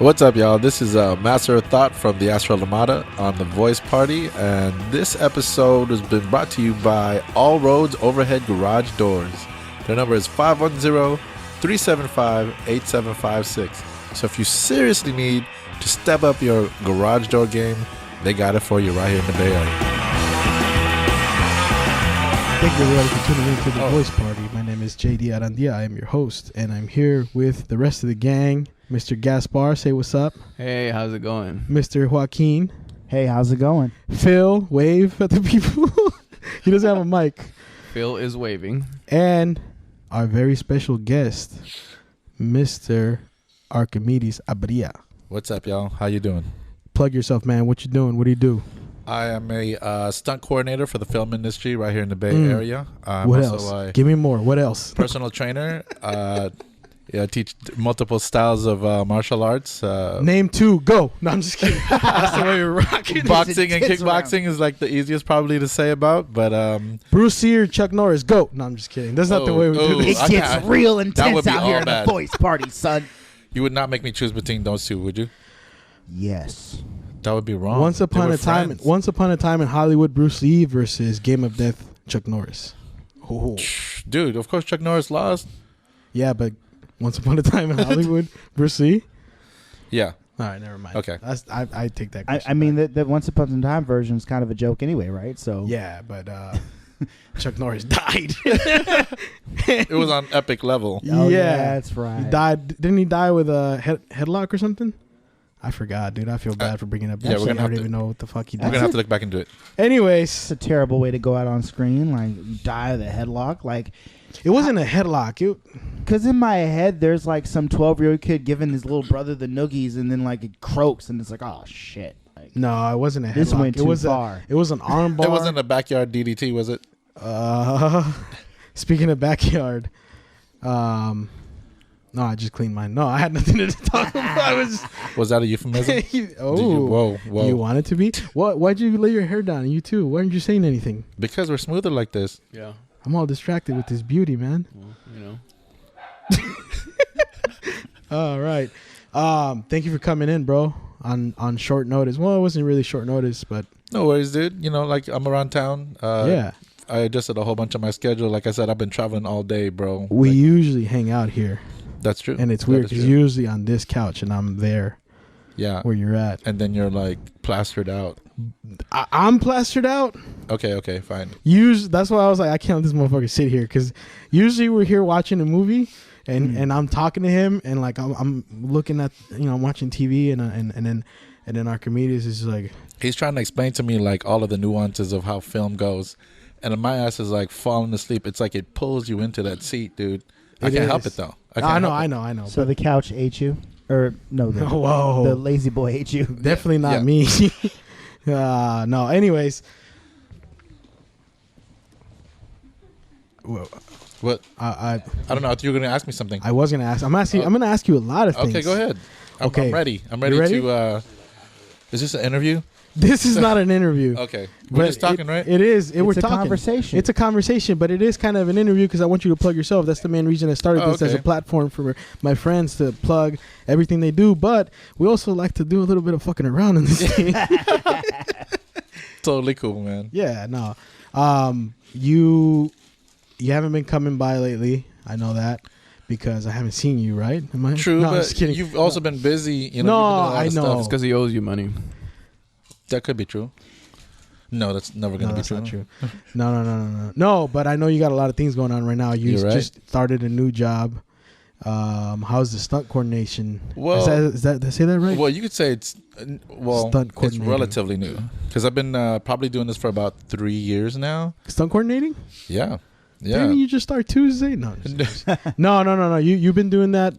What's up, y'all? This is Master of Thought from the Astral Lamada on The Voice Party, and this episode has been brought to you by All Roads Overhead Garage Doors. Their number is 510-375-8756. So if you seriously need to step up your garage door game, they got it for you right here in the Bay Area. Thank you everybody for tuning in to The Voice Party. My name is JD Arandia. I am your host, and I'm here with the rest of the gang. Mr. Gaspar, say what's up. Hey, how's it going? Mr. Joaquin. Hey, how's it going? Phil, wave at the people. He doesn't have a mic. Phil is waving. And our very special guest, Mr. Archimedes Abria. What's up, y'all? How you doing? Plug yourself, man. What you doing? What do you do? I am a stunt coordinator for the film industry right here in the Bay Area. What else? Give me more. What else? Personal trainer. I teach multiple styles of martial arts. Name two. Go. No, I'm just kidding. That's the way we're rocking. Boxing and kickboxing is like the easiest probably to say about, but Bruce Lee or Chuck Norris. Go. No, I'm just kidding. That's not the way we do this. It gets real intense out here in bad. The Voice Party, son. You would not make me choose between those two, would you? Yes. That would be wrong. Once upon a time in Hollywood, Bruce Lee versus Game of Death, Chuck Norris. Oh. Dude, of course Chuck Norris lost. Yeah, but once upon a time in Hollywood, Bruce Lee. Yeah. All right, never mind. Okay. I take that. I mean, the Once Upon a Time version is kind of a joke anyway, right? So yeah, but Chuck Norris died. It was on epic level. Oh, yeah, that's right. He died. Didn't he die with a headlock or something? I forgot, dude. I feel bad for bringing up. Yeah, I don't even know what the fuck he did. We're gonna have to look back into it. Anyways, it's a terrible way to go out on screen. Like, you die with a headlock. Like, it wasn't a headlock. Because in my head, there's like some 12-year-old kid giving his little brother the noogies, and then like it croaks, and it's like, oh shit. Like, no, it wasn't a headlock. This went too far. It was an arm bar. It wasn't a backyard DDT, was it? Speaking of backyard, no, I just cleaned mine. No, I had nothing to talk about. Was that a euphemism? Whoa. Whoa. You want it to be? Why'd you lay your hair down? You too. Why aren't you saying anything? Because we're smoother like this. Yeah. I'm all distracted with this beauty, man. Well, you know. All right. Thank you for coming in, bro. On short notice. Well, it wasn't really short notice, but no worries, dude. You know, like I'm around town. Yeah. I adjusted a whole bunch of my schedule. Like I said, I've been traveling all day, bro. We usually hang out here. That's true. And it's weird because usually on this couch and I'm there. Yeah. Where you're at. And then you're like plastered out. I'm plastered out. Okay, fine. That's why I was like, I can't let this motherfucker sit here, because usually we're here watching a movie and I'm talking to him and like I'm looking at, I'm watching TV and then Archimedes is like, he's trying to explain to me like all of the nuances of how film goes, and my ass is like falling asleep. It's like it pulls you into that seat, dude. I can't help it though. I know. So the couch ate you, or no? The lazy boy ate you. Definitely not me. No. Anyways, what? I don't know. I thought you were going to ask me something. I was going to ask. I'm going to ask you a lot of things. Okay, go ahead. I'm ready. I'm ready to. Is this an interview? This is not an interview. Okay. We're just talking, right? It is. We're talking. Conversation. It's a conversation, but it is kind of an interview because I want you to plug yourself. That's the main reason I started this as a platform for my friends to plug everything they do. But we also like to do a little bit of fucking around in this thing. Totally cool, man. Yeah, no. You haven't been coming by lately. I know that. Because I haven't seen you, right? Am I? True, no, but I'm just kidding. You've also been busy. You know, no, I know. It's because he owes you money. That could be true. No, that's never going to be true. Not true. No. No, but I know you got a lot of things going on right now. You just started a new job. How's the stunt coordination? Well, is that did I say that right? Well, you could say it's it's relatively new because I've been probably doing this for about 3 years now. Stunt coordinating? Yeah. Didn't you just start Tuesday? No. No. You've been doing that.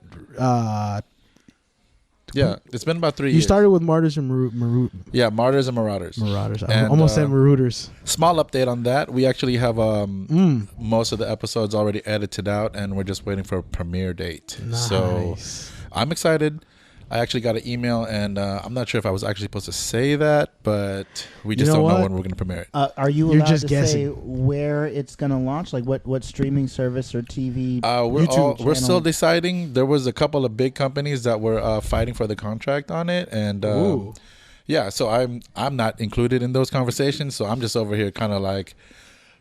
Yeah, it's been about 3 years. You started with Martyrs and Marauders. Yeah, Martyrs and Marauders. I almost said Marauders. Small update on that. We actually have most of the episodes already edited out, and we're just waiting for a premiere date. Nice. So I'm excited. I actually got an email, and I'm not sure if I was actually supposed to say that, but we just know don't know what? when we're going to premiere it. Are you You're allowed just to say guessing. where it's gonna launch? Like what streaming service or TV? We're still channel? deciding. There was a couple of big companies that were fighting for the contract on it, and Ooh. yeah, so I'm not included in those conversations. So I'm just over here, kind of like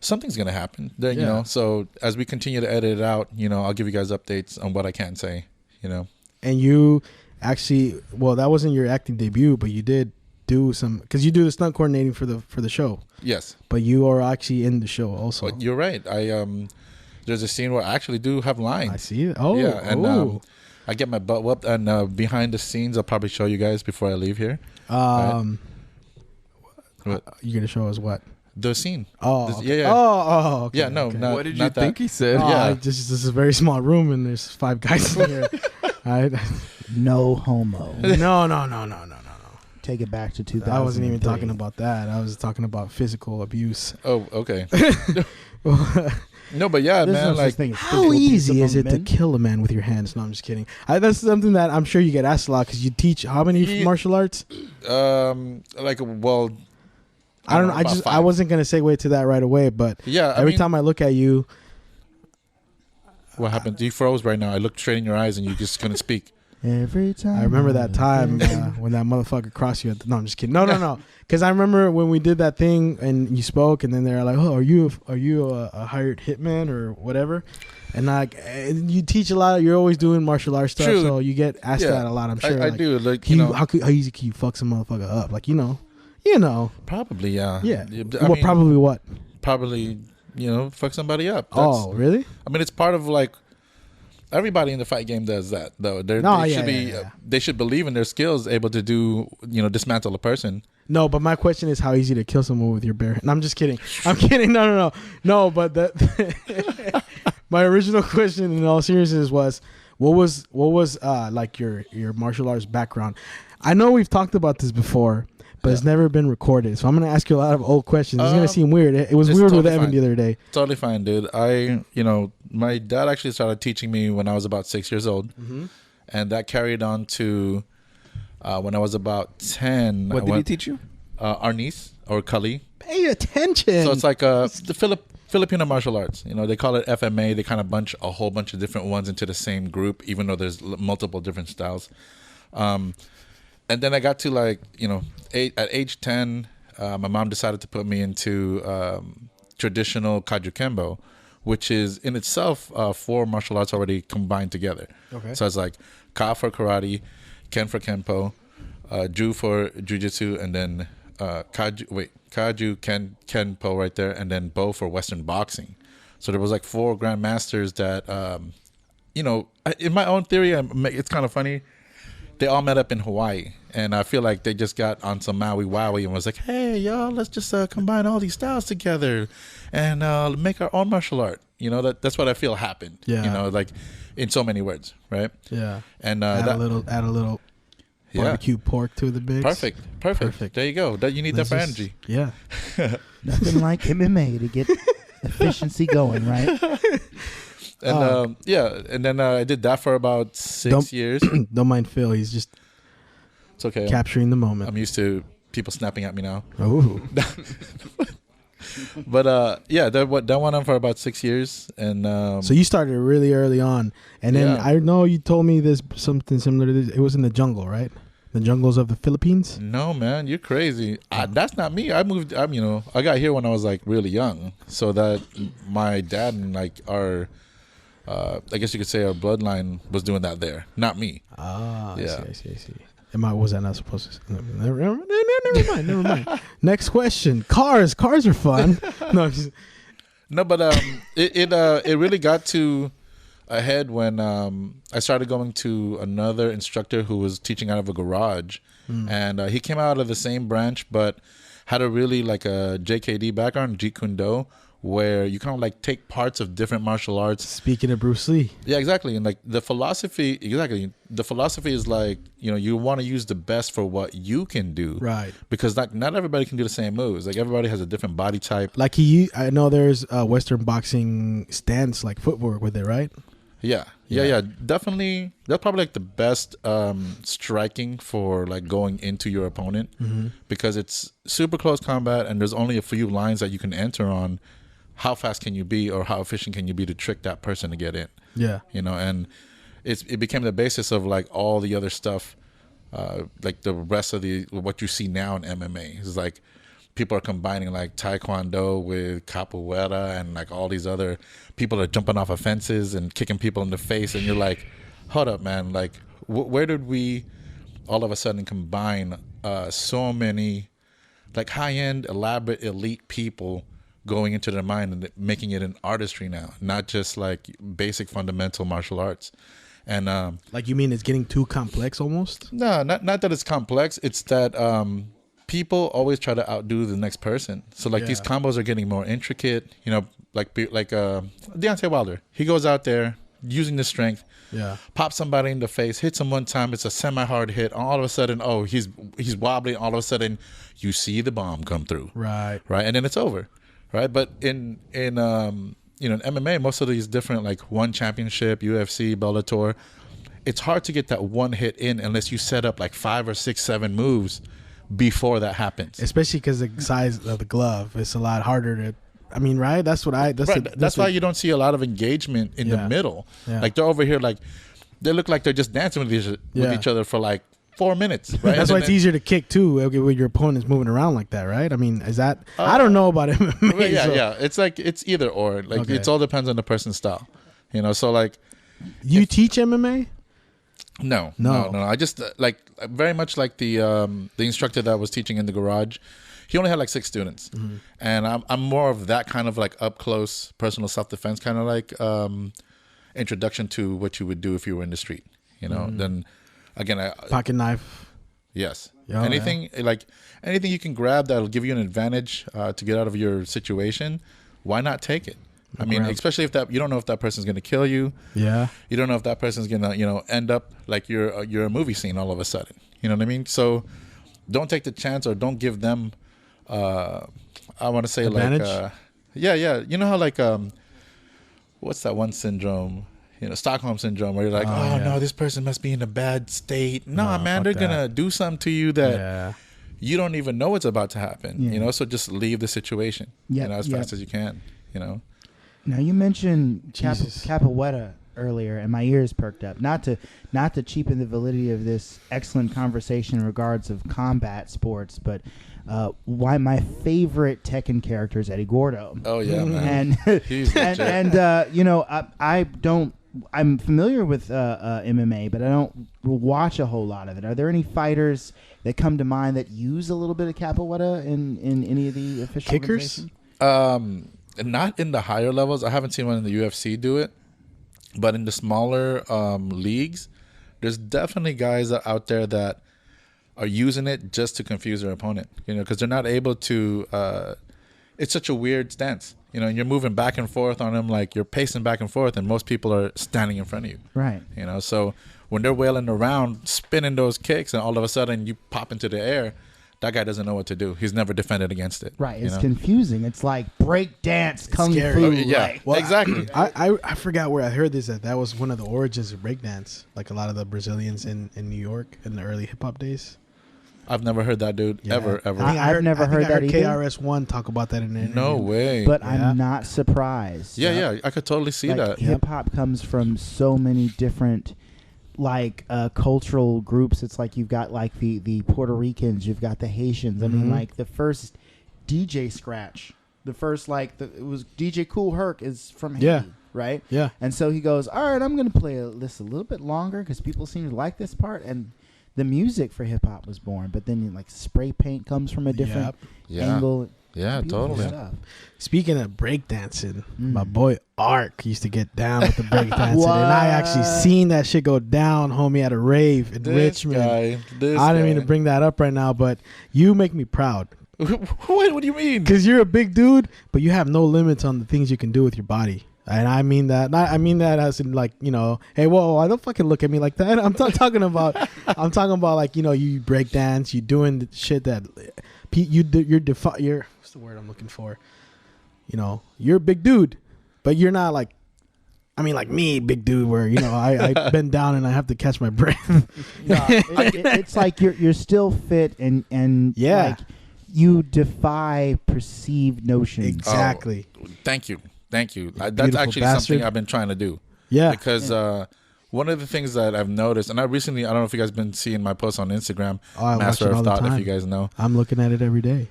something's gonna happen. There, you Yeah. know. So as we continue to edit it out, I'll give you guys updates on what I can say. And you actually, well, that wasn't your acting debut, but you did do some, because you do the stunt coordinating for the show. Yes, But you are actually in the show also. but you're right. There's a scene where I actually do have lines. I see it. Oh, Yeah, and oh. I get my butt whooped, and behind the scenes, I'll probably show you guys before I leave here. What? You're gonna show us what? The scene. Oh, This- okay. yeah, yeah. Oh, okay. Yeah, no, okay. not- What did you not that. think he said? Oh, Yeah. this is a very small room and there's 5 guys in here. No homo. No. Take it back to 2000. I wasn't even talking about that. I was talking about physical abuse. Oh, okay. No, but yeah, There's man. no such Like, thing as How physical abuse easy is among it to men. kill a man with your hands? No, I'm just kidding. That's something that I'm sure you get asked a lot because you teach how many Yeah. martial arts? well, I don't know. about I 5. wasn't gonna segue to that right away, but Yeah, every time I look at you, what happened? You froze right now. I looked straight in your eyes, and you just couldn't speak. Every time. I remember that time when that motherfucker crossed you. No, I'm just kidding. No. Because I remember when we did that thing and you spoke, and then they're like, "Oh, are you a hired hitman or whatever?" And like, and you teach a lot. You're always doing martial arts stuff, True. so you get asked Yeah, that a lot. I'm sure. I like, do. Like, how easy can you fuck some motherfucker up? Like, you know. probably, yeah. Yeah. I mean, probably what? probably, fuck somebody up. Oh, really? I mean, it's part of like everybody in the fight game does that, though. They should be. Yeah. They should believe in their skills, able to do, dismantle a person. No, but my question is how easy to kill someone with your bare. No, I'm just kidding. I'm kidding. No. But my original question, in all seriousness, was what was like your martial arts background? I know we've talked about this before, but it's never been recorded. So I'm gonna ask you a lot of old questions. It's gonna seem weird. It was it's weird with totally Evan fine. the other day. Totally fine, dude. My dad actually started teaching me when I was about 6 years old, and that carried on to when I was about 10. What did he teach you? Arnis or Kali. Pay attention. So it's like the Filipino martial arts. They call it FMA. They kind of bunch a whole bunch of different ones into the same group, even though there's multiple different styles. And then I got to at age 10, my mom decided to put me into traditional Kaju Kembo, which is in itself 4 martial arts already combined together. Okay. So it's like Ka for karate, Ken for Kenpo, Ju for jujitsu, and then Kaju, Kenpo right there, and then Bo for Western boxing. So there was like 4 grandmasters that, in my own theory, it's kind of funny. They all met up in Hawaii, and I feel like they just got on some Maui Wowie and was like, "Hey, y'all, let's just combine all these styles together and make our own martial art." That's what I feel happened. Yeah. Like in so many words, right? yeah. And Add a little yeah, barbecue pork to the mix. perfect. There you go. That you need that for energy. Yeah. Nothing like MMA to get efficiency going, right? And and then I did that for about 6 years. Don't mind Phil. He's just It's okay. capturing the moment. I'm used to people snapping at me now. Oh. But that went on for about 6 years, and So you started really early on, and then Yeah. I know you told me this something similar to this. It was in the jungle, right? The jungles of the Philippines. no, man, you're crazy. That's not me. I got here when I was like really young, so that my dad and like our, I guess you could say our bloodline was doing that there, not me. Ah, Yeah. I see. Was I not supposed to? Never mind. Next question. Cars are fun. No, No, but it really got to a head when I started going to another instructor who was teaching out of a garage, and he came out of the same branch, but had a really like a JKD background, Jeet Kune Do, where you kind of like take parts of different martial arts. speaking of Bruce Lee, Yeah, exactly. And like the philosophy is like, you want to use the best for what you can do. right? Because not everybody can do the same moves. Like everybody has a different body type. Like I know there's Western boxing stance like footwork with it, right? Yeah. Definitely. That's probably like the best striking for like going into your opponent because it's super close combat and there's only a few lines that you can enter on. How fast can you be or how efficient can you be to trick that person to get in? Yeah. And it became the basis of like all the other stuff, like the rest of what you see now in MMA. It's like people are combining like Taekwondo with capoeira and like all these other people are jumping off of fences and kicking people in the face. And you're like, hold up, man. Like, where did we all of a sudden combine so many like high-end, elaborate, elite people going into their mind and making it an artistry now, not just like basic fundamental martial arts. And like you mean it's getting too complex almost? no, not that it's complex. It's that people always try to outdo the next person. So like these combos are getting more intricate. Like Deontay Wilder. He goes out there using the strength, pops somebody in the face, hits him one time. It's a semi-hard hit. All of a sudden, he's wobbling. All of a sudden, you see the bomb come through. Right. And then it's over. Right. But in MMA, most of these different like one championship, UFC, Bellator, it's hard to get that one hit in unless you set up like 5 or 6, 7 moves before that happens. Especially because the size of the glove, it's a lot harder to. I mean, right? That's what I. That's why you don't see a lot of engagement in the middle. Yeah. Like they're over here, like they look like they're just dancing with each other for like 4 minutes. Right. That's why it's easier to kick too when your opponent's moving around like that, right? I mean, is that? I don't know about MMA. Yeah. It's like it's either or. Like it all depends on the person's style. So like, you teach MMA? No. I just like very much like the instructor that was teaching in the garage. He only had like 6 students, and I'm more of that kind of like up close personal self defense kind of like introduction to what you would do if you were in the street. Then again, pocket knife. Yes, anything you can grab that'll give you an advantage to get out of your situation. Why not take it? I mean, especially if you don't know if that person's going to kill you. Yeah. You don't know if that person's going to, end up like you're a movie scene all of a sudden. You know what I mean? So don't take the chance or don't give them, I want to say advantage? Like, You know how like, what's that one syndrome? Stockholm syndrome where you're like, no, this person must be in a bad state. Nah, man, they're going to do something to you that you don't even know what's about to happen. So just leave the situation, as fast as you can, Now you mentioned capoeira earlier, and my ears perked up. Not to cheapen the validity of this excellent conversation in regards of combat sports, but why my favorite Tekken character is Eddie Gordo. Oh yeah, man. I'm familiar with MMA, but I don't watch a whole lot of it. Are there any fighters that come to mind that use a little bit of capoeira in any of the official kickers? Not in the higher levels. I haven't seen one in the UFC do it, but in the smaller leagues, there's definitely guys out there that are using it just to confuse their opponent. Because they're not able to. It's such a weird stance. And you're moving back and forth on them, like you're pacing back and forth, and most people are standing in front of you. Right. So when they're wailing around, spinning those kicks, and all of a sudden you pop into the air. That guy doesn't know what to do. He's never defended against it. Right. It's confusing. It's like break dance, kung fu. Yeah, well, exactly. I forgot where I heard this. That was one of the origins of breakdance. Like a lot of the Brazilians in New York in the early hip hop days. I've never heard that, dude. Yeah. Ever. I've never heard that either. KRS-One talk about that in an interview. No way. But I'm not surprised. Yeah. I could totally see that. Hip hop comes from so many different cultural groups. It's like you've got like the Puerto Ricans, you've got the Haitians. I mean, like the first DJ scratch, it was DJ Kool Herc is from Haiti, right? Yeah. And so he goes, all right, I'm going to play this a little bit longer because people seem to like this part. And the music for hip hop was born, but then like spray paint comes from a different angle. Yeah, totally. Stuff. Speaking of breakdancing, my boy Ark used to get down with the breakdancing, and I actually seen that shit go down, homie, at a rave in Richmond. I didn't mean to bring that up right now, but you make me proud. What do you mean? Because you're a big dude, but you have no limits on the things you can do with your body. And I mean that. I mean that as in like, hey, whoa, I don't fucking look at me like that. I'm not talking about. I'm talking about like, you break dance, you doing the shit that you're what's the word I'm looking for? You're a big dude, but you're not like I mean, like me, big dude, where I bend down and I have to catch my breath. No, it's like you're still fit and Yeah. like you defy perceived notions. Exactly. Oh, thank you. That's Beautiful actually bastard. something I've been trying to do. Yeah. Because one of the things that I've noticed, and I don't know if you guys been seeing my posts on Instagram, Oh, I watch Master it all of the Thought, if time. you guys know. I'm looking at it every day.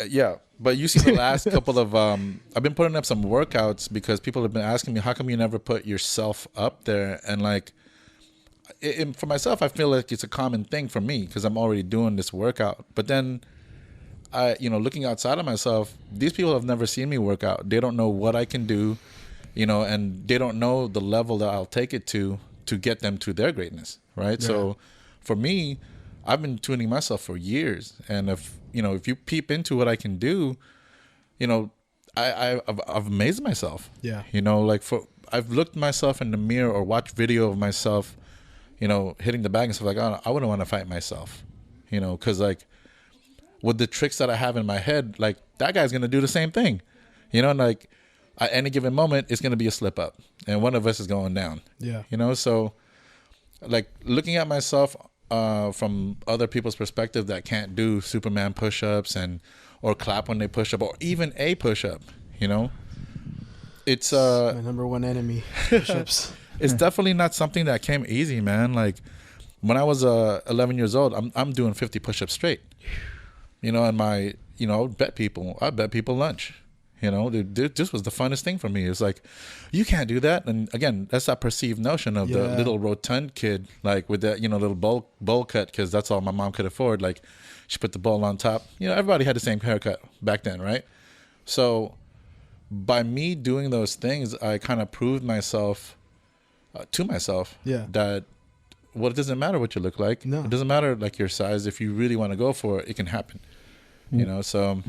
Yeah, but you see the last couple of I've been putting up some workouts because people have been asking me, how come you never put yourself up there? And like, for myself, I feel like it's a common thing for me because I'm already doing this workout. But then looking outside of myself, these people have never seen me work out. They don't know what I can do, and they don't know the level that I'll take it to get them to their greatness, right? Yeah. So for me, I've been tuning myself for years. And if you peep into what I can do, I've amazed myself. Yeah. I've looked myself in the mirror or watched video of myself, hitting the bag and stuff like, oh, I wouldn't want to fight myself, because like with the tricks that I have in my head, like that guy's going to do the same thing, and like at any given moment, it's going to be a slip up and one of us is going down. Yeah. So like looking at myself from other people's perspective that can't do Superman push-ups or clap when they push up or even a push-up, it's My number one enemy, push-ups. it's definitely not something that came easy, man. Like when I was 11 years old, I'm doing 50 push-ups straight, and I bet people lunch. This was the funnest thing for me. It's like, you can't do that. And again, that's that perceived notion of the little rotund kid, like with that, little bowl cut, because that's all my mom could afford. Like she put the bowl on top. Everybody had the same haircut back then, right? So by me doing those things, I kind of proved myself to myself that it doesn't matter what you look like. No. It doesn't matter like your size. If you really want to go for it, it can happen. So...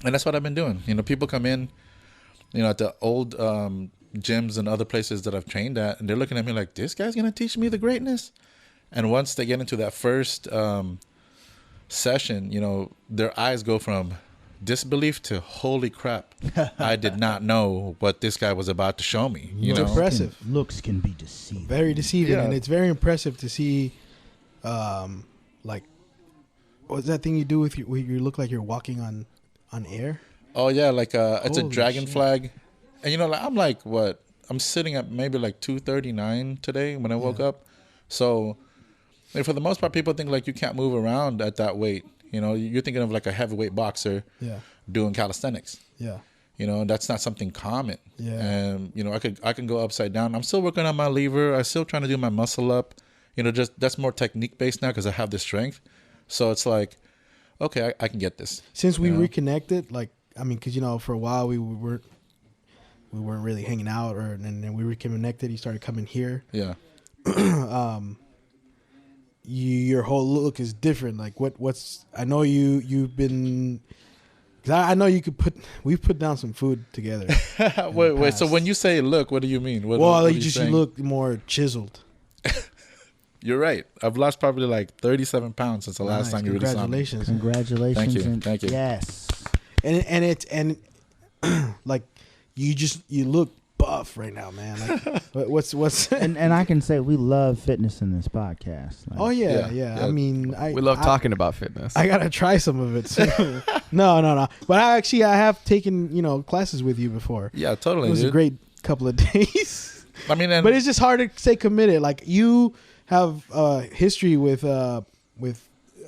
And that's what I've been doing. People come in, at the old gyms and other places that I've trained at, and they're looking at me like, this guy's going to teach me the greatness? And once they get into that first session, their eyes go from disbelief to, holy crap, I did not know what this guy was about to show me. It's impressive. Looks can be deceiving. Very deceiving. Yeah. And it's very impressive to see, like, what's that thing you do with where you look like you're walking on air? Oh, yeah, like it's a Holy dragon shit. flag. And, I'm like, what? I'm sitting at maybe like 239 today when I woke up. So, for the most part, people think like you can't move around at that weight. You're thinking of like a heavyweight boxer doing calisthenics. Yeah. And that's not something common. Yeah. And, I can go upside down. I'm still working on my lever. I'm still trying to do my muscle up. Just that's more technique based now because I have the strength. So it's like, okay, I can get this. Since we reconnected, like, I mean, because for a while we weren't really hanging out, and then we reconnected. You started coming here. Yeah. Your whole look is different. Like, what's? I know you've been. Cause I know we've put down some food together. wait. So when you say look, what do you mean? What are you saying? look more chiseled. You're right. I've lost probably like 37 pounds since the last time you really saw me. Congratulations. Thank you. And Thank you. Yes. And like you look buff right now, man. Like, what's and I can say we love fitness in this podcast. Like, Oh yeah. Yeah. I mean, We love talking about fitness. I gotta try some of it soon. No. But I have taken classes with you before. Yeah, totally. It was dude. a great couple of days. I mean, But it's just hard to stay committed. Like you have history with. I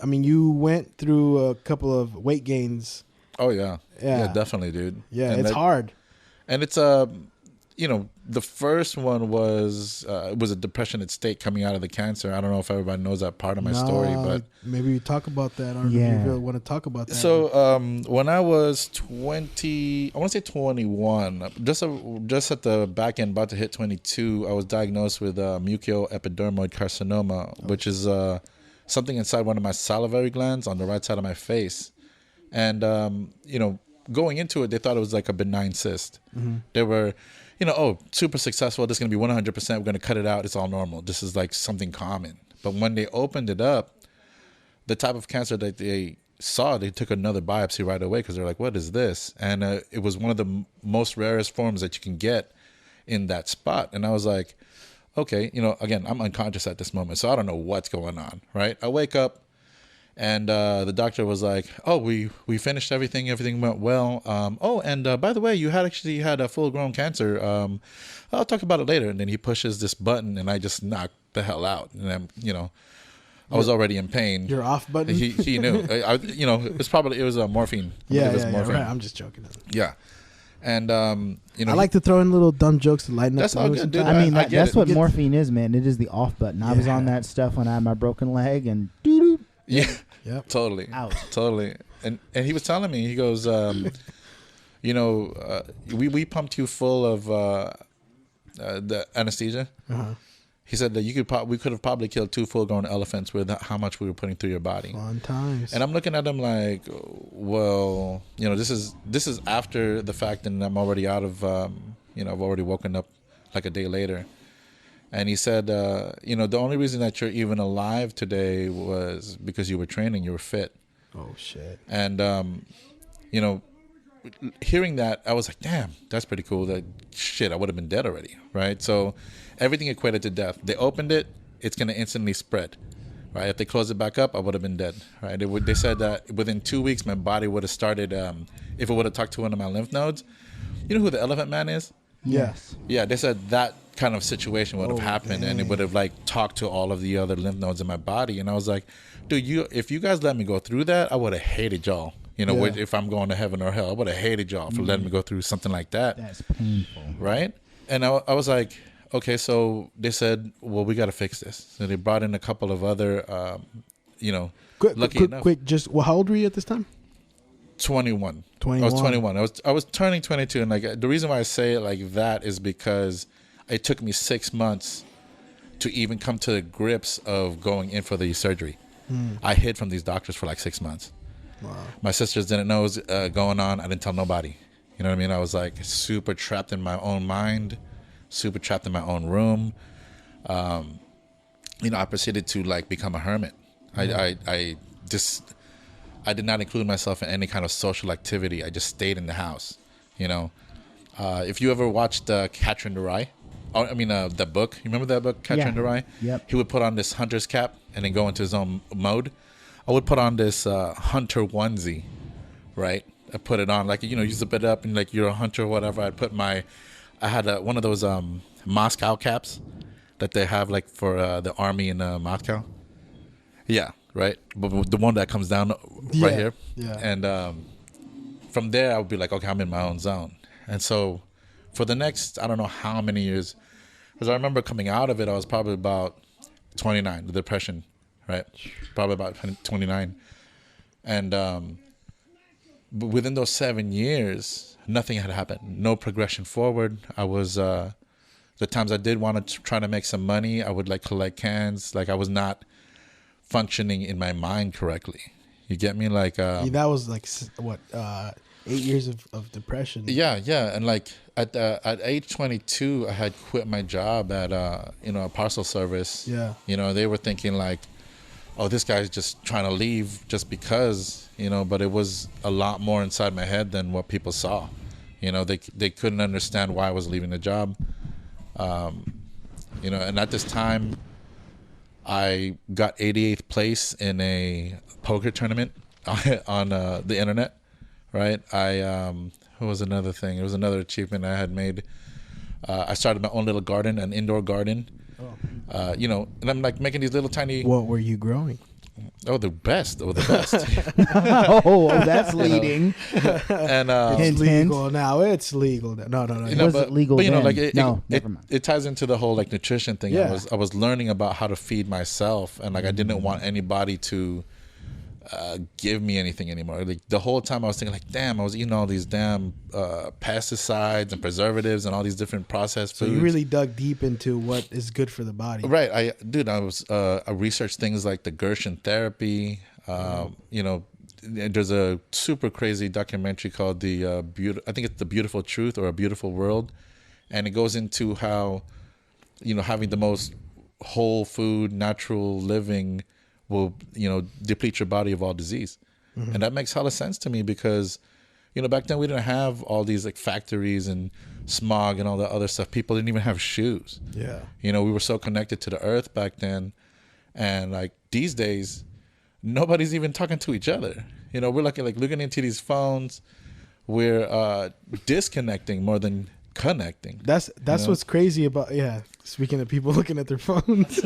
mean, you went through a couple of weight gains. oh yeah. Yeah. Definitely, dude. Yeah, And it's hard. And it's the first one was it was a depressionate state coming out of the cancer. I don't know if everybody knows that part of my story, but maybe we talk about that. Or Yeah. if you really want to talk about that. so when I was 20, I want to say 21, just at the back end, about to hit 22, I was diagnosed with mucoepidermoid carcinoma, which is something inside one of my salivary glands on the right side of my face. And going into it, they thought it was like a benign cyst. They were, super successful. This is going to be 100%. We're going to cut it out. It's all normal. This is like something common. But when they opened it up, the type of cancer that they saw, they took another biopsy right away because they're like, what is this? And it was one of the most rarest forms that you can get in that spot. And I was like, okay, you know, again, I'm unconscious at this moment, so I don't know what's going on, right? I wake up, and the doctor was like, oh, we finished everything went well. By the way, you actually had a full-grown cancer. I'll talk about it later. And then he pushes this button, and I just knocked the hell out. And I'm, you know, I was already in pain. Your off button. He knew. You know, it was morphine. Morphine. Right. I'm just joking. Yeah. And you know, I like to throw in little dumb jokes to lighten up. That's the all mood good, dude. sometimes. I mean, I get that's it. what morphine is, man. It is the off button. I was on that stuff when I had my broken leg, and doo-doo, yeah, Yep. totally, out. totally. And he was telling me, he goes, you know, we pumped you full of the anesthesia. Uh-huh. He said that we could have probably killed 2 full-grown elephants with how much we were putting through your body. Fun times. And I'm looking at him like, well, you know, this is after the fact, and I'm already out of, you know, I've already woken up like a day later. And he said, you know, the only reason that you're even alive today was because you were training, you were fit. Oh shit. And, you know, hearing that, I was like, damn, that's pretty cool. That shit, I would have been dead already, right? So everything equated to death. They opened it, it's going to instantly spread, right? If they close it back up, I would have been dead, right? They said that within 2 weeks, my body would have started, if it would have talked to one of my lymph nodes. You know who the elephant man is? Yes. Yeah, they said that kind of situation would have happened, and it would have like talked to all of the other lymph nodes in my body. And I was like, dude, if you guys let me go through that, I would have hated y'all. You know, Yeah. if I'm going to heaven or hell, I would have hated y'all for letting me go through something like that. That's painful. Right? And I was like, okay, so they said, well, we got to fix this. So they brought in a couple of other, you know, Quick. Just, well, how old were you at this time? 21. 21. I was 21. I was turning 22, and like the reason why I say it like that is because it took me 6 months to even come to the grips of going in for the surgery. I hid from these doctors for like 6 months. Wow. My sisters didn't know what was going on. I didn't tell nobody. You know what I mean? I was like super trapped in my own mind, super trapped in my own room. You know, I proceeded to like become a hermit. I did not include myself in any kind of social activity. I just stayed in the house. You know, if you ever watched Catcher in the Rye, the book. You remember that book, Catcher in the Rye? Yep. He would put on this hunter's cap and then go into his own mode. I would put on this hunter onesie, right? I put it on, like, you know, you zip it up and like you're a hunter or whatever. I had one of those Moscow caps that they have like for the army in Moscow. Yeah, right. But the one that comes down right here. Yeah. And from there, I would be like, okay, I'm in my own zone. And so for the next, I don't know how many years, because I remember coming out of it, I was probably about 29, the depression, right? Probably about 29. And but within those 7 years, nothing had happened. No progression forward. I was, the times I did want to try to make some money, I would like collect cans. Like I was not functioning in my mind correctly. You get me? Like that was like what 8 years of depression. Yeah. And like at age 22, I had quit my job at a parcel service. Yeah. You know, they were thinking like, oh, this guy's just trying to leave just because, you know, but it was a lot more inside my head than what people saw. You know, they couldn't understand why I was leaving the job. You know, and at this time, I got 88th place in a poker tournament on the internet, right? What was another thing? It was another achievement I had made. I started my own little garden, an indoor garden. You know, and I'm like making these little tiny. What were you growing? Oh, the best. Oh, that's leading. And It's Hint, legal hint. now. It's legal. No. you know, Was it legal but you know, then? like Never mind. it ties into the whole like nutrition thing. Yeah. I was learning about how to feed myself, and like I didn't want anybody to give me anything anymore. Like the whole time I was thinking like, damn, I was eating all these damn pesticides and preservatives and all these different processed So foods. you really dug deep into what is good for the body. Right. I researched things like the Gershon therapy. You know, there's a super crazy documentary called I think it's The Beautiful Truth or A Beautiful World. And it goes into how, you know, having the most whole food, natural living will, you know, deplete your body of all disease. And that makes hella sense to me because, you know, back then we didn't have all these like factories and smog and all the other stuff, people didn't even have shoes. Yeah. You know, we were so connected to the earth back then, and like these days, nobody's even talking to each other. You know, we're like looking into these phones. We're disconnecting more than connecting. That's what's crazy about speaking of people looking at their phones.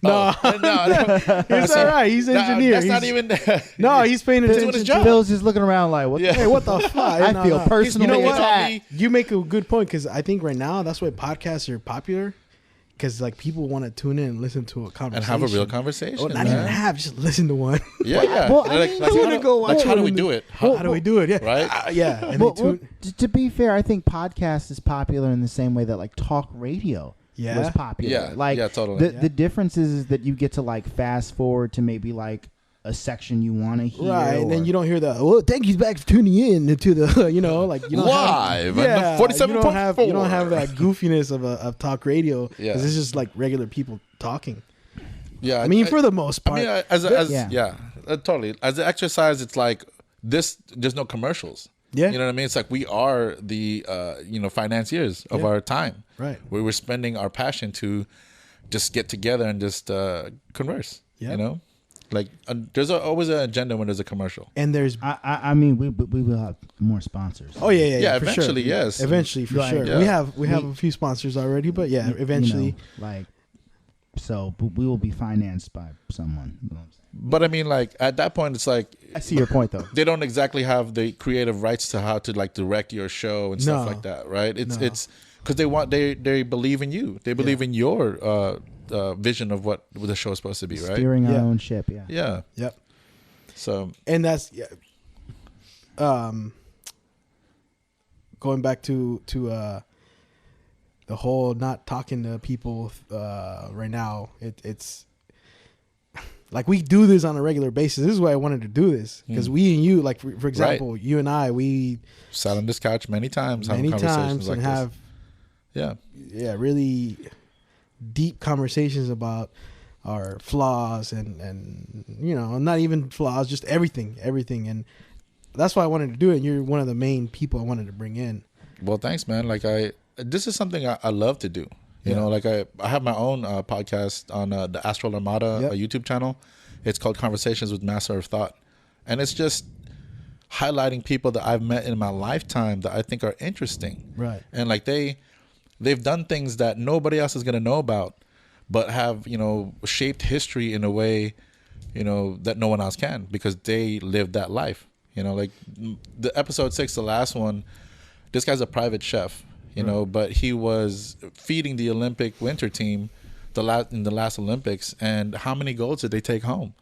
No, It's all right. He's an engineer. That's not even. No, he's paying doing attention. his job. Phil's just looking around like, what? Yeah. Hey, what the fuck? I feel personally You know what? attacked. You make a good point, because I think right now that's why podcasts are popular, because like people want to tune in and listen to a conversation And have a real conversation. Or not man. even just listen to one. Yeah. Well, I mean, you wanna go like out how do we and- do it? How do we do it? Yeah, Right? yeah. And Well, they tune. to be fair, I think podcast is popular in the same way that like talk radio was popular. Yeah, like yeah, totally. The difference is that you get to like fast forward to maybe like a section you want to hear, Right, and then or- you don't hear the thank you back for tuning in to the you don't Live have, at the 47.4. you don't have that goofiness of talk radio, because Yeah. it's just like regular people talking. Yeah. I mean, for the most I part. mean, totally. As an exercise, it's like this. There's no commercials. Yeah. You know what I mean? It's like we are the financiers of Yeah. our time. Right. We were spending our passion to just get together and just converse. Yeah. You know, like there's always an agenda when there's a commercial. And there's I mean, we will have more sponsors. yeah, Yeah, for eventually, sure. yes. Eventually, for Right. sure. Yeah. We have a few sponsors already, but yeah, eventually. You know, like, so but we will be financed by someone. You know what I'm saying? But I mean, like at that point, it's like I see your point though. they don't exactly have the creative rights to how to like direct your show and stuff No. like that, right? It's No. it's because they believe in you. They believe in your vision of what the show is supposed to be, right? Steering our Yeah. own ship. Yeah. Yeah. Yep. So And that's going back to the whole not talking to people right now. It's like we do this on a regular basis. This is why I wanted to do this, because we and you, like for example, you and I, we sat on this couch many times, having many conversations times like and have this. really deep conversations about our flaws and not even flaws, just everything, and that's why I wanted to do it. And you're one of the main people I wanted to bring in. Well, thanks, man. Like this is something I love to do. You know, like I have my own podcast on the Astral Armada YouTube channel. It's called Conversations with Master of Thought, and it's just highlighting people that I've met in my lifetime that I think are interesting. Right. And like they've done things that nobody else is gonna know about, but have shaped history in a way that no one else can, because they lived that life. Like the episode 6, the last one. This guy's a private chef. But he was feeding the Olympic winter team in the last Olympics, and how many golds did they take home?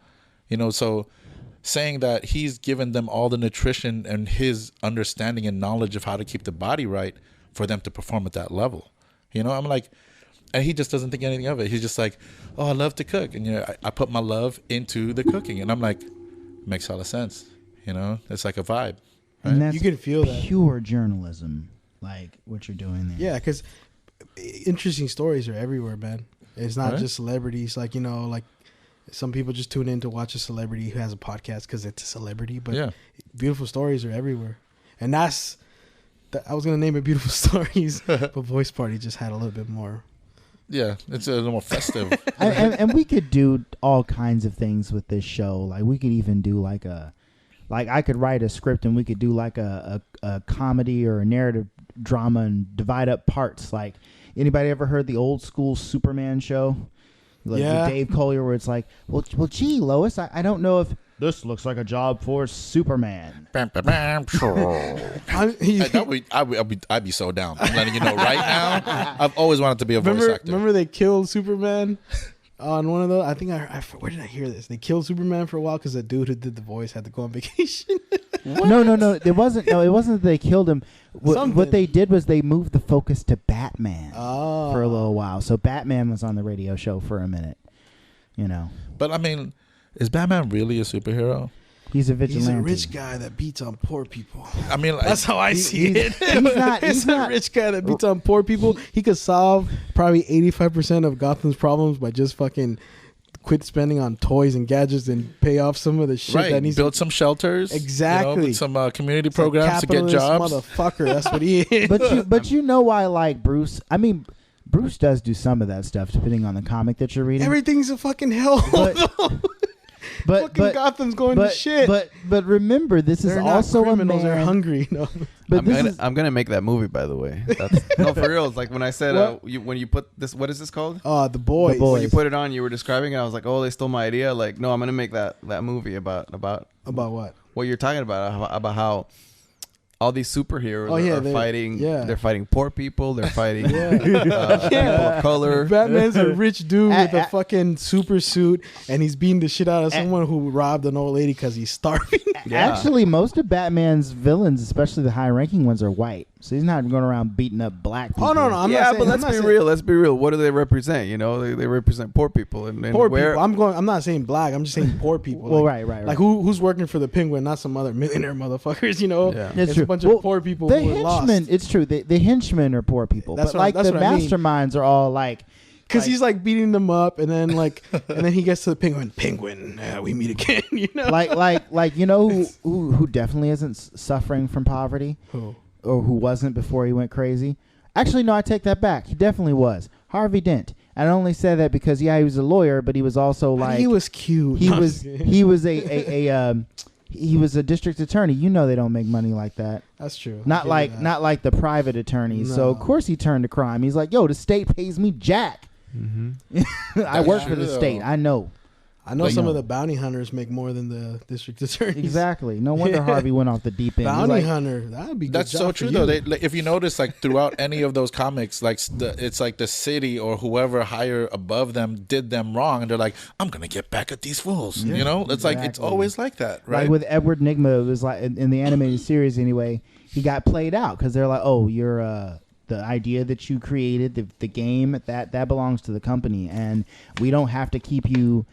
So saying that he's given them all the nutrition and his understanding and knowledge of how to keep the body right for them to perform at that level. I'm like, and he just doesn't think anything of it. He's just like, oh, I love to cook, and I put my love into the cooking, and I'm like, makes a lot of sense. It's like a vibe. Right? And that's You can feel that. pure journalism, like what you're doing there. Yeah, because interesting stories are everywhere, man. It's not Right. just celebrities. Like like some people just tune in to watch a celebrity who has a podcast because it's a celebrity. But beautiful stories are everywhere, and I was gonna name it Beautiful Stories, but Voice Party just had a little bit more. Yeah, it's a little more festive. and we could do all kinds of things with this show. Like we could even do like I could write a script and we could do like a comedy or a narrative drama and divide up parts. Like, anybody ever heard the old school Superman show? Like with Dave Collier, where it's like, well, gee, Lois, I don't know if this looks like a job for Superman. I'd be so down. I'm letting you know right now. I've always wanted to be a voice actor. Remember they killed Superman on one of those? I think where did I hear this? They killed Superman for a while because the dude who did the voice had to go on vacation. No, it wasn't. No, it wasn't that they killed him. What Something. they did was they moved the focus to Batman Oh. for a little while. So Batman was on the radio show for a minute. But I mean, is Batman really a superhero? He's a vigilante. He's a rich guy that beats on poor people. I mean, like, That's how I see it. He's a not- rich guy that beats on poor people. He could solve probably 85% of Gotham's problems by just fucking quit spending on toys and gadgets and pay off some of the shit that Right. needs Build some shelters. Exactly. With some community It's a programs to get capitalist jobs. Motherfucker, that's what he is. But you know why, like Bruce? I mean, Bruce does do some of that stuff depending on the comic that you're reading. Everything's a fucking hell. But fucking Gotham's going to shit. But remember, this they're is not also a criminals. man. They're hungry. No. But I'm gonna make that movie, by the way. No, for real. It's like when I said when you put this, what is this called? The boys. The Boys. When you put it on, you were describing it. I was like, oh, they stole my idea. Like, no, I'm gonna make that movie about What? what you're talking about how all these superheroes are fighting. yeah. They're fighting poor people. They're fighting Yeah. people of color. Batman's a rich dude with a I- fucking super suit, and he's beating the shit out of someone who robbed an old lady because he's starving. Yeah. Actually, most of Batman's villains, especially the high-ranking ones, are white. So he's not going around beating up black people. Oh no, I'm yeah, not saying, but I'm let's not be saying real. Let's be real. What do they represent? You know, they represent poor people. And Poor where, people. I'm not saying black. I'm just saying poor people. Well, like, right. Like who's working for the Penguin, not some other millionaire motherfuckers. You know, Yeah. That's it's true. a bunch Well, of poor people The who are lost. henchmen, it's true. The henchmen are poor people. That's but what- like that's the what I mean. masterminds are all like. Because he's like beating them up, and then and then he gets to the Penguin. We meet again. You know, like you know who definitely isn't suffering from poverty, Who? or who wasn't before he went crazy. Actually, no, I take that back. He definitely was. Harvey Dent. I only say that because he was a lawyer, but he was also like he was cute. he No, I'm was just kidding. he was he was a district attorney. You know they don't make money like that. That's true. Not I like give you that. not like the private attorneys. So of No. course he turned to crime. He's like, yo, the state pays me jack. I work for the true, state. though. I know. I know Like, some no. of the bounty hunters make more than the district attorneys. Exactly. No wonder Harvey went off the deep end. He's Bounty like, hunter. That'd be good. That's job so for true you. though. Like, if you notice, like throughout any of those comics, like it's like the city or whoever higher above them did them wrong, and they're like, "I'm gonna get back at these fools." Yeah, you know, it's like it's exactly. always like that, right? Like with Edward Nygma, it was like in the animated series anyway, he got played out because they're like, oh, you're the idea that you created, the game, that belongs to the company, and we don't have to keep you.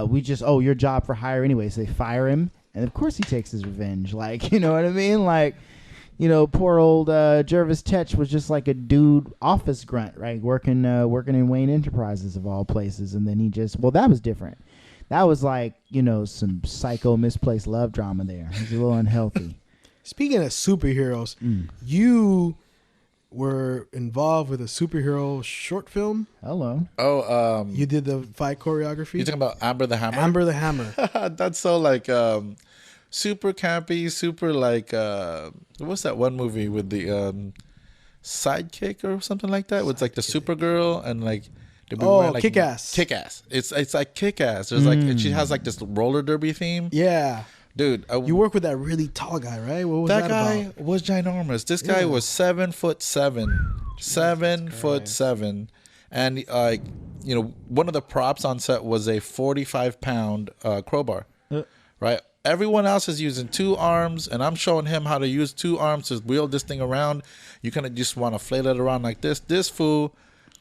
We just, your job for hire anyway. So they fire him, and of course he takes his revenge. Like, you know what I mean? Like, you know, poor old Jervis Tetch was just like a dude office grunt, right? Working in Wayne Enterprises of all places, and then he just, that was different. That was like, you know, some psycho misplaced love drama there. It was a little unhealthy. Speaking of superheroes, you were involved with a superhero short film. Hello. Oh, You did the fight choreography. you talking about Amber the Hammer? Amber the Hammer. That's so like super campy, super like what's that one movie with the sidekick or something like that? With like the Supergirl and like they'd be wearing, like, Kick-Ass. Kick-Ass. It's like Kick-Ass. There's like she has like this roller derby theme. Yeah. Dude, You work with that really tall guy, right? What was that that guy about? was ginormous. This guy Yeah. was 7'7", 7'7", and like you know, one of the props on set was a 45-pound crowbar. Right, everyone else is using two arms, and I'm showing him how to use two arms to wheel this thing around. You kind of just want to flail it around like this. This fool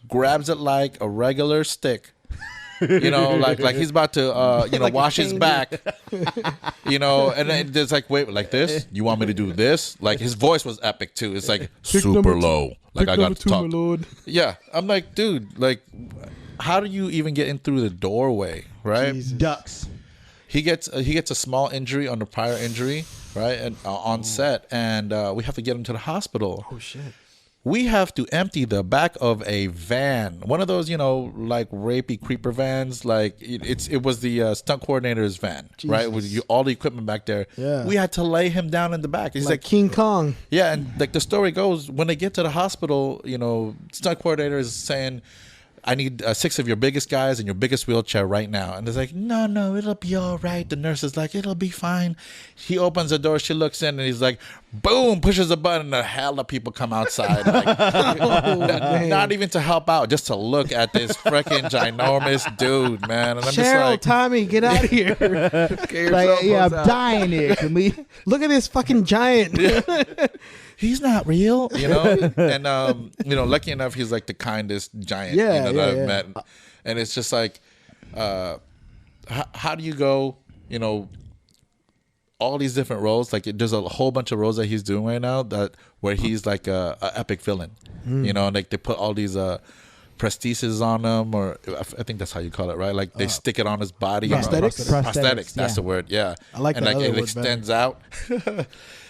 grabs it like a regular stick. You know, like he's about to, you know, Like a wash his cane. back. You know, and then there's like, wait, like this? You want me to do this? Like his voice was epic too. It's like Pick super number two. low. Like Pick I number got to two, talk. my lord. Yeah, I'm like, dude, like, how do you even get in through the doorway? Right? Jesus. Ducks. He gets a small injury on the prior injury, right, and on set, and we have to get him to the hospital. Oh shit. We have to empty the back of a van, one of those, you know, like rapey creeper vans. Like it was the stunt coordinator's van, right, with all the equipment back there. Yeah. We had to lay him down in the back. He's Like King Kong. yeah, and like the story goes, when they get to the hospital, you know, stunt coordinator is saying, I need 6 of your biggest guys in your biggest wheelchair right now. And it's like, no, it'll be all right. The nurse is like, it'll be fine. He opens the door, she looks in, and he's like, boom, pushes a button, and the hell of people come outside. Like, not even to help out, just to look at this freaking ginormous dude, man. And I'm Cheryl, just like, Tommy, get out of here. Like, yeah, I'm dying here. Can we? Look at this fucking giant. he's not real, you know. And you know, lucky enough, he's like the kindest giant, Yeah, you know, that yeah, I've yeah. met. And it's just like, how do you go, you know, all these different roles? Like, there's a whole bunch of roles that he's doing right now where he's like a epic villain, you know. And like they put all these prosthesis on him, or I think that's how you call it, right? Like they stick it on his body. Prosthetics? Prosthetics. That's yeah. the word. Yeah. I like and that like other it word extends out.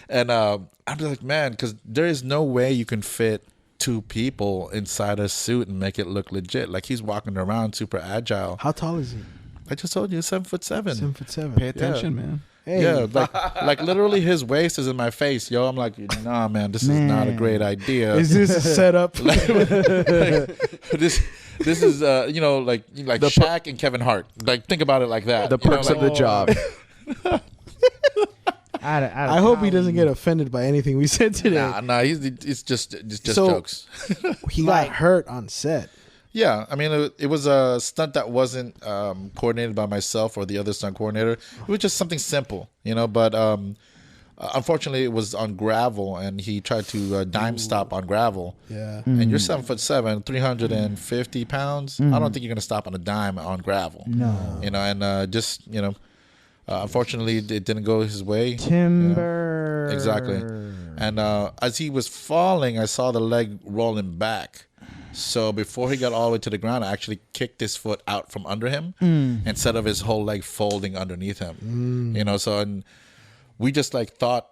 And I'm just like, man, because there is no way you can fit 2 people inside a suit and make it look legit. Like he's walking around super agile. How tall is he? I just told you, 7'7". 7'7". Pay attention, man. Hey. Yeah, like literally his waist is in my face, yo. I'm like, nah, man, this is not a great idea. Is this a setup? like, this is like Shaq and Kevin Hart. Like think about it like that. The perks of the job. I hope he doesn't get offended by anything we said today. Nah, it's just So- jokes. He got hurt on set. Yeah, I mean, it was a stunt that wasn't coordinated by myself or the other stunt coordinator. It was just something simple, but unfortunately it was on gravel, and he tried to dime stop on gravel. Yeah. And you're 7'7", 350 pounds. I don't think you're going to stop on a dime on gravel. No. And unfortunately it didn't go his way. Timber. Exactly. And as he was falling, I saw the leg rolling back. So before he got all the way to the ground, I actually kicked his foot out from under him instead of his whole leg folding underneath him. And we just thought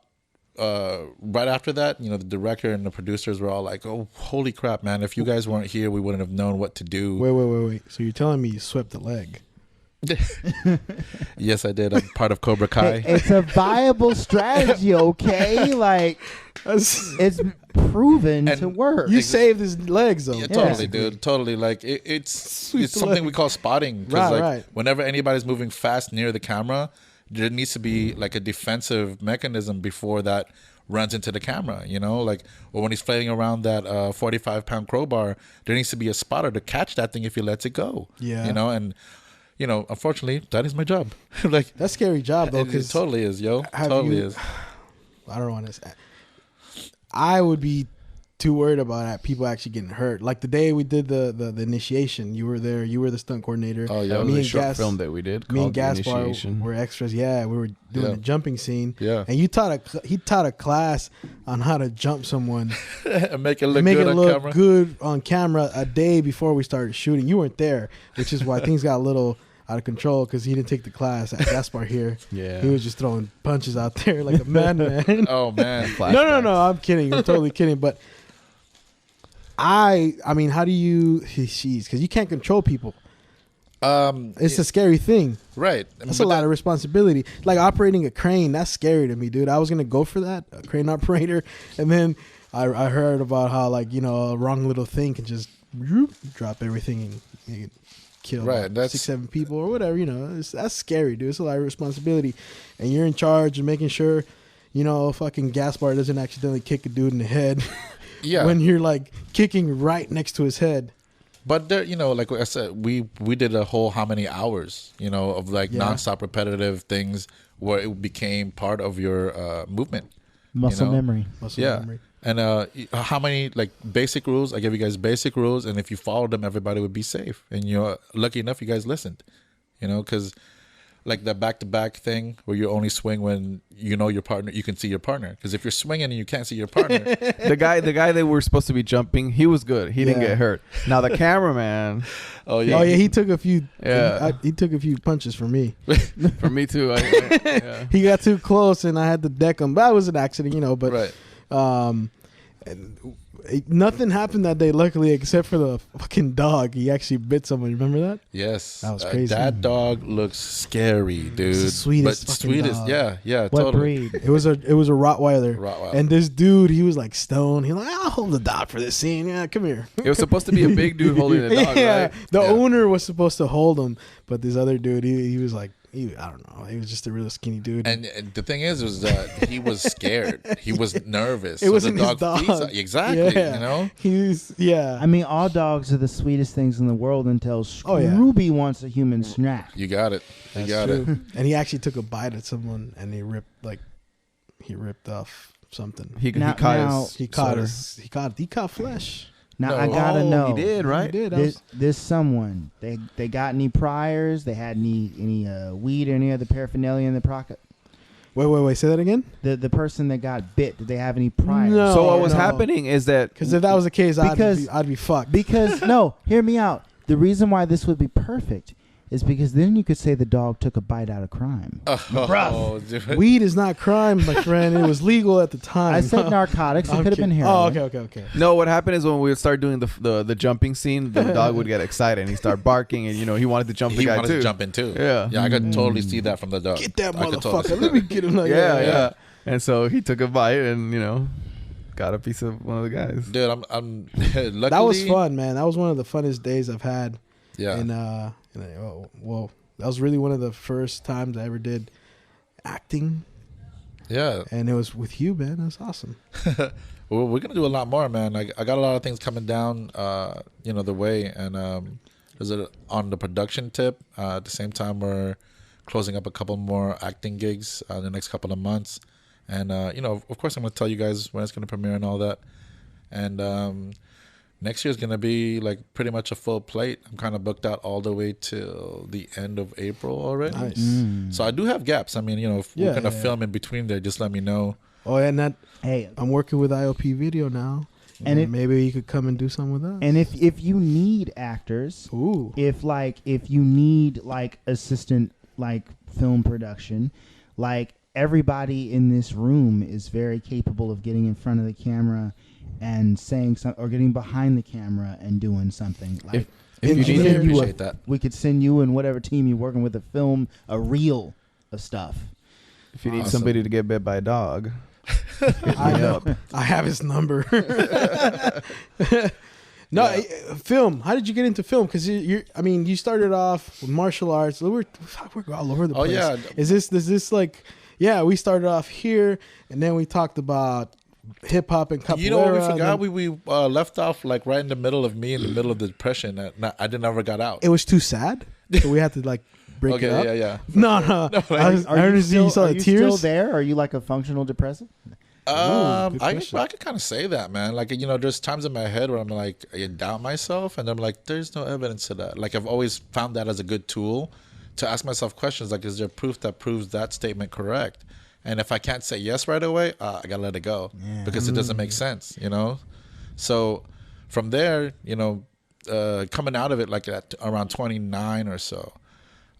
right after that, the director and the producers were all like, oh, holy crap, man. If you guys weren't here, we wouldn't have known what to do. Wait. So you're telling me you swept the leg? Yes, I did. I'm part of Cobra Kai. It's a viable strategy, okay? Like, it's proven to work. You saved his legs, though. Yeah, totally, dude. Totally. Like it's something we call spotting. Right. Whenever anybody's moving fast near the camera, there needs to be like a defensive mechanism before that runs into the camera. Or when he's flailing around that 45-pound crowbar, there needs to be a spotter to catch that thing if he lets it go. Yeah. Unfortunately, that is my job. Like that's a scary job, though. it totally is, yo. Totally is. I don't want to. I would be too worried about people actually getting hurt. Like the day we did the initiation, you were there. You were the stunt coordinator. Oh yeah, That was a short film that we did. Me and called The Gaspar Initiation. were extras. Yeah, we were doing a jumping scene. Yeah. And he taught a class on how to jump someone and make it look make good it on look camera. good on camera a day before we started shooting. You weren't there, which is why things got a little out of control because he didn't take the class at Gaspar here. Yeah. He was just throwing punches out there like a madman. Oh man. No, I'm kidding. I'm totally kidding. But I mean, how do you? Jeez, because you can't control people. It's a scary thing. Right. That's a lot of responsibility. Like operating a crane, that's scary to me, dude. I was gonna go for that, a crane operator, and then I heard about how a wrong little thing can just drop everything and kill Right, that's 6-7 people or whatever. That's scary, dude. It's a lot of responsibility, and you're in charge of making sure, fucking Gaspar doesn't accidentally kick a dude in the head. Yeah. When you're kicking right next to his head. But there, like I said, we did a whole how many hours, of nonstop repetitive things where it became part of your movement. Muscle memory. Muscle Yeah. memory. And how many basic rules? I gave you guys basic rules, and if you followed them, everybody would be safe. And you're lucky enough you guys listened, because the back-to-back thing where you only swing when your partner, you can see your partner. Because if you're swinging and you can't see your partner, the guy that we're supposed to be jumping, he was good. He didn't get hurt. Now the cameraman. oh yeah, He took a few. Yeah. He took a few punches for me. For me too. Yeah. He got too close, and I had to deck him. But it was an accident, But right. nothing happened that day, luckily, except for the fucking dog. He actually bit someone. You remember that? Yes, That was crazy. That dog looks scary, dude. It's the sweetest fucking dog. Yeah, What totally. breed? It was a Rottweiler. Rottweiler. And this dude, he was stoned. He was like, I'll hold the dog for this scene. Yeah, come here. It was supposed to be a big dude holding the dog, right? The Yeah. owner was supposed to hold him, but this other dude, he was like, I don't know. He was just a real skinny dude. And the thing was that he was scared. He was nervous. It wasn't the his dog. feeds on- exactly. Yeah. He's I mean, all dogs are the sweetest things in the world until Oh, yeah. Scrooby wants a human snack. You got it. You got it. And he actually took a bite at someone, and he ripped off something. He Now- caught his. He caught sweater. he caught flesh. Now No. I gotta Oh, know. he did, right? He did. This someone they got any priors? They had any weed or any other paraphernalia in the pocket? Wait. Say that again. The person that got bit, did they have any prior? No. So what was happening is that Because if that was the case, Because- I'd be fucked. Because no, hear me out. The reason why this would be perfect is because then you could say the dog took a bite out of crime. Oh, dude. Weed is not crime, my friend. It was legal at the time. I said narcotics. It I'm could have been kidding. heroin. Oh, okay. No, what happened is when we would start doing the jumping scene, the dog would get excited and he started barking, and he wanted to jump the He guy wanted too. to jump in too. Yeah. I could totally see that from the dog. Get that I could totally see motherfucker. Let me get him. Like, Yeah. And so he took a bite and got a piece of one of the guys. Dude, I'm luckily, That was fun, man. That was one of the funnest days I've had. Yeah. And well, that was really one of the first times I ever did acting, Yeah. and it was with you, man. That's awesome. Well, we're gonna do a lot more, man. I got a lot of things coming down, the way, and is it on the production tip? At the same time, we're closing up a couple more acting gigs in the next couple of months, and of course, I'm gonna tell you guys when it's gonna premiere and all that. And next year is gonna be like pretty much a full plate. I'm kind of booked out all the way till the end of April already. Nice. So I do have gaps. I mean, if we're gonna film in between there, just let me know. Oh, and that Hey, I'm working with IOP Video now, And if- maybe you could come and do something with us. and if you need actors, Ooh, if you need like assistant like film production, like everybody in this room is very capable of getting in front of the camera and saying something, or getting behind the camera and doing something. Like If you we need could it, send you appreciate that. we could send you and whatever team you're working with to film a reel of stuff. if you need Awesome. somebody to get bit by a dog, I know. I have his number. No, film. How did you get into film? Because you started off with martial arts. We're all over the Oh, place. yeah. Is this like? Yeah, we started off here, and then we talked about hip hop and capoeira. You know what we and forgot? then We left off like right in the middle of me in the middle of the depression. I never got out. it was too sad, so we had to like break it up. yeah. No. I understand you saw the still tears. there? Are you like a functional depressive? good I question. could kind of say that, man. Like, there's times in my head where I'm like, I doubt myself, and I'm like, there's no evidence to that. Like, I've always found that as a good tool to ask myself questions like, is there proof that proves that statement correct? And if I can't say yes right away, I gotta let it go because it doesn't make sense, So from there, coming out of it like at around 29 or so,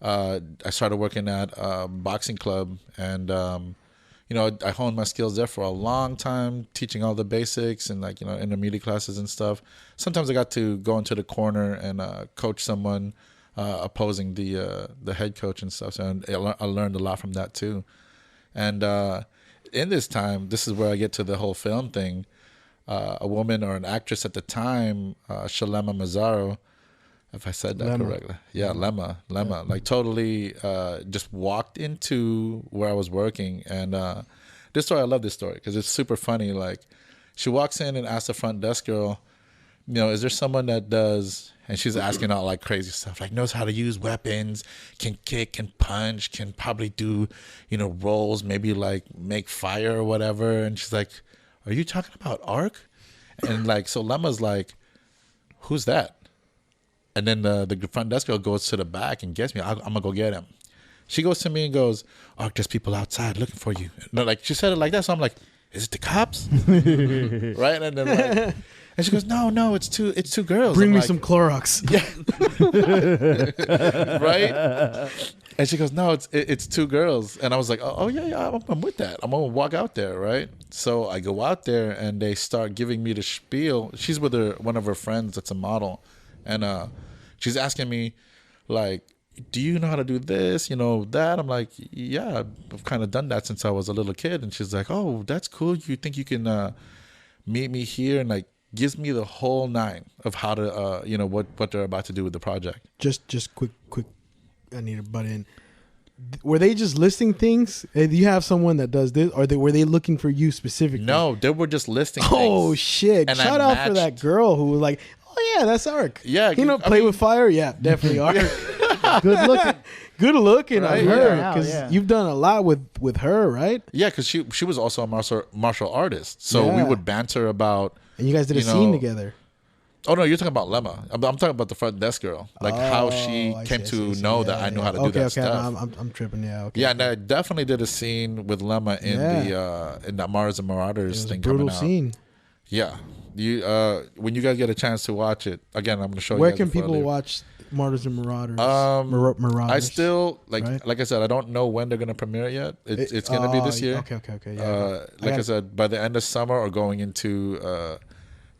I started working at a boxing club, and I honed my skills there for a long time, teaching all the basics and intermediate classes and stuff. Sometimes I got to go into the corner and coach someone opposing the head coach and stuff. So I learned a lot from that too. And in this time, this is where I get to the whole film thing. A woman or an actress at the time, Shalema Mazzaro, if I said that correctly. Yeah, Lemma. Like totally just walked into where I was working. And this story, I love this story because it's super funny. Like, she walks in and asks the front desk girl, is there someone that does, and she's asking all like crazy stuff, like knows how to use weapons, can kick, can punch, can probably do, roles, maybe like make fire or whatever. And she's like, are you talking about Ark? And like, so Lemma's like, who's that? And then the front desk girl goes to the back and gets me. I'm gonna go get him. She goes to me and goes, "Oh, there's people outside looking for you." No, like she said it like that, so I'm like, "Is it the cops?" Right? And then like, and she goes, "No, it's two girls." Bring I'm me like, some Clorox. right? And she goes, "No, it's two girls." And I was like, "Oh yeah, I'm with that. I'm gonna walk out there, right?" So I go out there and they start giving me the spiel. She's with one of her friends that's a model, and she's asking me like, do you know how to do this, that? I'm like, yeah, I've kind of done that since I was a little kid. And she's like, oh, that's cool. You think you can meet me here? And like gives me the whole nine of how to what they're about to do with the project. Just quick, I need to butt in. Were they just listing things? Do you have someone that does this, or were they looking for you specifically? No, they were just listing Oh things. shit! And Shout I out for that matched. girl who was like, "Oh yeah, that's Ark." Yeah, play with fire. Yeah, definitely Ark. Good looking. Good looking, I Right? heard, Yeah, because yeah. you've done a lot with her, right? Yeah, because she was also a martial artist. So we Yeah. would banter about, And you guys did a You scene know, together. Oh no, you're talking about Lemma. I'm talking about the front desk girl, like how she came to know that I knew how to do that stuff. I'm tripping. Yeah. Okay. Yeah, and I definitely did a scene with Lemma in in that Mars and Marauders thing coming out. Brutal scene. Yeah, you when you guys get a chance to watch it again, I'm going to show you. Where can people watch Martyrs and Marauders? Marauders. I still right? like I said, I don't know when they're going to premiere it yet. It's going to be this year. Okay. Yeah. Like I said, by the end of summer or going into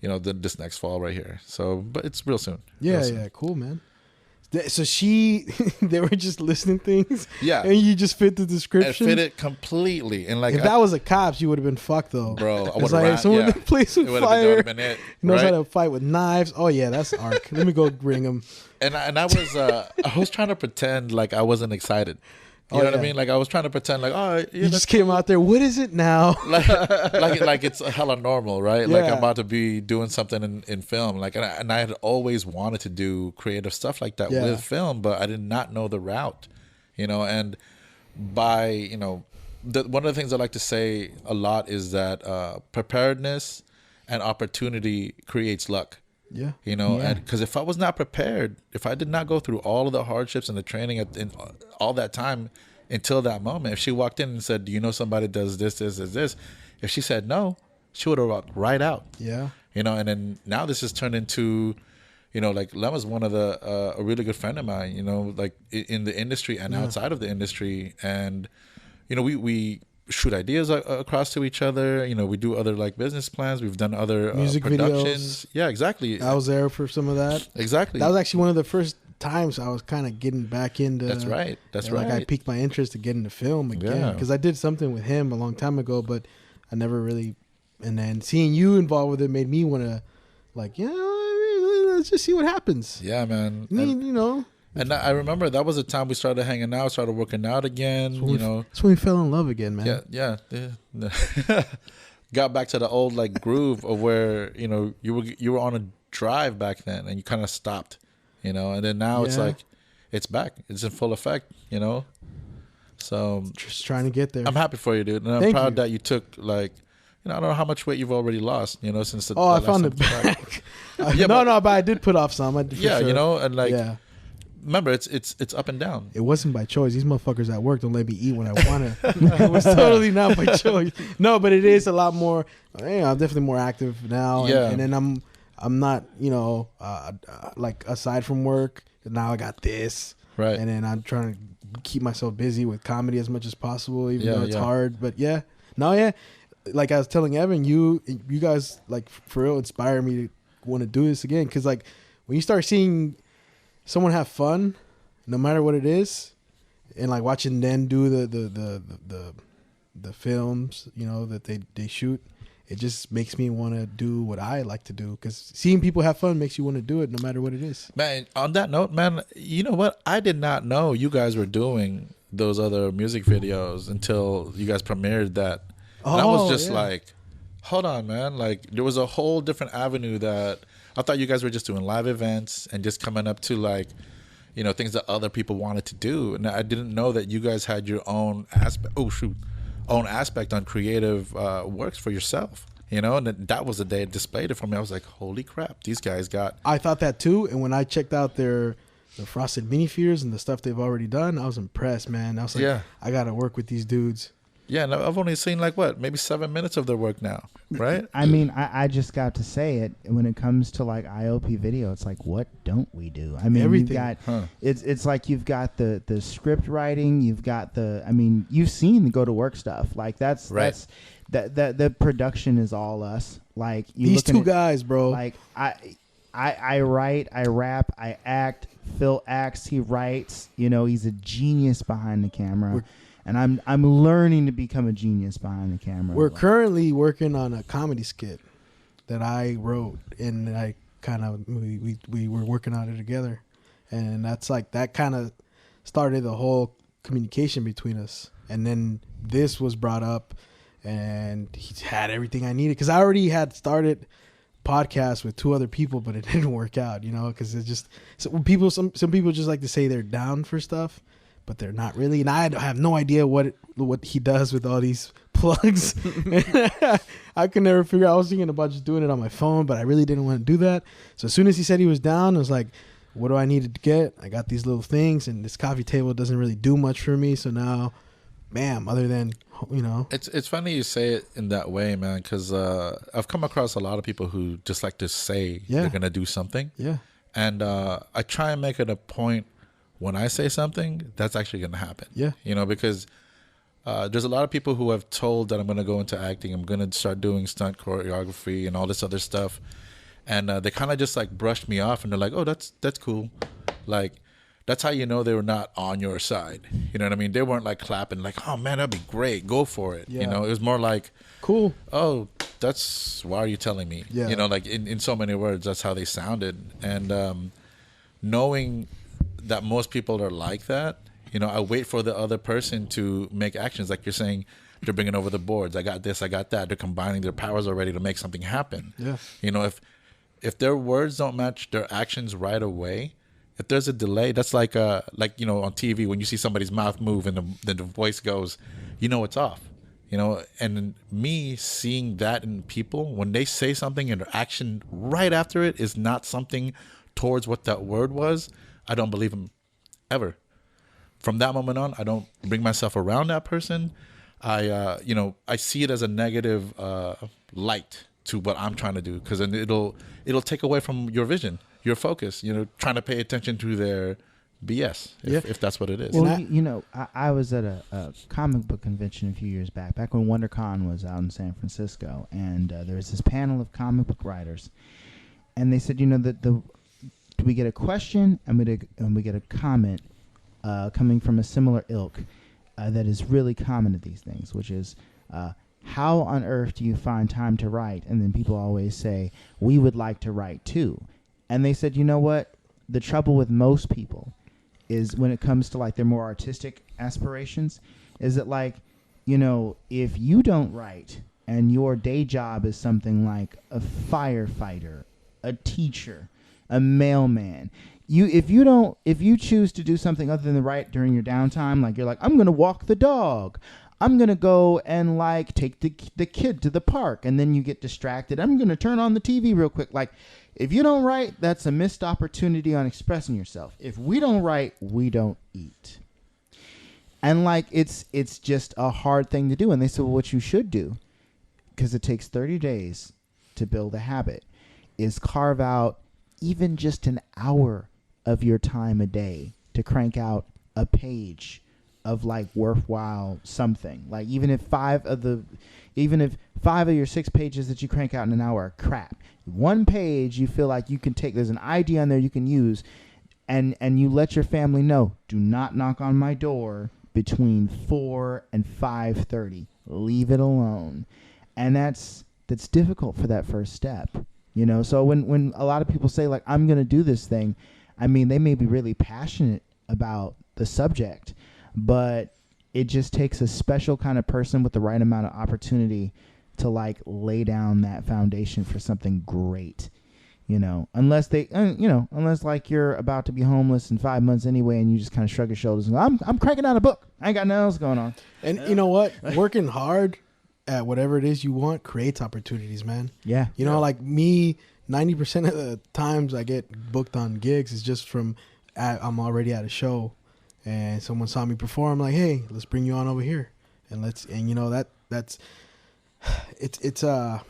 this next fall right here. So, but it's real soon. Yeah, yeah, cool, man. So they were just listening things. Yeah, and you just fit the description. It fit it completely. And like, if that was a cops, you would have been fucked though, bro. It's like someone that plays with fire, been knows how to fight with knives. Oh yeah, that's arc. Let me go bring him. And I was trying to pretend like I wasn't excited. You know what I mean? Like I was trying to pretend like, oh, you just came out there. What is it now? like it's hella normal, right? Yeah. Like I'm about to be doing something in film. Like and I had always wanted to do creative stuff like that with film, but I did not know the route. And by one of the things I like to say a lot is that preparedness and opportunity creates luck. Yeah. And because if I was not prepared, if I did not go through all of the hardships and the training in all that time until that moment, if she walked in and said, do you know somebody does this, if she said no, she would have walked right out. Yeah. And then now this has turned into, like Lemma's one of a really good friend of mine, like in the industry and outside of the industry. And, we shoot ideas across to each other. We do other like business plans. We've done other music productions. Videos. Yeah, exactly. I was there for some of that. Exactly. That was actually one of the first times I was kind of getting back into. That's right. Like I piqued my interest to get into film again because I did something with him a long time ago, but I never really. And then seeing you involved with it made me want to, like, let's just see what happens. Yeah, man. And I remember that was the time we started hanging out, started working out again. That's when we fell in love again, man. Yeah. Got back to the old like groove of where you were on a drive back then, and you kind of stopped, and then now it's like it's back, it's in full effect, So just trying to get there. I'm happy for you, dude, and I'm proud that you took like. I don't know how much weight you've already lost, since the. I found it back. But I did put off some. Sure. And like. Yeah. Remember, it's up and down. It wasn't by choice. These motherfuckers at work don't let me eat when I want to. It was totally not by choice. No, but it is a lot more. I'm definitely more active now. Yeah. And then I'm not, like aside from work. Now I got this. Right. And then I'm trying to keep myself busy with comedy as much as possible, even though it's hard. But like I was telling Evan, you guys like for real inspire me to want to do this again. Because like when you start seeing someone have fun, no matter what it is, and like watching them do the films, that they shoot, it just makes me want to do what I like to do. Because seeing people have fun makes you want to do it, no matter what it is. Man, on that note, man, you know what? I did not know you guys were doing those other music videos until you guys premiered that. And I was just like, hold on, man. Like there was a whole different avenue that. I thought you guys were just doing live events and just coming up to like, things that other people wanted to do. And I didn't know that you guys had your own aspect. Own aspect on creative works for yourself. And that was the day it displayed it for me. I was like, holy crap, these guys got. I thought that too. And when I checked out the Frosted Mini Fears and the stuff they've already done, I was impressed, man. I was like, I got to work with these dudes. Yeah, and I've only seen like maybe 7 minutes of their work now, right? I mean, I just got to say it when it comes to like IOP video. It's like, what don't we do? I mean, everything. It's like you've got the script writing, you've got you've seen the go to work stuff. Like that's the production is all us. Like these two guys, bro. Like I write, I rap, I act. Phil acts, he writes. He's a genius behind the camera. And I'm learning to become a genius behind the camera. We're currently working on a comedy skit that I wrote, and I kind of we were working on it together, and that's like that kind of started the whole communication between us. And then this was brought up, and he had everything I needed because I already had started podcast with 2 other people, but it didn't work out, because it's just some people just like to say they're down for stuff. But they're not really, and I have no idea what he does with all these plugs. I could never figure out. I was thinking about just doing it on my phone, but I really didn't want to do that. So as soon as he said he was down, I was like, what do I need to get? I got these little things, and this coffee table doesn't really do much for me. So now, bam, other than, you know. It's funny you say it in that way, man, because I've come across a lot of people who just like to say they're going to do something. Yeah. And I try and make it a point when I say something, that's actually going to happen. Yeah. You know, because there's a lot of people who have told that I'm going to go into acting, I'm going to start doing stunt choreography and all this other stuff. And they kind of just like brushed me off, and they're like, oh, that's cool. Like, that's how you know they were not on your side. You know what I mean? They weren't like clapping like, oh man, that'd be great, go for it. Yeah. You know, it was more like, cool. Oh, why are you telling me? Yeah. You know, like in so many words, that's how they sounded. And knowing that most people are like that, you know, I wait for the other person to make actions. Like you're saying, they're bringing over the boards. I got this, I got that. They're combining their powers already to make something happen. Yeah. You know, if their words don't match their actions right away, if there's a delay, that's like you know, on TV when you see somebody's mouth move and then the voice goes, you know it's off. You know, and me seeing that in people, when they say something and their action right after it is not something towards what that word was, I don't believe them ever. From that moment on, I don't bring myself around that person. I see it as a negative light to what I'm trying to do, because then it'll take away from your vision, your focus. You know, trying to pay attention to their BS, if that's what it is. Well, you know, I was at a comic book convention a few years back when WonderCon was out in San Francisco, and there was this panel of comic book writers, and they said, you know, that we get a question and we get a comment coming from a similar ilk that is really common to these things, which is, how on earth do you find time to write? And then people always say, we would like to write too. And they said, you know what? The trouble with most people is when it comes to like their more artistic aspirations, is that like, you know, if you don't write and your day job is something like a firefighter, a teacher, a mailman, if you choose to do something other than write during your downtime, like you're like, I'm going to walk the dog, I'm going to go and like take the kid to the park, and then you get distracted, I'm going to turn on the TV real quick. Like, if you don't write, that's a missed opportunity on expressing yourself. If we don't write, we don't eat. And like, it's just a hard thing to do. And they said, well, what you should do, because it takes 30 days to build a habit, is carve out even just an hour of your time a day to crank out a page of like worthwhile something. Like even if five of your 6 pages that you crank out in an hour are crap, one page you feel like you can take, there's an idea on there you can use, and you let your family know, do not knock on my door between 4 and 5:30. Leave it alone. And that's difficult for that first step. You know, so when a lot of people say like, I'm going to do this thing, I mean, they may be really passionate about the subject, but it just takes a special kind of person with the right amount of opportunity to like lay down that foundation for something great, you know, unless like you're about to be homeless in 5 months anyway, and you just kind of shrug your shoulders and go, I'm cranking out a book. I ain't got nothing else going on. And you know what? Working hard at whatever it is you want creates opportunities, man. Yeah. You know, like me, 90% of the times I get booked on gigs is just from I'm already at a show and someone saw me perform, like, hey, let's bring you on over here. And you know, that's it's like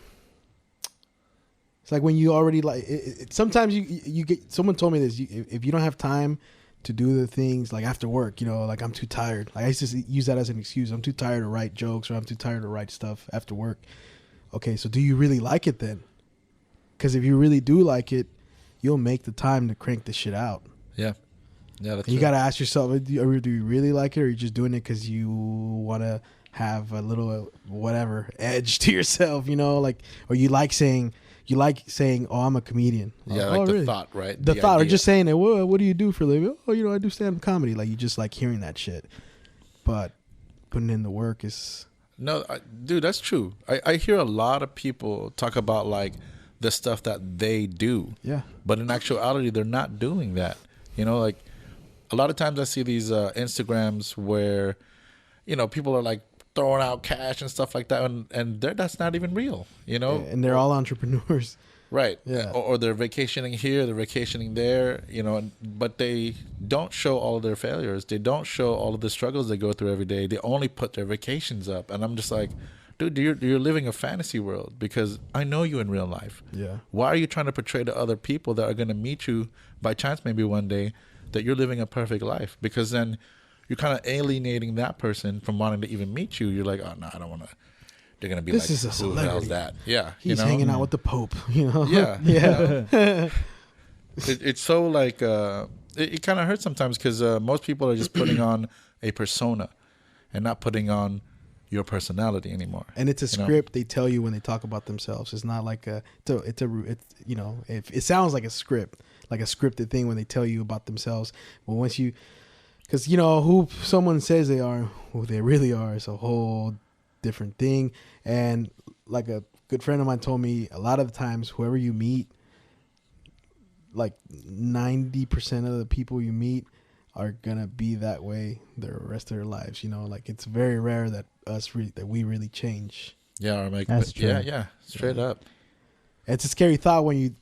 when you already like sometimes you get, someone told me this, if you don't have time to do the things like after work, you know, like I'm too tired. Like I used to use that as an excuse. I'm too tired to write jokes, or I'm too tired to write stuff after work. Okay, so do you really like it then? Because if you really do like it, you'll make the time to crank this shit out. Yeah. Yeah, that's you got to ask yourself, do you really like it, or are you just doing it because you want to have a little whatever edge to yourself, you know, like, or you like saying, oh, I'm a comedian. Yeah, oh, like the really? thought, right? The thought, idea. or just saying it. What do you do for a living? Oh, you know, I do stand-up comedy. Like, you just like hearing that shit. But putting in the work is... No, dude, that's true. I hear a lot of people talk about like the stuff that they do. Yeah. But in actuality, they're not doing that. You know, like a lot of times I see these Instagrams where, you know, people are like throwing out cash and stuff like that, and that's not even real, you know. And they're all entrepreneurs. Right. Yeah. Or they're vacationing here, they're vacationing there, you know, but they don't show all of their failures. They don't show all of the struggles they go through every day. They only put their vacations up. And I'm just like, dude, you're living a fantasy world, because I know you in real life. Yeah. Why are you trying to portray to other people that are going to meet you by chance maybe one day that you're living a perfect life? Because then you're kind of alienating that person from wanting to even meet you. You're like, oh, no, I don't want to. They're going to be This like, is a who the hell's celebrity. that? Yeah. He's hanging out with the Pope, you know? Yeah. Yeah. It's so like, it kind of hurts sometimes, because most people are just putting on a persona and not putting on your personality anymore. And it's a you know? script they tell you when they talk about themselves. It's not like it's you know, it sounds like a script, like a scripted thing when they tell you about themselves. But once you, because you know who someone says they are, who they really are, is a whole different thing. And like a good friend of mine told me, a lot of the times whoever you meet, like 90% of the people you meet are gonna be that way the rest of their lives. You know, like it's very rare that we really change. Yeah, or like, That's true. yeah, straight up. It's a scary thought when you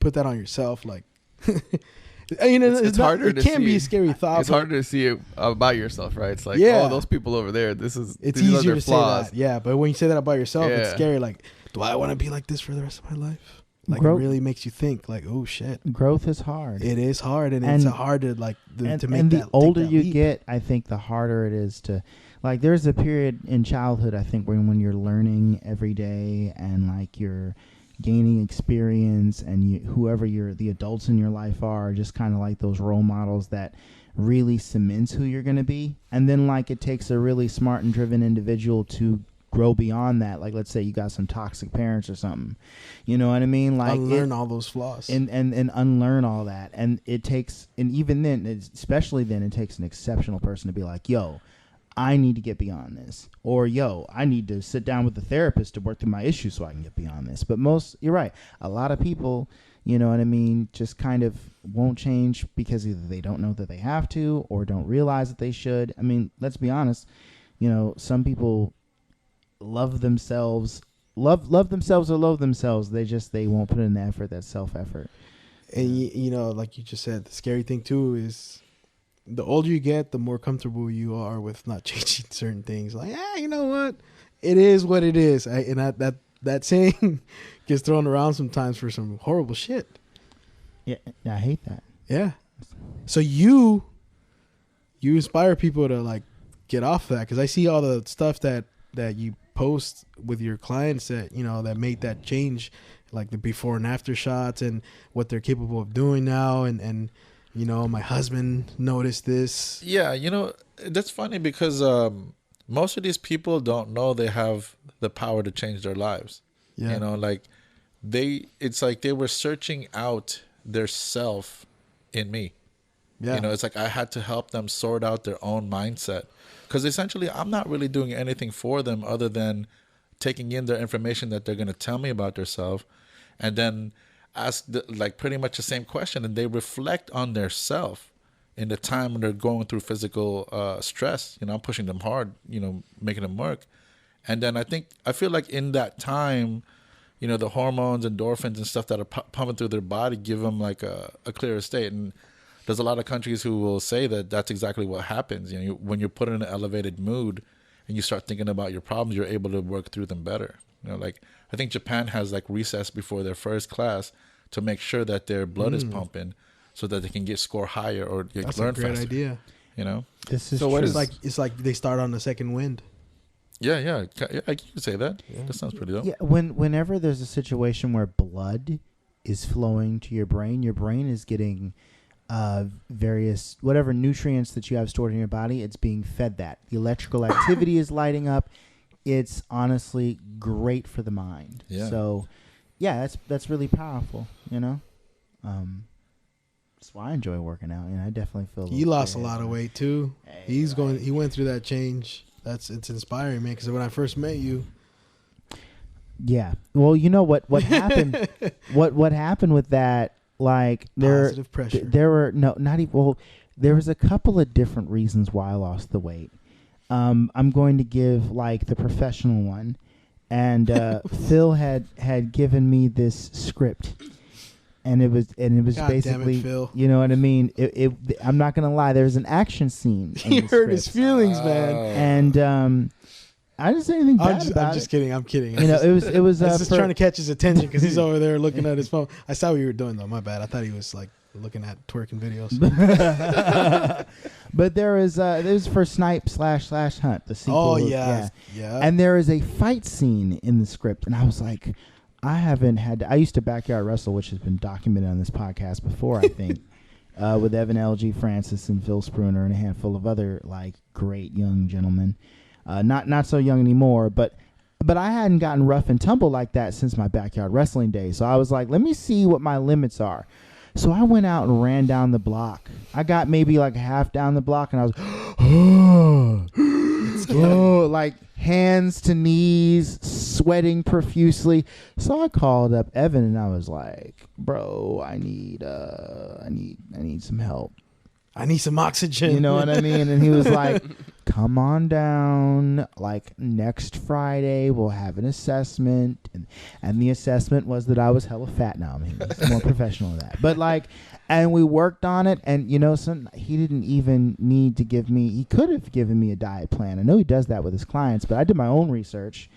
put that on yourself. Like, you know, It's harder it to can be see. a scary thought. It's but harder to see it about yourself, right? It's like, Yeah. oh, those people over there. It's these are easier their to flaws. say that. Yeah, but when you say that about yourself, it's Yeah. scary. Like, do I want to be like this for the rest of my life? Like, Growth- it really makes you think. Like, oh shit, Growth is hard. it is hard, and And- it's hard to like and, to make and that. the take older that you leap. get, I think the harder it is to, like, there's a period in childhood, I think, when you're learning every day and like you're gaining experience, and whoever the adults in your life are just kind of like those role models that really cements who you're going to be. And then like it takes a really smart and driven individual to grow beyond that. Like, let's say you got some toxic parents or something, you know what I mean? Like, unlearn all those flaws. and unlearn all that. And it takes, and even then, especially then, it takes an exceptional person to be like, yo, I need to get beyond this, or yo, I need to sit down with the therapist to work through my issues so I can get beyond this. But you're right, a lot of people, you know what I mean, just kind of won't change because either they don't know that they have to or don't realize that they should. I mean, let's be honest, you know, some people love themselves or loathe themselves. They won't put in the effort, that self-effort. And you know, like you just said, the scary thing too is the older you get, the more comfortable you are with not changing certain things. Like, you know what? It is what it is. And that saying gets thrown around sometimes for some horrible shit. Yeah, I hate that. Yeah. So you inspire people to like get off that, because I see all the stuff that you post with your clients that, you know, that make that change, like the before and after shots and what they're capable of doing now. And you know, my husband noticed this. Yeah, you know, that's funny because most of these people don't know they have the power to change their lives. Yeah. You know, like it's like they were searching out their self in me. Yeah. You know, it's like I had to help them sort out their own mindset, because essentially I'm not really doing anything for them other than taking in their information that they're going to tell me about themselves, and then ask like pretty much the same question, and they reflect on their self in the time when they're going through physical stress. You know, I'm pushing them hard, you know, making them work. And then I feel like in that time, you know, the hormones, endorphins and stuff that are pumping through their body give them like a clearer state. And there's a lot of countries who will say that that's exactly what happens. You know, when you're put in an elevated mood and you start thinking about your problems, you're able to work through them better. You know, like I think Japan has like recess before their first class to make sure that their blood is pumping so that they can score higher or That's learn a great faster. idea. You know? This is So what true. is- It's like they start on the second wind. Yeah, I can say that. That sounds pretty dope. Yeah, whenever there's a situation where blood is flowing to your brain is getting various whatever nutrients that you have stored in your body. It's being fed that. The electrical activity is lighting up. It's honestly great for the mind. Yeah. So, yeah, that's really powerful. You know, that's why I enjoy working out. And I definitely feel He lost a lot of weight too. He went through that change. It's inspiring, man. Because when I first met you, Yeah. Well, you know what happened? what happened with that? Like positive pressure. there were not even. Well, there was a couple of different reasons why I lost the weight. I'm going to give like the professional one. And Phil had given me this script. And it was God basically, damn it, Phil. you know what I mean? I'm not gonna lie. There's an action scene. He hurt his feelings, man. And I didn't say anything bad about I'm just kidding. I'm kidding. You know, it was. I was just trying to catch his attention because he's over there looking at his phone. I saw what you were doing though. My bad. I thought he was like looking at twerking videos. But there was for Snipe / Hunt, the sequel. Oh yeah. And there is a fight scene in the script, and I was like, I used to backyard wrestle, which has been documented on this podcast before, I think, with Evan L.G. Francis and Phil Spruner and a handful of other like great young gentlemen. Not so young anymore, but I hadn't gotten rough and tumble like that since my backyard wrestling days. So I was like, let me see what my limits are. So I went out and ran down the block. I got maybe like half down the block, and I was like hands to knees, sweating profusely. So I called up Evan, and I was like, "Bro, I need some help. I need some oxygen." You know what I mean? And he was like, "Come on down. Like next Friday, we'll have an assessment." And the assessment was that I was hella fat now. I mean, it's more professional than that. But like, and we worked on it. And you know, he didn't even need to give me. He could have given me a diet plan. I know he does that with his clients, but I did my own research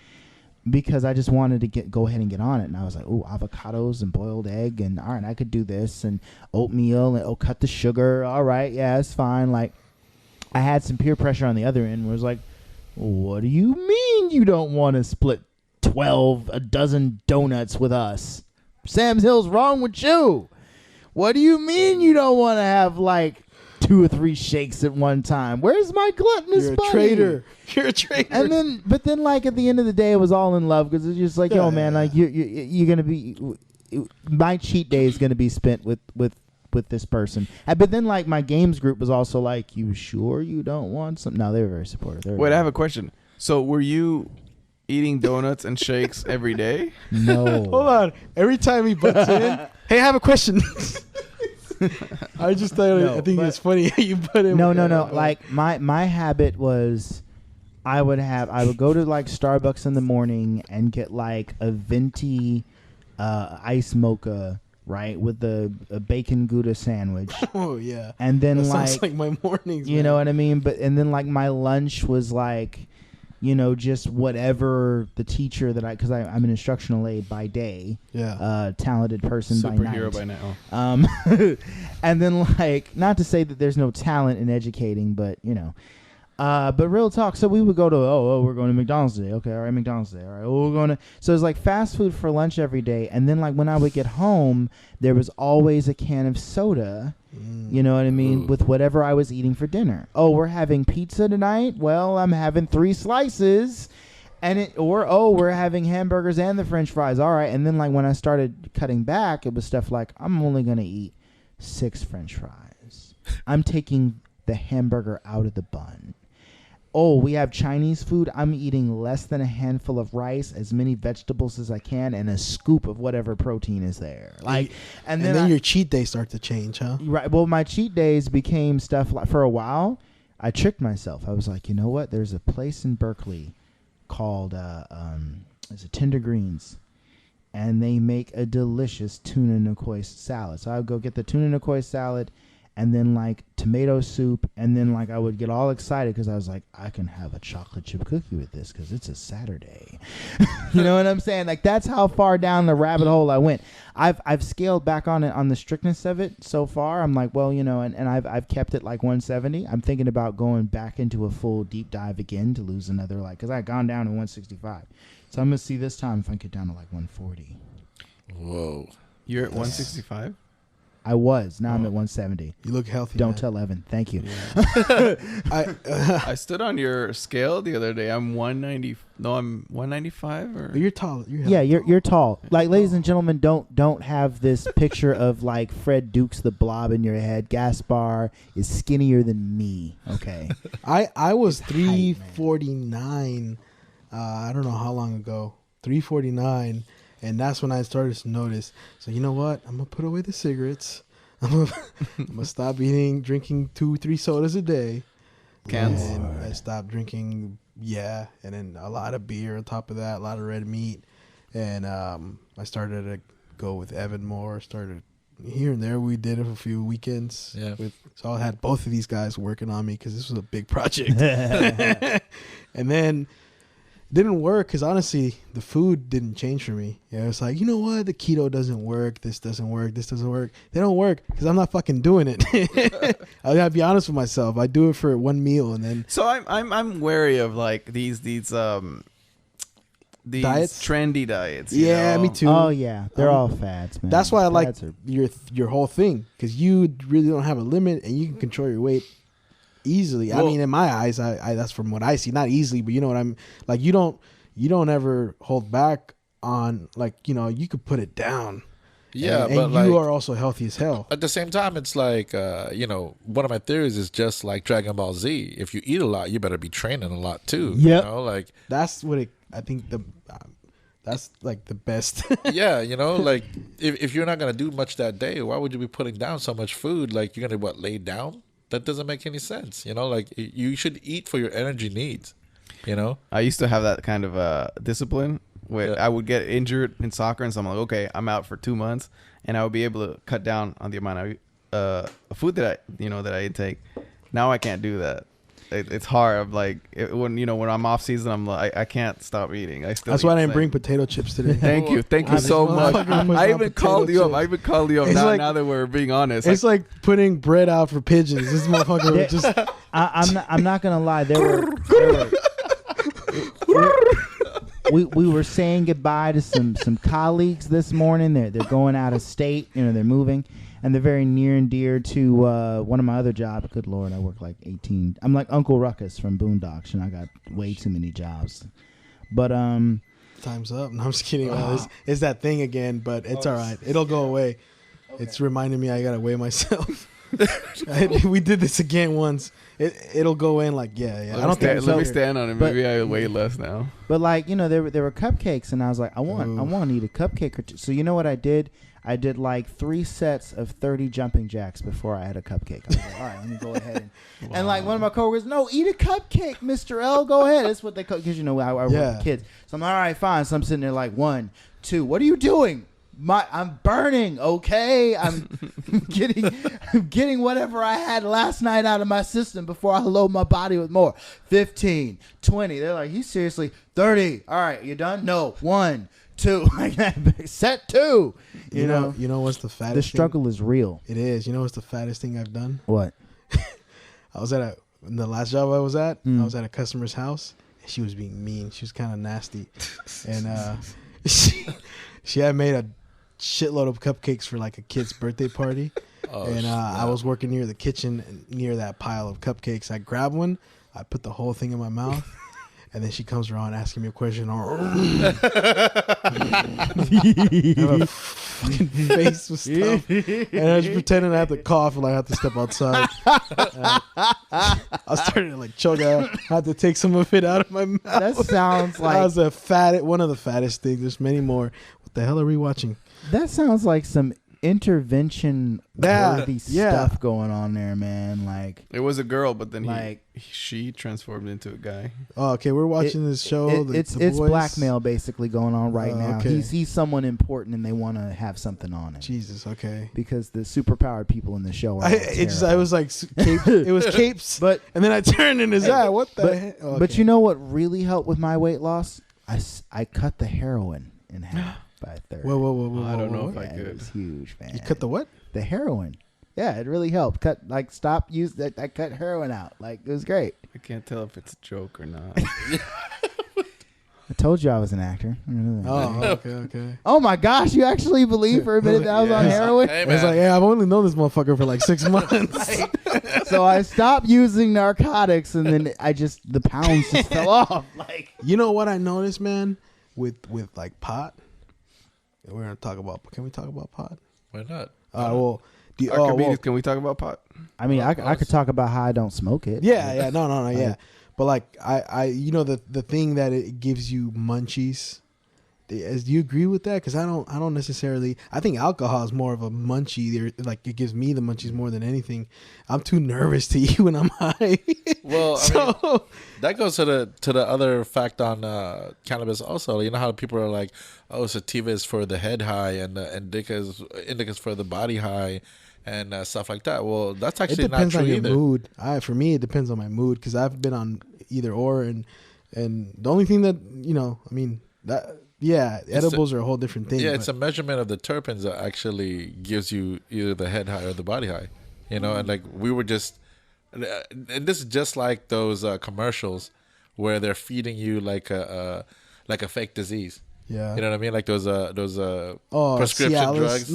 because I just wanted to go ahead and get on it. And I was like, "Oh, avocados and boiled egg, and all right, I could do this, and oatmeal, and cut the sugar. All right, yeah, it's fine." Like, I had some peer pressure on the other end. Where it was like, "What do you mean you don't want to split a dozen donuts with us? Sam's Hill's wrong with you. What do you mean you don't want to have like 2 or 3 shakes at one time? Where's my gluttonous You're a buddy?" traitor. You're a traitor. And then like at the end of the day, it was all in love because it's just like, yo, man, like you're gonna be. My cheat day is gonna be spent with this person. But then like my games group was also like, "You sure you don't want some?" No, they were very supportive. Wait, I have a question. So were you eating donuts and shakes every day? No. Hold on. Every time he butts in, hey, I have a question. I just thought I think it's funny how you put him. No. Like my habit was, I would go to like Starbucks in the morning and get like a venti ice mocha, right, with a bacon Gouda sandwich. Oh yeah. And then that like, sounds like my mornings. You know what I mean? And then like my lunch was like, you know, just whatever the teacher because I'm an instructional aide by day. Yeah. Talented person Superhero by night. by now. And then like, not to say that there's no talent in educating, but you know. But real talk, so we would go to, we're going to McDonald's today. Okay, all right, McDonald's today. All right, we're going to. So it's like fast food for lunch every day. And then like when I would get home, there was always a can of soda, you know what I mean, with whatever I was eating for dinner. Oh, we're having pizza tonight? Well, I'm having 3 slices. We're having hamburgers and the French fries. All right. And then like when I started cutting back, it was stuff like, I'm only going to eat 6 French fries. I'm taking the hamburger out of the bun. Oh, we have Chinese food. I'm eating less than a handful of rice, as many vegetables as I can, and a scoop of whatever protein is there. Like, and then your cheat days start to change, huh? Right. Well, my cheat days became stuff like, for a while, I tricked myself. I was like, you know what? There's a place in Berkeley called is it Tender Greens, and they make a delicious tuna Nicoy salad. So I would go get the tuna Nicoy salad, and then like tomato soup, and then like I would get all excited because I was like, I can have a chocolate chip cookie with this because it's a Saturday. You know what I'm saying? Like that's how far down the rabbit hole I went. I've scaled back on it, on the strictness of it so far. I'm like, well, you know, and I've kept it like 170. I'm thinking about going back into a full deep dive again to lose another, like, because I had gone down to 165. So I'm gonna see this time if I can get down to like 140. Whoa. You're at 165? I was. Now I'm at 170. You look healthy. Don't man. tell Evan. Thank you. Yeah. I stood on your scale the other day. I'm 190. No, I'm 195. Or You're tall. Yeah, you're tall. Like, ladies and gentlemen, don't have this picture of like Fred Dukes the Blob in your head. Gaspar is skinnier than me. Okay. I was 349. I don't know how long ago. 349. And that's when I started to notice. So you know what? I'm gonna put away the cigarettes. I'm gonna stop drinking 2-3 sodas a day. Cans. And I stopped drinking. Yeah, and then a lot of beer on top of that, a lot of red meat, and I started to go with Evan more. Started here and there. We did it for a few weekends. Yeah. So I had both of these guys working on me because this was a big project. And then didn't work because honestly, the food didn't change for me. Yeah, it's like, you know what? The keto doesn't work. This doesn't work. This doesn't work. They don't work because I'm not fucking doing it. I gotta be honest with myself. I do it for one meal and then. So I'm wary of like these Diets? trendy diets. Yeah, me too. Oh yeah, they're all fads, man. That's why I like Fads are- your whole thing because you really don't have a limit and you can control your weight easily. Well, I mean, in my eyes, I that's from what I see. Not easily, but you know what I'm like. You don't ever hold back on like you could put it down. Yeah, and but you like are also healthy as hell. at the same time, it's like one of my theories is just like Dragon Ball Z. If you eat a lot, you better be training a lot too. Yep. You know, like That's what I think that's like the best. yeah, like if you're not gonna do much that day, why would you be putting down so much food? Like you're gonna lay down? That doesn't make any sense. Like you should eat for your energy needs. I used to have that kind of discipline where I would get injured in soccer, and so I'm like, okay, I'm out for 2 months, and I would be able to cut down on the amount of food that I intake. Now I can't do that. It's hard. I'm like when I'm off season, I'm like I can't stop eating. That's why I didn't bring potato chips today. Thank you so much. I even called you up. Now that we're being honest. It's like putting bread out for pigeons. This motherfucker would just. I'm not gonna lie. We were saying goodbye to some colleagues this morning. They're going out of state. They're moving, and they're very near and dear to one of my other jobs. Good Lord, I work like 18. I'm like Uncle Ruckus from Boondocks, and I got way too many jobs. But Time's up. No, I'm just kidding. It's that thing again, but it's all right. It'll go away. Okay. It's reminding me I gotta weigh myself. We did this again once. It'll go in like yeah. Let me stand on it. Maybe I weigh less now. But like there were cupcakes, and I was like, I want to eat a cupcake or two. So you know what I did? I did like 3 sets of 30 jumping jacks before I had a cupcake. I was like, all right, let me go ahead. And like one of my coworkers, no, eat a cupcake, Mr. L. Go ahead. That's what they call because I work with kids. So I'm like, all right, fine. So I'm sitting there like 1, 2. What are you doing? I'm burning, okay? I'm getting whatever I had last night out of my system before I load my body with more. 15, 20. They're like, you seriously? 30. All right, you done? No. 1, 2. Like that. Set 2. You know what's the fattest? The struggle is real. It is. You know what's the fattest thing I've done? What? I was in the last job I was at. I was at a customer's house. And she was being mean. She was kind of nasty, and she had made a shitload of cupcakes for like a kid's birthday party. I was working near the kitchen near that pile of cupcakes. I grabbed one, I put the whole thing in my mouth, and then she comes around asking me a question. I have a fucking face with stuff, and I was pretending I had to cough and I had to step outside. I started to like choke out. I had to take some of it out of my mouth. That sounds like that was one of the fattest things. There's many more. What the hell are we watching? That sounds like some intervention worthy stuff going on there, man. Like it was a girl, but then she transformed into a guy. Oh, okay. We're watching this show. It's blackmail basically going on right now. Okay. He's someone important, and they want to have something on him. Jesus, okay. Because the superpowered people in the show are. I was like, it was capes, and then I turned in his eye. What the heck? Oh, okay. But you know what really helped with my weight loss? I cut the heroin in half. By 30. Whoa! I don't know if I could. It was huge, man. You cut the what? The heroin. Yeah, it really helped. I cut heroin out. Like it was great. I can't tell if it's a joke or not. I told you I was an actor. Oh, okay. Oh my gosh, you actually believe for a minute that I was on heroin? Hey, it's like, I've only known this motherfucker for like 6 months. So I stopped using narcotics, and then the pounds just fell off. Like, you know what I noticed, man, with like pot. We're gonna talk about. Can we talk about pot? Why not? Can we talk about pot? I mean, I could talk about how I don't smoke it. Yeah, no. But like I the thing that it gives you munchies, Do you agree with that? Because I don't necessarily. I think alcohol is more of a munchie. Like it gives me the munchies more than anything. I'm too nervous to eat when I'm high. Well, I mean, that goes to the other fact on cannabis also. You know how people are like, oh, sativa is for the head high and indica's for the body high and stuff like that. Well, that's actually not true either. It depends on your mood. For me, it depends on my mood because I've been on either or, and the only thing that edibles are a whole different thing. Yeah, it's a measurement of the terpenes that actually gives you either the head high or the body high. And like we were just, and this is just like those commercials where they're feeding you like a fake disease. Yeah, you know what I mean, like those prescription drugs.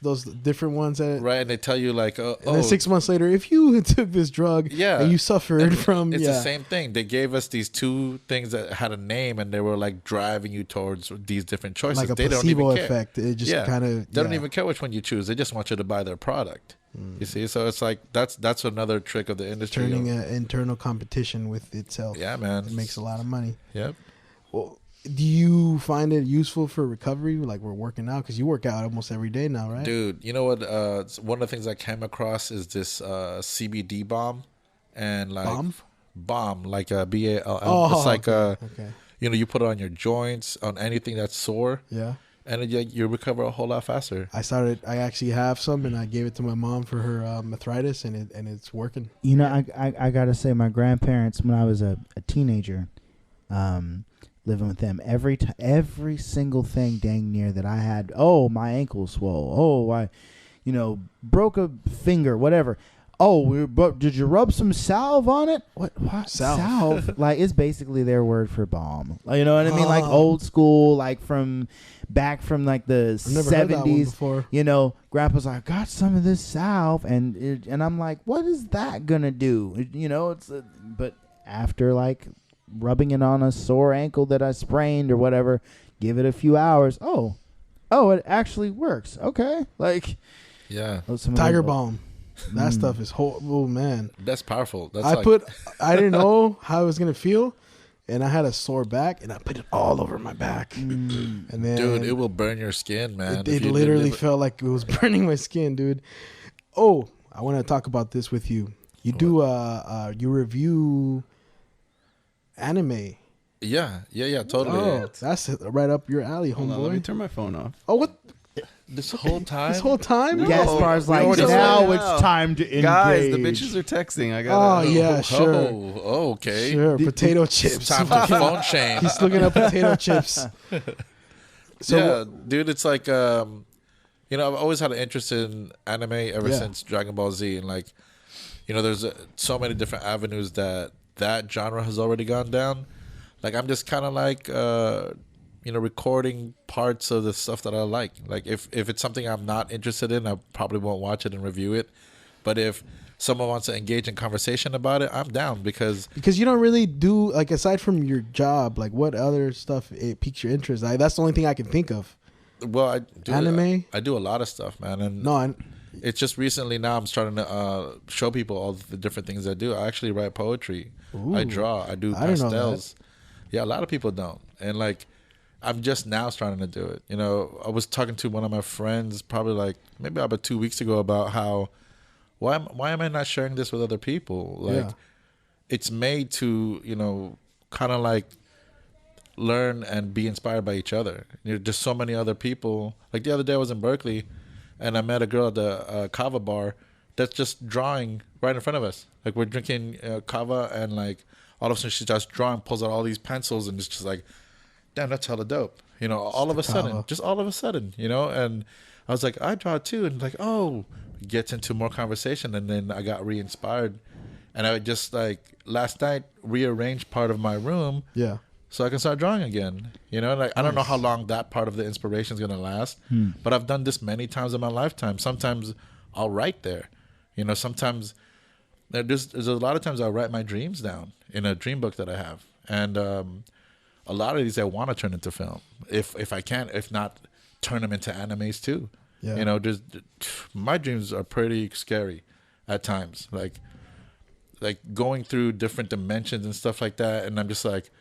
Those different ones that right, and they tell you like, and then 6 months later, if you took this drug, and you suffered from, it's the same thing. They gave us these two things that had a name, and they were like driving you towards these different choices. Like a they placebo don't even effect. Care. It just kind of they don't even care which one you choose. They just want you to buy their product. You see, so it's like that's another trick of the industry, turning an internal competition with itself. Yeah, man, it makes a lot of money. Yep. Well, do you find it useful for recovery? Like we're working out because you work out almost every day now, right? Dude, you know what? One of the things I came across is this CBD bomb, and like bomb like a BALM. Oh, it's like okay. You put it on your joints, on anything that's sore. Yeah. And you recover a whole lot faster. I actually have some, and I gave it to my mom for her arthritis, and it's working. I gotta say, my grandparents, when I was a teenager, living with them, every single thing dang near that I had. Oh, my ankle swole. Oh, I, broke a finger. Whatever. Oh, did you rub some salve on it? What? Salve? Like, it's basically their word for balm. You know what I mean? Like old school, like back from like the 70s. Grandpa's like, got some of this salve, and I'm like, what is that gonna do? But after like rubbing it on a sore ankle that I sprained or whatever, give it a few hours. Oh, it actually works. Okay, like Tiger Balm. That stuff is oh man, that's powerful. I didn't know how I was gonna feel, and I had a sore back, and I put it all over my back. And then, dude, it will burn your skin, man. It literally felt like it was burning my skin, dude. Oh, I want to talk about this with you. You do you review anime. Yeah, totally. Oh, that's right up your alley, homeboy. Let me turn my phone off. Oh, what? This whole time? No. Gaspar's like, now it's time to engage. Guys, the bitches are texting. I got. Oh, yeah, sure. Oh, okay. Sure, potato chips. It's time to phone shame. He's looking up potato chips. So, yeah, dude, it's like, I've always had an interest in anime ever since Dragon Ball Z. And, like, there's so many different avenues that genre has already gone down. Like, I'm just kind of like... recording parts of the stuff that I like. Like if it's something I'm not interested in, I probably won't watch it and review it. But if someone wants to engage in conversation about it, I'm down because you don't really do, like, aside from your job, like what other stuff it piques your interest? That's the only thing I can think of. Well, I do anime. I do a lot of stuff, man. And it's just recently now I'm starting to show people all the different things I do. I actually write poetry. Ooh, I draw. I do pastels. Yeah, a lot of people don't. And like, I'm just now starting to do it. I was talking to one of my friends probably like maybe about 2 weeks ago about how why am I not sharing this with other people? Like it's made to, kind of like learn and be inspired by each other. Just so many other people. Like the other day I was in Berkeley and I met a girl at the kava bar that's just drawing right in front of us. Like we're drinking kava and like all of a sudden she starts drawing, pulls out all these pencils and it's just like, damn, that's hella dope. All of a sudden, and I was like, I draw too. And like, oh, gets into more conversation. And then I got re-inspired. And I just like last night rearranged part of my room. Yeah. So I can start drawing again. Like I don't know how long that part of the inspiration is going to last, but I've done this many times in my lifetime. Sometimes I'll write there. Sometimes there's a lot of times I'll write my dreams down in a dream book that I have. And, a lot of these I want to turn into film, if I can. If not, turn them into animes too. Yeah. Just my dreams are pretty scary at times. Like going through different dimensions and stuff like that. And I'm just like,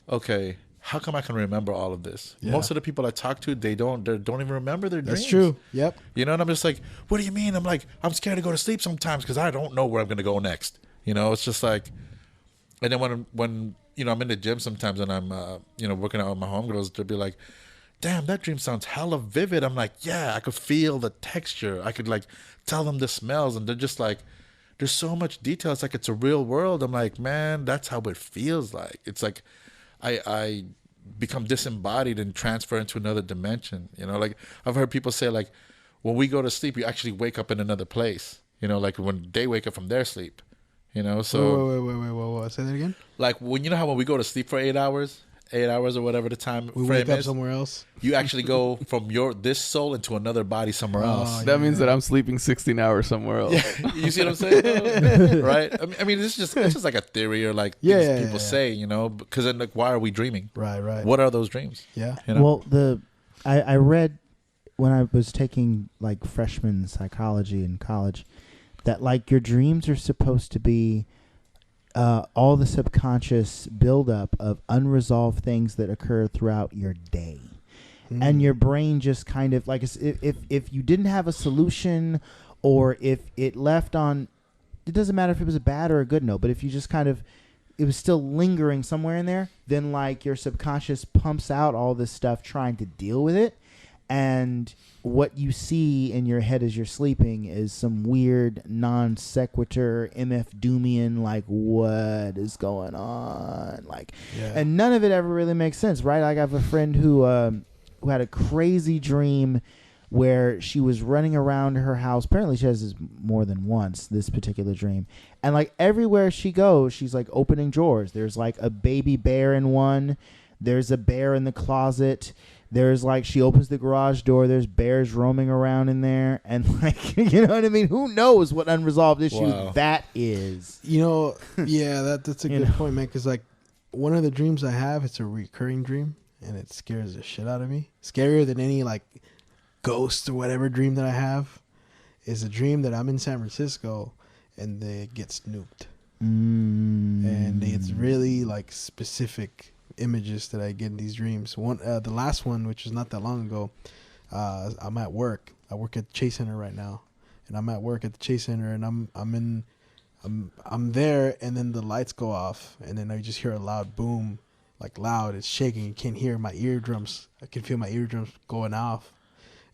okay, how come I can remember all of this? Yeah. Most of the people I talk to, they don't even remember their dreams. That's true. Yep. You know, and I'm just like, what do you mean? I'm like, I'm scared to go to sleep sometimes because I don't know where I'm going to go next. You know, it's just like, and then when you know, I'm in the gym sometimes and I'm, you know, working out with my homegirls, they'll be like, damn, that dream sounds hella vivid. I'm like, yeah, I could feel the texture. I could like tell them the smells, and they're just like, there's so much detail. It's like it's a real world. I'm like, man, that's how it feels like. It's like I become disembodied and transfer into another dimension. You know, like I've heard people say like, when we go to sleep, you actually wake up in another place. You know, like when they wake up from their sleep. You know, so Wait. Say that again. like when you know how when we go to sleep for 8 hours or whatever the time We frame wake up is, somewhere else. you actually go from this soul into another body somewhere else. That means that I'm sleeping 16 hours somewhere else. You see what I'm saying? Right? I mean, it's just like a theory or like things people say, you know, because then like, why are we dreaming? Right. What are those dreams? Yeah. You know? Well, I read when I was taking like freshman psychology in college that like your dreams are supposed to be all the subconscious buildup of unresolved things that occur throughout your day. And your brain just kind of like if you didn't have a solution, or if it left on, it doesn't matter if it was a bad or a good note, but if you just kind of, it was still lingering somewhere in there, then like your subconscious pumps out all this stuff trying to deal with it. And what you see in your head as you're sleeping is some weird non sequitur MF Doomian, like, what is going on? Like, and none of it ever really makes sense, right? Like, I have a friend who had a crazy dream where she was running around her house. Apparently she has this more than once, this particular dream. And like everywhere she goes, she's like opening drawers. There's like a baby bear in one. There's a bear in the closet. There's like, she opens the garage door. There's bears roaming around in there. And like, you know what I mean? Who knows what unresolved issue that is? You know, that's a good point, man. Because like one of the dreams I have, it's a recurring dream, and it scares the shit out of me. Scarier than any like ghost or whatever dream that I have is a dream that I'm in San Francisco and they get snooped. And it's really like specific images that I get in these dreams. One, the last one, which was not that long ago, I'm at work. I work at the Chase Center right now, and I'm at work at the Chase Center, and I'm there, and then the lights go off, and then I just hear a loud boom, like loud. It's shaking. You can't hear my eardrums. I can feel my eardrums going off,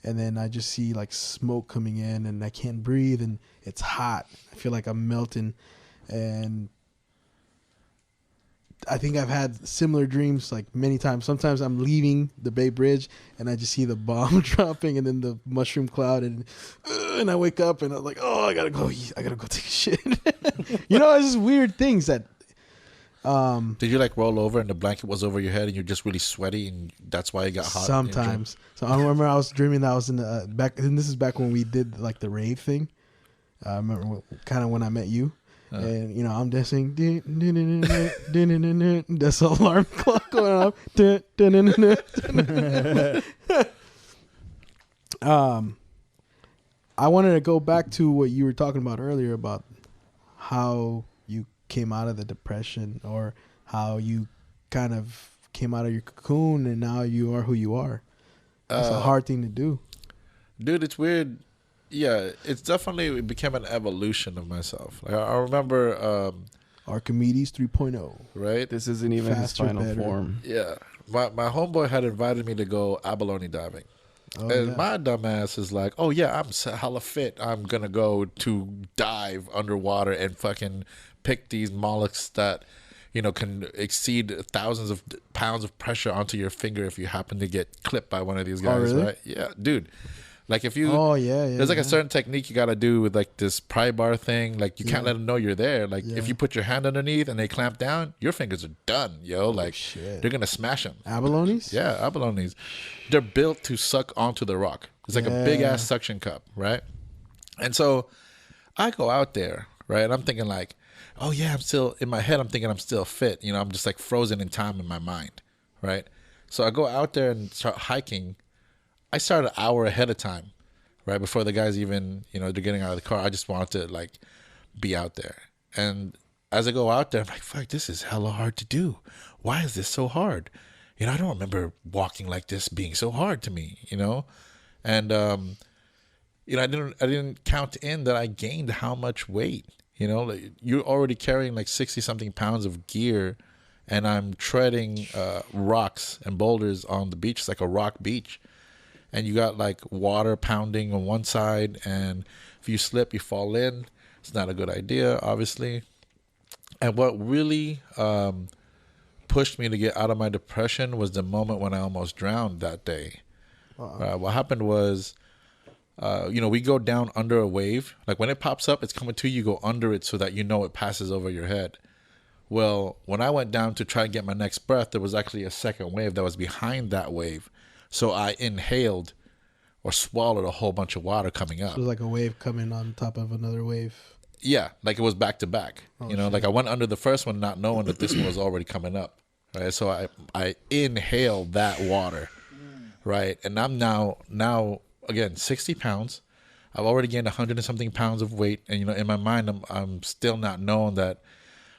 and then I just see like smoke coming in, and I can't breathe, and it's hot. I feel like I'm melting, and I think I've had similar dreams like many times. Sometimes I'm leaving the Bay Bridge and I just see the bomb dropping and then the mushroom cloud, and I wake up and I'm like, oh, I gotta go take a shit. You know, it's just weird things that. Did you like roll over and the blanket was over your head and you're just really sweaty and that's why it got hot? Sometimes. So I remember I was dreaming that I was in the back. And this is back when we did like the rave thing. I remember kind of when I met you. And, you know, I'm dancing. That's the alarm clock going off. I wanted to go back to what you were talking about earlier about how you came out of the depression, or how you kind of came out of your cocoon and now you are who you are. It's a hard thing to do. Dude, it's weird. Yeah, it's definitely, it became an evolution of myself. Like I remember Archimedes 3.0. Right? This isn't even Faster, his final better. form. Yeah. My homeboy had invited me to go abalone diving. And my dumb ass is like, oh yeah, I'm hella fit. I'm going to go to dive underwater and fucking pick these mollusks that, you know, can exceed thousands of pounds of pressure onto your finger if you happen to get clipped by one of these guys, really? right? Yeah, dude. Like if you, there's like a certain technique you got to do with like this pry bar thing. Like you can't let them know you're there. Like if you put your hand underneath and they clamp down, your fingers are done, yo. Like they're going to smash them. Abalones? Yeah, abalones. They're built to suck onto the rock. It's like a big ass suction cup, right? And so I go out there, right? I'm thinking like, oh yeah, I'm still, in my head, I'm thinking I'm still fit. You know, I'm just like frozen in time in my mind, right? So I go out there and start hiking. I start an hour ahead of time, right? Before the guys even, you know, they're getting out of the car. I just wanted to like be out there. And as I go out there, I'm like, fuck, this is hella hard to do. Why is this so hard? I don't remember walking like this being so hard to me, and I didn't count in that I gained how much weight. Like you're already carrying like 60 something pounds of gear, and I'm treading rocks and boulders on the beach. It's like a rock beach, and you got like water pounding on one side, and if you slip, you fall in. It's not a good idea, obviously. And what really pushed me to get out of my depression was the moment when I almost drowned that day. What happened was, we go down under a wave. Like when it pops up, it's coming to you, you go under it so that it passes over your head. Well, when I went down to try and get my next breath, there was actually a second wave that was behind that wave. So I inhaled or swallowed a whole bunch of water coming up. So it was like a wave coming on top of another wave. Yeah, like it was back to back. Like I went under the first one not knowing that this one was already coming up. Right, so I inhaled that water. Right, and I'm now again 60 pounds. I've already gained 100 and something pounds of weight, and in my mind I'm still not knowing that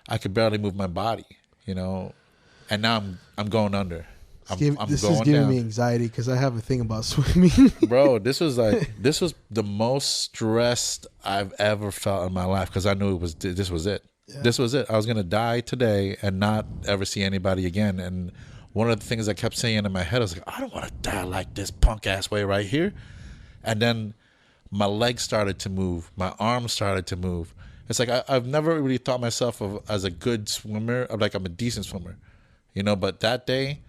I could barely move my body. And now I'm going under. This is giving me anxiety because I have a thing about swimming. Bro, this was the most stressed I've ever felt in my life because I knew this was it. Yeah. This was it. I was gonna die today and not ever see anybody again. And one of the things I kept saying in my head, I was like, I don't want to die like this punk ass way right here. And then my legs started to move, my arms started to move. It's like I've never really thought myself as a good swimmer, of like I'm a decent swimmer, But that day,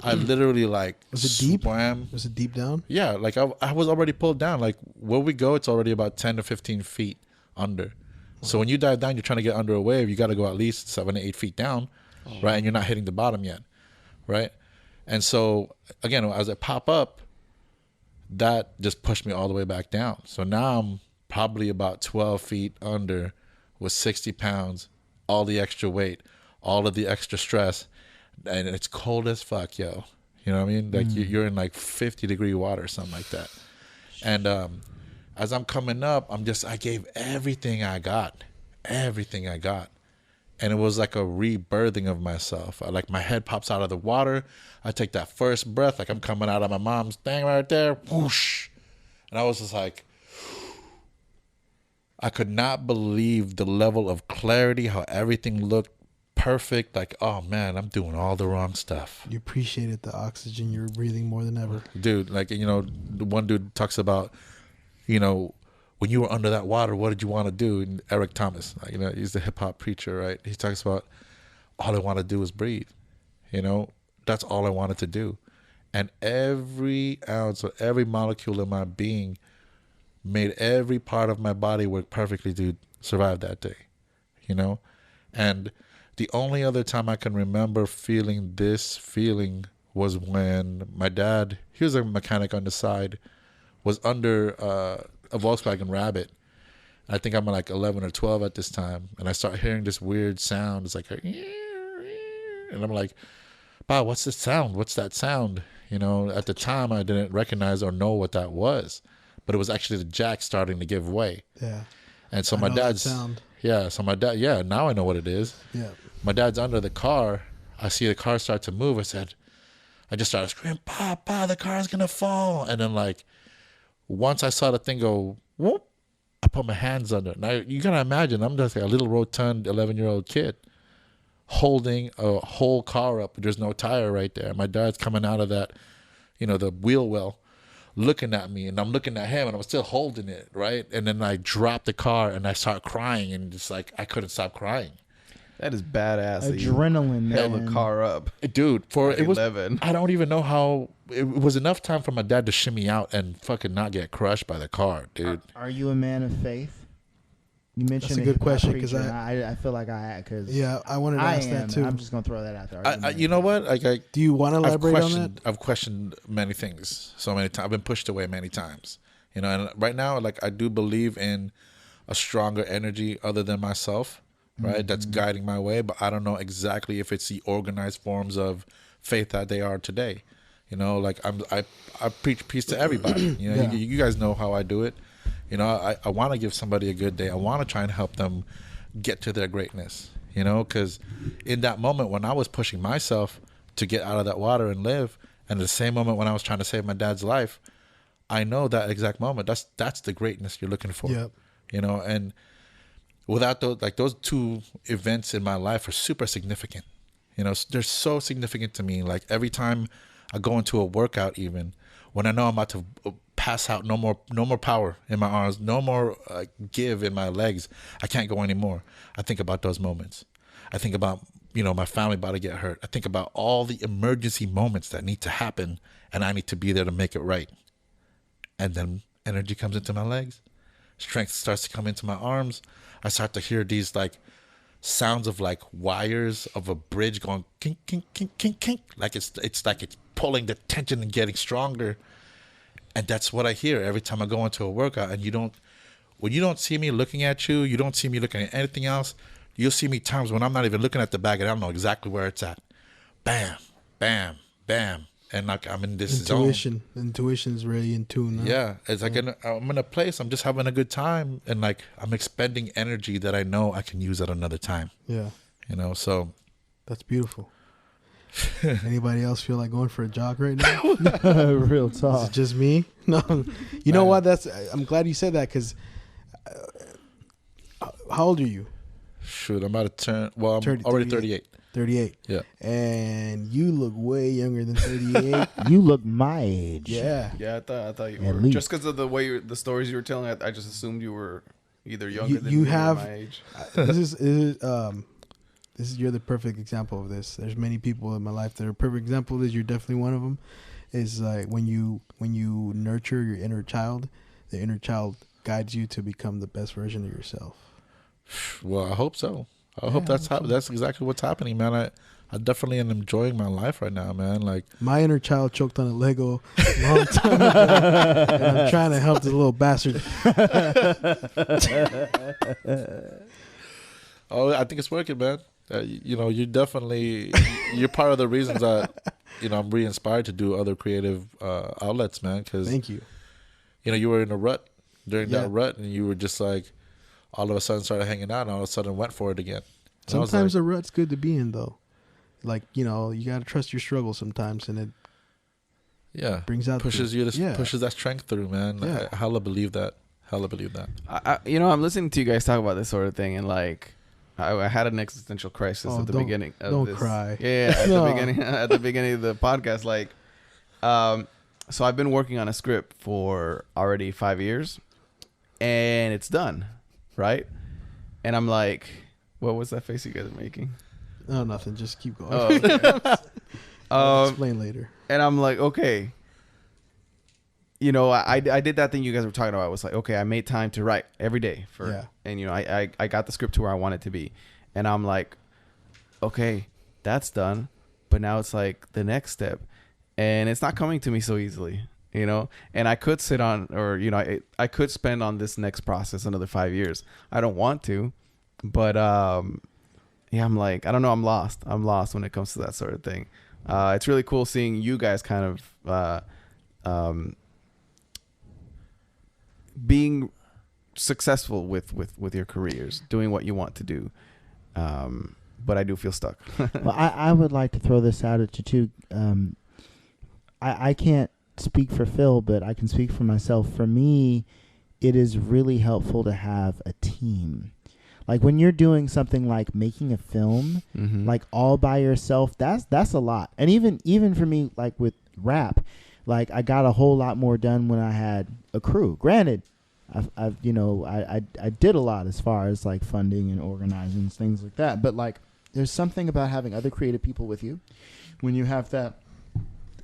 I literally was it deep? Swam. Was it deep down? Yeah, like I was already pulled down. Like where we go, it's already about 10 to 15 feet under. So when you dive down, you're trying to get under a wave, you got to go at least 7 to 8 feet down, right? And you're not hitting the bottom yet, right? And so again, as I pop up, that just pushed me all the way back down. So now I'm probably about 12 feet under with 60 pounds, all the extra weight, all of the extra stress, and it's cold as fuck, yo. You know what I mean? Like you're in like 50-degree water or something like that. And as I'm coming up, I gave everything I got. And it was like a rebirthing of myself. Like my head pops out of the water. I take that first breath, like I'm coming out of my mom's thing right there. Whoosh. And I was just like, I could not believe the level of clarity, how everything looked perfect. Like, oh man, I'm doing all the wrong stuff. You appreciated the oxygen you were breathing more than ever. Dude, like, the one dude talks about, when you were under that water, what did you want to do? And Eric Thomas, he's the hip hop preacher, right? He talks about all I want to do is breathe. That's all I wanted to do. And every ounce of every molecule in my being made every part of my body work perfectly to survive that day, And the only other time I can remember feeling this feeling was when my dad, he was a mechanic on the side, was under a Volkswagen Rabbit. I think I'm like 11 or 12 at this time. And I start hearing this weird sound. It's like, and I'm like, Bob, what's this sound? What's that sound? At the time I didn't recognize or know what that was. But it was actually the jack starting to give way. Yeah. And so I my know dad's, that sound. yeah, so my dad, yeah, now I know what it is. Yeah. My dad's under the car. I see the car start to move. I just started screaming, Pa, the car's going to fall. And then like, once I saw the thing go, whoop, I put my hands under it. Now, you got to imagine, I'm just like a little rotund 11-year-old kid holding a whole car up. There's no tire right there. My dad's coming out of that, the wheel well, looking at me. And I'm looking at him, and I'm still holding it, right? And then I drop the car, and I start crying. And just like, I couldn't stop crying. That is badass. Adrenaline, held man. the car up, dude. It was 11. I don't even know how it was enough time for my dad to shimmy out and fucking not get crushed by the car, dude. Are you a man of faith? You mentioned That's a good question because I feel like I I wanted to ask that too. I'm just gonna throw that out there. You know what? Like, do you want to elaborate on that? I've questioned many things so many times. I've been pushed away many times. And right now, like I do believe in a stronger energy other than myself. Right, that's guiding my way, but I don't know exactly if it's the organized forms of faith that they are today. Like I preach peace to everybody. You guys know how I do it. I want to give somebody a good day. I want to try and help them get to their greatness. Because in that moment when I was pushing myself to get out of that water and live. And at the same moment when I was trying to save my dad's life, I know that exact moment. That's the greatness you're looking for. Yep. You know, and without those two events in my life are super significant. You know, they're so significant to me. Like every time I go into a workout, even when I know I'm about to pass out, no more power in my arms, no more give in my legs, I can't go anymore. I think about those moments. I think about, you know, my family about to get hurt. I think about all the emergency moments that need to happen, and I need to be there to make it right. And then energy comes into my legs. Strength starts to come into my arms. I start to hear these like sounds of like wires of a bridge going kink, kink, kink, kink, kink. Like it's like it's pulling the tension and getting stronger. And that's what I hear every time I go into a workout. And when you don't see me looking at you, you don't see me looking at anything else. You'll see me times when I'm not even looking at the bag and I don't know exactly where it's at. Bam, bam, bam. And like I'm in this zone. Intuition is really in tune. Huh? Yeah, it's like I'm in a place. I'm just having a good time, and like I'm expending energy that I know I can use at another time. Yeah, you know. So that's beautiful. Anybody else feel like going for a jog right now? Real talk. Is it just me? No. You know what? I'm glad you said that because. How old are you? Shoot, I'm about to turn. Well, I'm already 38. 38. Yeah. And you look way younger than 38. You look my age. Yeah. Yeah, I thought you At were. least. Just because of the way the stories you were telling, I just assumed you were either younger than me or my age. This is you're the perfect example of this. There's many people in my life that are a perfect example of this. You're definitely one of them. Is like when you nurture your inner child, the inner child guides you to become the best version of yourself. Well, I hope so. I hope that's exactly what's happening, man. I definitely am enjoying my life right now, man. Like my inner child choked on a Lego a long time ago, and I'm trying to help this little bastard. Oh, I think it's working, man. You know, you're part of the reasons that, you know, I'm re-inspired to do other creative outlets, man. Cause, thank you. You know, you were in a rut during that rut, and you were just like, all of a sudden started hanging out, and all of a sudden went for it again. And sometimes a rut's good to be in, though. Like, you know, you got to trust your struggle sometimes, and it brings out pushes that strength through, man. Yeah. I hella believe that. I'm listening to you guys talk about this sort of thing, and like, I had an existential crisis at the beginning of don't this. Cry. Yeah, at the beginning of the podcast, like, so I've been working on a script for already 5 years, and it's done, right? And I'm like, what was that face you guys are making? Oh, nothing. Just keep going. Oh, okay. I'll explain later. And I'm like, okay. You know, I did that thing you guys were talking about. I was like, okay, I made time to write every day and you know, I got the script to where I want it to be. And I'm like, okay, that's done. But now it's like the next step. And it's not coming to me so easily, you know? And I could sit on, or, you know, I could spend on this next process another 5 years. I don't want to, but yeah, I'm like, I don't know. I'm lost when it comes to that sort of thing. It's really cool seeing you guys kind of, being successful with your careers, doing what you want to do. But I do feel stuck. Well, I would like to throw this out at you too. I can't speak for Phil, but I can speak for myself. For me, it is really helpful to have a team. Like when you're doing something like making a film, like all by yourself, that's a lot. And even for me, like with rap, like I got a whole lot more done when I had a crew. Granted, I did a lot as far as like funding and organizing things like that. But like, there's something about having other creative people with you when you have that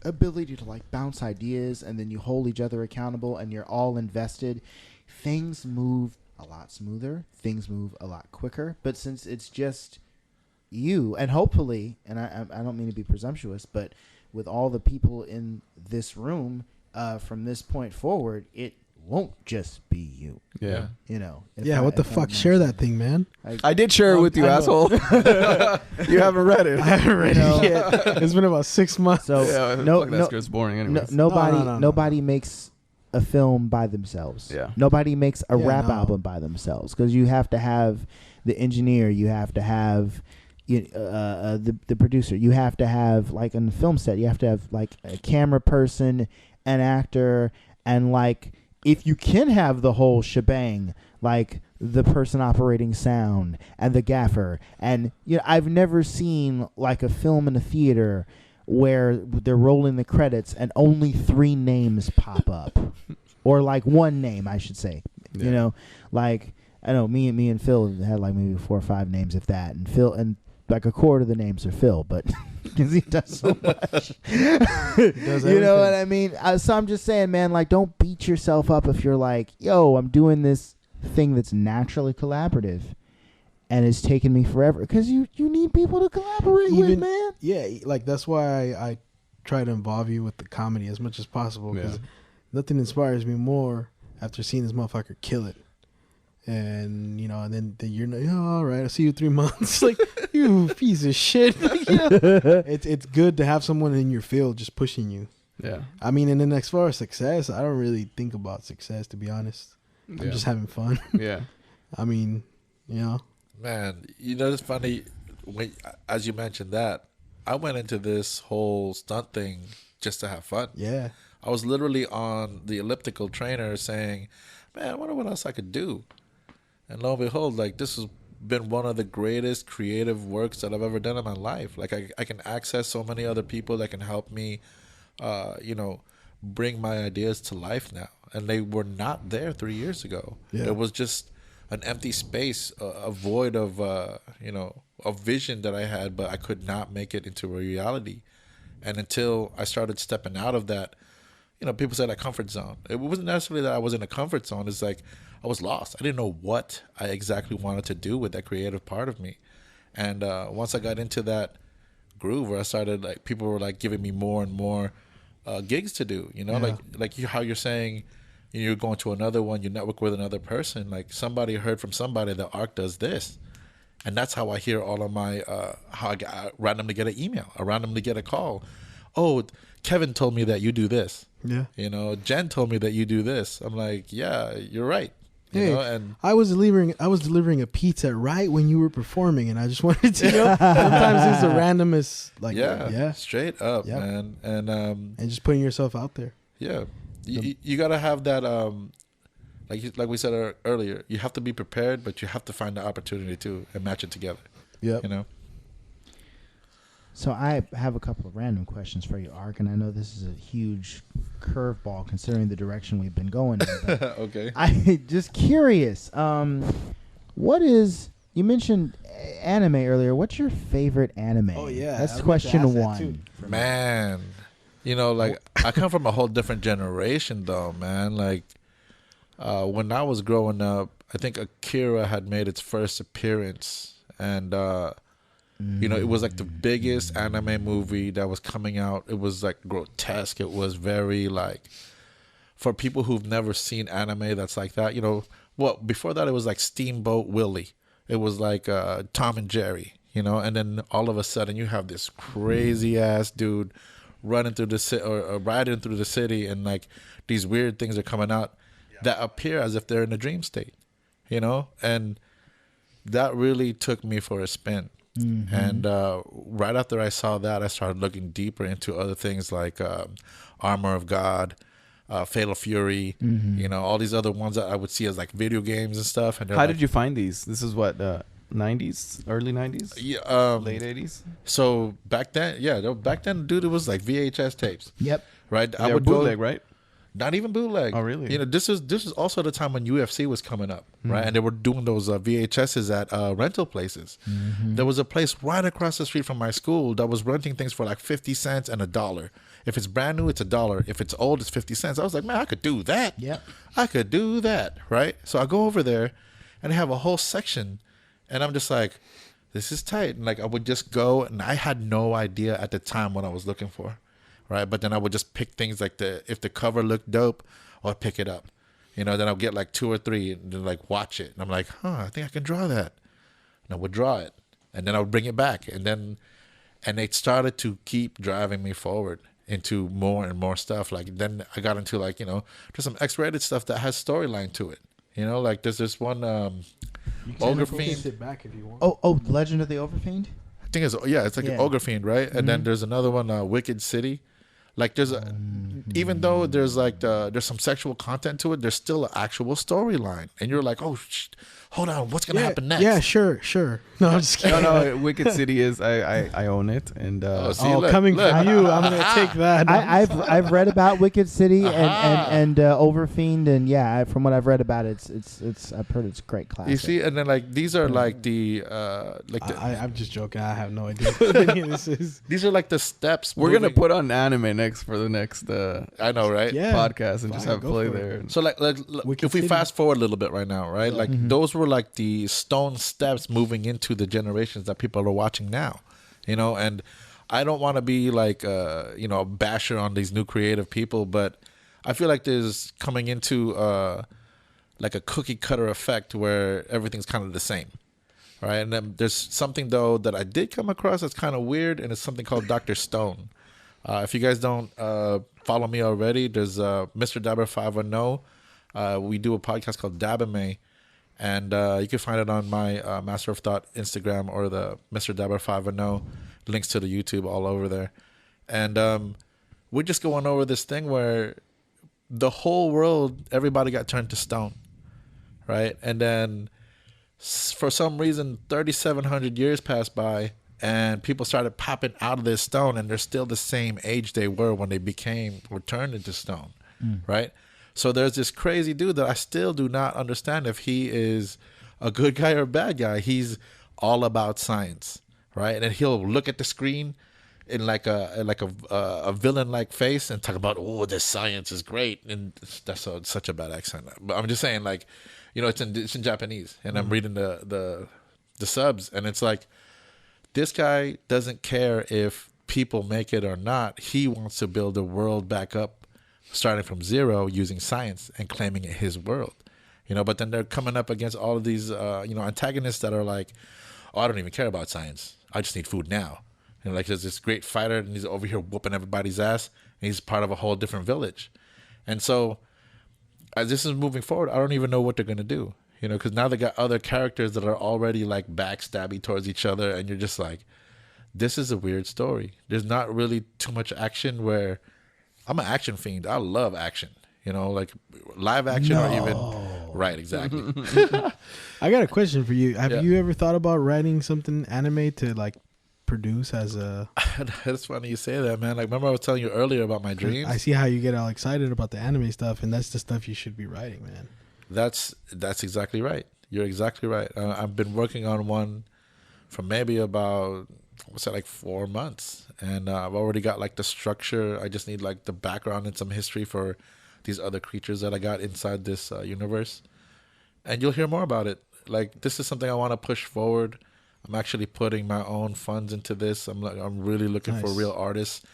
ability to like bounce ideas and then you hold each other accountable and you're all invested. Things move a lot smoother. Things move a lot quicker. But since it's just you, and hopefully, and I don't mean to be presumptuous, but with all the people in this room, from this point forward, it won't just be you. Yeah. You know. What the fuck? Share that thing, man. I did share it with you, asshole. You haven't read it. I haven't read it yet. It's been about 6 months. So that script's boring anyways. Nobody makes a film by themselves. Yeah. Nobody makes a rap album by themselves, because you have to have the engineer, you have to have, the producer. You have to have, like, on the film set, you have to have like a camera person, an actor, and like if you can have the whole shebang, like the person operating sound and the gaffer. And I've never seen like a film in a theater where they're rolling the credits and only 3 names pop up, or like 1 name, I should say. Yeah. Like I know me and Phil had like maybe 4 or 5 names, if that, and Phil, and like a quarter of the names are Phil, but because he does so much. You know what I mean? So I'm just saying, man, like, don't beat yourself up if you're like, yo, I'm doing this thing that's naturally collaborative and it's taken me forever, because you need people to collaborate with, man. Yeah, like that's why I try to involve you with the comedy as much as possible, because nothing inspires me more after seeing this motherfucker kill it. And and then you're like, oh, all right, I'll see you 3 months. Like, you piece of shit. It's good to have someone in your field just pushing you. Yeah. I mean, and then as far as success, I don't really think about success, to be honest. I'm just having fun. Yeah. I mean, Man, it's funny. As you mentioned that, I went into this whole stunt thing just to have fun. Yeah. I was literally on the elliptical trainer saying, man, I wonder what else I could do. And lo and behold, like, this has been one of the greatest creative works that I've ever done in my life. Like, I can access so many other people that can help me, bring my ideas to life now. And they were not there 3 years ago. Yeah. It was just an empty space, a void of, a vision that I had, but I could not make it into a reality. And until I started stepping out of that, people say that comfort zone. It wasn't necessarily that I was in a comfort zone. It's like I was lost. I didn't know what I exactly wanted to do with that creative part of me. And once I got into that groove where I started, like, people were like giving me more and more gigs to do, like how you're saying, you're going to another one, you network with another person. Like, somebody heard from somebody that ARC does this. And that's how I hear all of my, how I randomly get an email. I randomly get a call. Oh, Kevin told me that you do this. Yeah. Jen told me that you do this. I'm like, yeah, you're right. And I was delivering a pizza right when you were performing, and I just wanted to sometimes it's the randomest, like, straight up, man. And just putting yourself out there. Yeah. You got to have that, like we said earlier, you have to be prepared, but you have to find the opportunity too and match it together. Yeah. So I have a couple of random questions for you, Ark, and I know this is a huge curveball considering the direction we've been going in. But okay. I just curious. What is, you mentioned anime earlier? What's your favorite anime? Oh yeah, that's question 1. Man, like, I come from a whole different generation, though, man. Like, when I was growing up, I think Akira had made its first appearance, and it was like the biggest anime movie that was coming out. It was like grotesque. It was very, like, for people who've never seen anime that's like that, before that it was like Steamboat Willie. It was like Tom and Jerry, and then all of a sudden you have this crazy ass dude running through the city or riding through the city, and like these weird things are coming out that appear as if they're in a dream state, and that really took me for a spin. Mm-hmm. And right after I saw that, I started looking deeper into other things like Armor of God, Fatal Fury, all these other ones that I would see as like video games and stuff. And how did you find these? This is what, 90s, early 90s? Yeah, late 80s? So back then, dude, it was like VHS tapes. Yep. Right? I would bootleg, right? Not even bootleg. Oh, really? This is also the time when UFC was coming up, right? And they were doing those VHSs at rental places. Mm-hmm. There was a place right across the street from my school that was renting things for like 50 cents and $1. If it's brand new, it's $1. If it's old, it's 50 cents. I was like, man, I could do that. Yep. I could do that, right? So I go over there, and they have a whole section, and I'm just like, this is tight. And like, I would just go, and I had no idea at the time what I was looking for. Right, but then I would just pick things like if the cover looked dope, I'd pick it up. Then I'll get like 2 or 3 and then like watch it, and I'm like, I think I can draw that, and I would draw it, and then I would bring it back, and it started to keep driving me forward into more and more stuff. Like, then I got into like there's some X-rated stuff that has storyline to it. Like there's this one Ogre Fiend. Sit back if you want. Oh, Legend of the Overfiend. think it's it's like an ogre fiend, right? And then there's another one, Wicked City. Like there's even though there's like there's some sexual content to it, there's still an actual storyline, and you're like, oh, hold on, what's gonna happen next? Yeah, sure. No, I'm just kidding. No, Wicked City is I own it, and coming from you, I'm gonna take that. I've read about Wicked City and Overfiend, and from what I've read about it, it's I've heard it's a great classic. You see, and then like these are like I'm just joking. I have no idea what any of this is. These are like the steps. We're gonna put on anime next for the next I know, right? Yeah. podcast and just have play there. So like if we fast forward a little bit right now, right? Like those were like the stone steps moving into the generations that people are watching now, and I don't want to be like a basher on these new creative people, but I feel like there's coming into like a cookie cutter effect where everything's kind of the same, right? And then there's something though that I did come across that's kind of weird, and it's something called Dr. Stone. If you guys don't follow me already, there's Mr. Dabber 510. We do a podcast called Dabame, and you can find it on my Master of Thought Instagram or the Mr. Dabber 510. Links to the YouTube all over there. And we're just going over this thing where the whole world, everybody got turned to stone, right? And then for some reason, 3,700 years passed by, and people started popping out of this stone, and they're still the same age they were when they were turned into stone, right? So there's this crazy dude that I still do not understand if he is a good guy or a bad guy. He's all about science, right? And he'll look at the screen in like a villain-like face and talk about, oh, the science is great. And that's such a bad accent. But I'm just saying, like, it's in Japanese, and I'm reading the subs, and it's like, this guy doesn't care if people make it or not. He wants to build the world back up, starting from zero, using science and claiming it his world. But then they're coming up against all of these, antagonists that are like, oh, I don't even care about science. I just need food now. Like there's this great fighter, and he's over here whooping everybody's ass, and he's part of a whole different village. And so, as this is moving forward, I don't even know what they're going to do. Because now they got other characters that are already like backstabby towards each other, and you're just like, this is a weird story. There's not really too much action. Where I'm an action fiend. I love action. Like live action or even right, exactly. I got a question for you. Have you ever thought about writing something anime to like produce as a? That's funny you say that, man. Like, remember I was telling you earlier about my dreams. I see how you get all excited about the anime stuff, and that's the stuff you should be writing, man. That's exactly right. You're exactly right. I've been working on one for maybe about, like 4 months, and I've already got like the structure. I just need like the background and some history for these other creatures that I got inside this universe, and you'll hear more about it. Like, this is something I want to push forward. I'm actually putting my own funds into this. I'm really looking for real artists.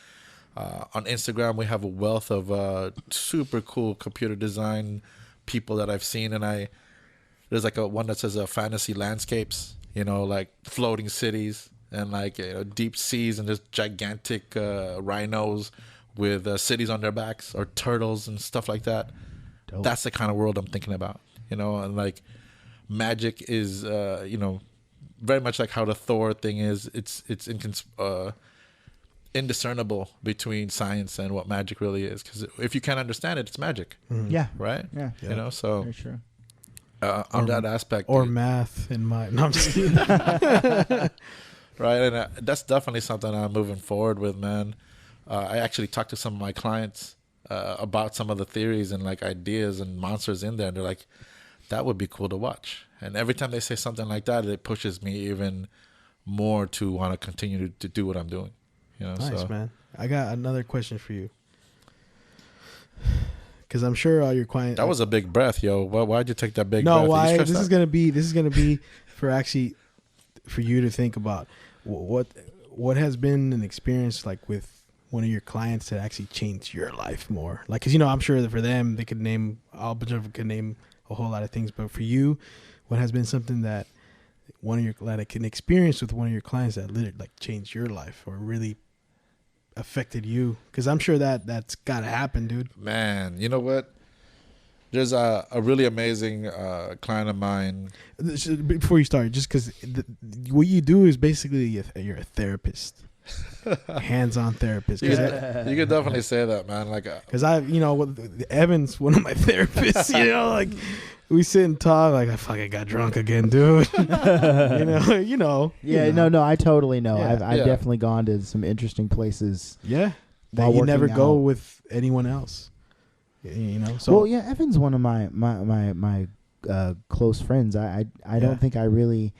On Instagram, we have a wealth of super cool computer design people that I've seen, and there's like one that says fantasy landscapes, like floating cities and like deep seas, and just gigantic rhinos with cities on their backs, or turtles and stuff like that. Dope. That's the kind of world I'm thinking about, and like magic is very much like how the Thor thing is. It's indiscernible between science and what magic really is, because if you can't understand it, it's magic. Yeah, right. Yeah, so very true. On that aspect, or math in my no, I'm just kidding. Right, and that's definitely something I'm moving forward with, man. I actually talked to some of my clients about some of the theories and like ideas and monsters in there, and they're like, that would be cool to watch. And every time they say something like that, it pushes me even more to want to continue to do what I'm doing. Nice, man. I got another question for you, because I'm sure all your clients. That was a big breath, yo. Why'd you take that big breath? No, why? This is gonna be for you to think about what has been an experience like with one of your clients that actually changed your life more. Like, because I'm sure that for them they could name a whole lot of things, but for you, what has been something that an experience with one of your clients that literally like changed your life or really affected you? Because I'm sure that's gotta happen, dude. Man, you know what? There's a really amazing client of mine. Before you start, just because what you do is basically you're a therapist, hands-on therapist. You could definitely say that, man. Like, because Evan's one of my therapists. Like we sit and talk. Like I fucking got drunk again, dude. Yeah, no, I totally know. Yeah. I've definitely gone to some interesting places. Yeah, While that you never working go out. with anyone else. So Well, yeah, Evan's one of my close friends. I don't think I really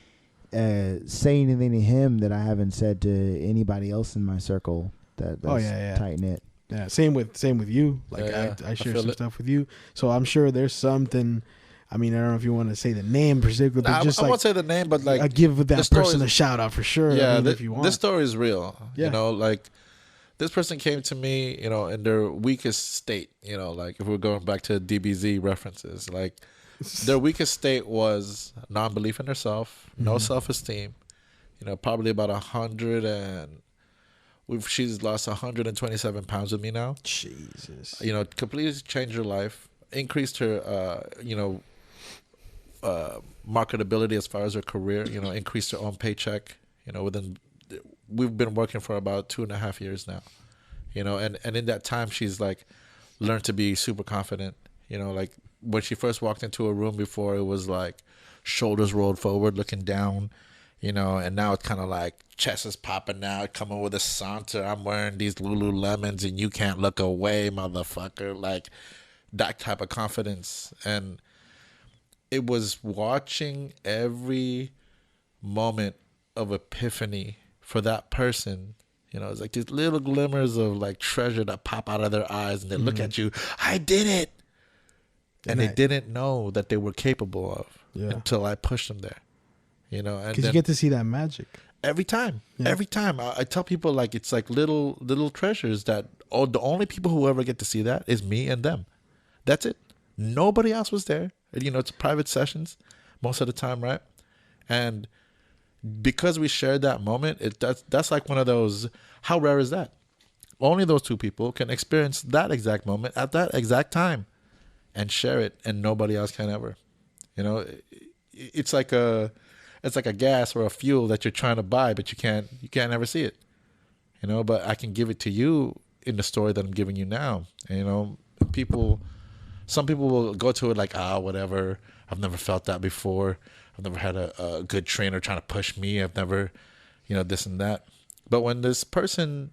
say anything to him that I haven't said to anybody else in my circle. That's tight knit. Yeah, same with you. Like I share some stuff with you, so I'm sure there's something. I mean, I don't know if you want to say the name particularly, but just I won't say the name, but like I give that person is, a shout out for sure. Yeah, if you want. This story is real. Yeah. Like this person came to me, in their weakest state. Like if we're going back to DBZ references, like their weakest state was non-belief in herself, no self-esteem. Probably about 100 and she's lost 127 pounds with me now. Jesus. Completely changed her life, increased her, marketability as far as her career. Increased her own paycheck. We've been working for about 2.5 years now. And in that time she's like learned to be super confident. Like when she first walked into a room before, it was like shoulders rolled forward, looking down. And now it's kind of like chest is popping out, coming with a saunter. I'm wearing these Lululemons and you can't look away, motherfucker. Like that type of confidence. And it was watching every moment of epiphany for that person. It's like these little glimmers of like treasure that pop out of their eyes and they look at you. I did it. And they didn't know that they were capable of until I pushed them there. Because you get to see that magic every time. I tell people like it's like little treasures that the only people who ever get to see that is me and them. That's it. Nobody else was there. It's private sessions most of the time, right? And because we shared that moment, that's like one of those. How rare is that? Only those two people can experience that exact moment at that exact time and share it, and nobody else can ever. It's like a gas or a fuel that you're trying to buy, but you can't ever see it. But I can give it to you in the story that I'm giving you now. And, some people will go to it like, whatever. I've never felt that before. I've never had a good trainer trying to push me. I've never, this and that. But when this person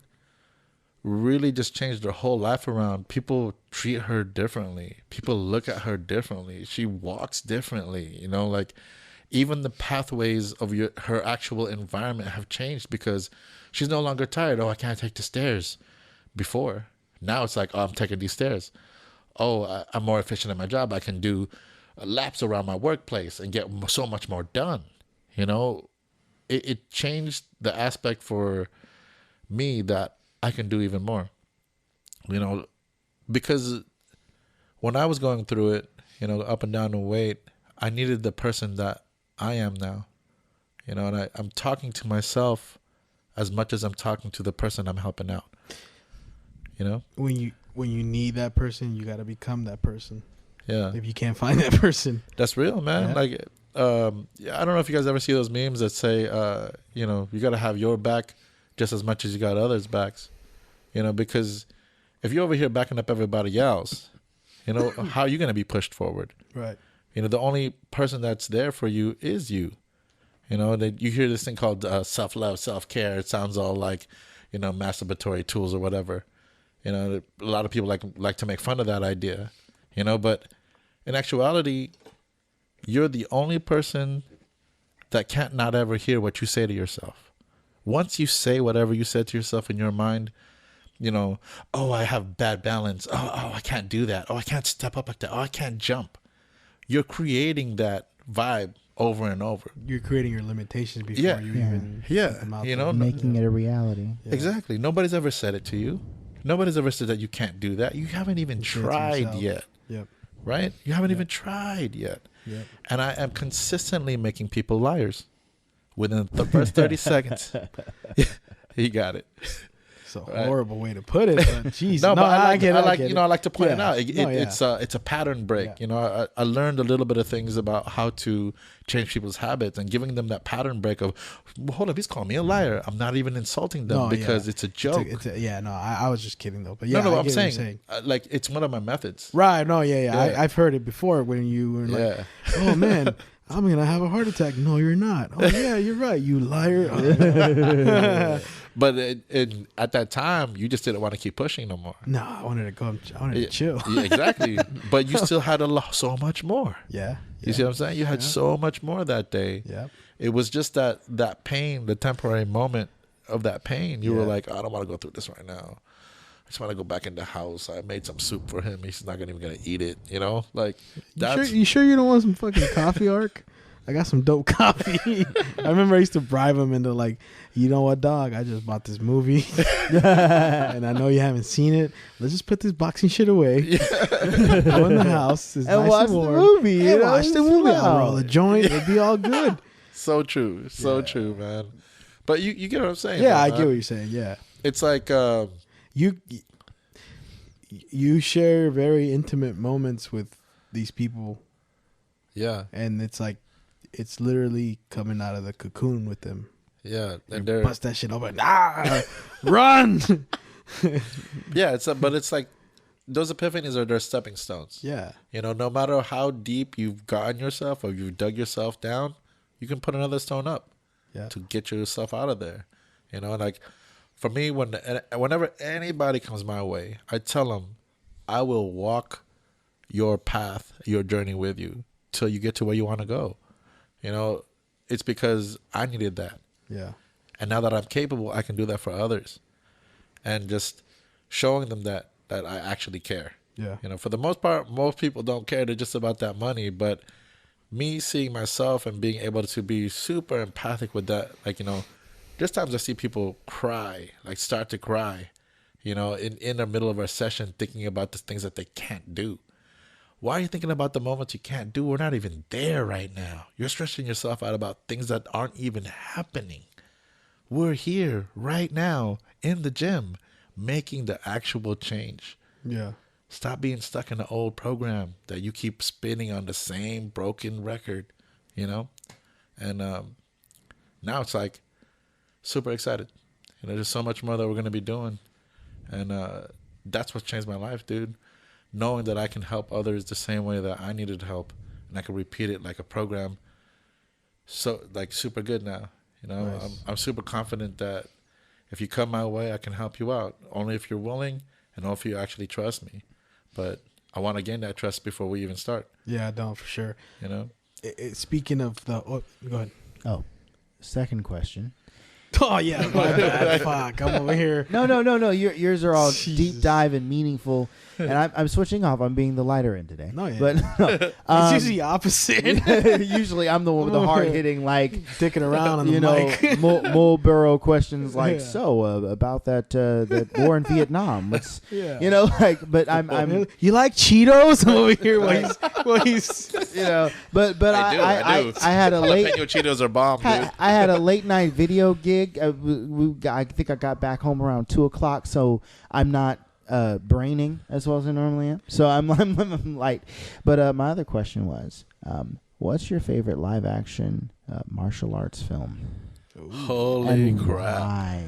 really just changed their whole life around, people treat her differently. People look at her differently. She walks differently. Like even the pathways of her actual environment have changed because she's no longer tired. I can't take the stairs. Before, now it's like, I'm taking these stairs. I'm more efficient at my job. I can do laps around my workplace and get so much more done. It changed the aspect for me that I can do even more. Because when I was going through it, up and down in weight, I needed the person that I am now. And I'm talking to myself as much as I'm talking to the person I'm helping out. When you need that person, you got to become that person. Yeah. If you can't find that person, that's real, man. Yeah. Like, I don't know if you guys ever see those memes that say, you got to have your back just as much as you got others' backs. Because if you're over here backing up everybody else, how are you going to be pushed forward? Right. The only person that's there for you is you. You hear this thing called self-love, self-care. It sounds all like, masturbatory tools or whatever. A lot of people like to make fun of that idea, but in actuality, you're the only person that can't not ever hear what you say to yourself. Once you say whatever you said to yourself in your mind, I have bad balance. Oh, I can't do that. Oh, I can't step up like that. Oh, I can't jump. You're creating that vibe over and over. You're creating your limitations before you even put them out there. Making it a reality. Yeah. Exactly. Nobody's ever said it to you. Nobody's ever said that you can't do that. You haven't even tried yet. Yep. Right? You haven't even tried yet. Yep. And I am consistently making people liars within the first 30 seconds. You got it. It's a horrible way to put it. But geez, No, but I like, get it. I like, get you know, I like to point it Yeah. out. It's a pattern break. Yeah. You know, I learned a little bit of things about how to change people's habits and giving them that pattern break of, well, hold up, he's calling me a liar. I'm not even insulting them because it's a joke. I was just kidding though. But yeah, no, I I'm get what you're saying, like, it's one of my methods. Right? No, yeah. Yeah. I've heard it before when you were like, Yeah. "Oh man, I'm gonna have a heart attack." No, you're not. Oh yeah, you're right. You liar. But at that time, you just didn't want to keep pushing no more. No, I wanted to go. I wanted to chill. Yeah, exactly. But you still had so much more. Yeah. You see what I'm saying? You had so much more that day. Yeah. It was just that pain, the temporary moment of that pain. You were like, I don't want to go through this right now. I just want to go back in the house. I made some soup for him. He's not even gonna eat it. You know, like that's. You sure you don't want some fucking coffee, Ark? I got some dope coffee. I remember I used to bribe him into like, you know what, dog? I just bought this movie, and I know you haven't seen it. Let's just put this boxing shit away. Go in the house and watch the movie. And watch the movie. I'll roll a joint. It'll be all good. So true, true, man. But you get what I'm saying? Yeah, though, I man. get what you're saying. Yeah, It's like you share very intimate moments with these people, yeah, and it's like it's literally coming out of the cocoon with them. yeah, and You they're bust that shit open. Run. yeah. But it's like those epiphanies are their stepping stones. Yeah. You know, no matter how deep you've gotten yourself or you've dug yourself down, you can put another stone up to get yourself out of there. You know, like for me, whenever anybody comes my way, I tell them, I will walk your path, your journey with you till you get to where you want to go. You know, it's because I needed that. Yeah. And now that I'm capable, I can do that for others. And just showing them that I actually care. Yeah. You know, for the most part, most people don't care. They're just about that money. But me seeing myself and being able to be super empathic with that, like, you know, there's times I see people cry, like start to cry, you know, in the middle of our session, thinking about the things that they can't do. Why are you thinking about the moments you can't do? We're not even there right now. You're stressing yourself out about things that aren't even happening. We're here right now in the gym making the actual change. Yeah. Stop being stuck in the old program that you keep spinning on the same broken record, you know? And now it's like super excited. You know, there's so much more that we're going to be doing. And that's what changed my life, dude. Knowing that I can help others the same way that I needed help, and I can repeat it like a program. So, like, super good now. You know, Nice. I'm super confident that if you come my way, I can help you out. Only if you're willing and only if you actually trust me. But I want to gain that trust before we even start. Yeah, no, for sure. You know? Speaking of the... Oh, go ahead. Oh, second question. Oh, yeah. My bad. Fuck. I'm over here. No. Yours are all Jesus. deep dive and meaningful. And I'm switching off. I'm being the lighter end today. No, yeah. But no, It's usually opposite. usually I'm the one with the hard hitting, like, Dicking around on the you know, mic. Mulboro questions like, Yeah. so about that war in Vietnam. Let's, Yeah. you know, like, but I'm You like Cheetos? I'm over here while he's you know, but I do. I had a late. Jalapeno Cheetos are bomb, dude. I had a late night video gig. I think I got back home around 2:00, so I'm not braining as well as I normally am. So I'm light. But my other question was, what's your favorite live action martial arts film? Holy And crap. why?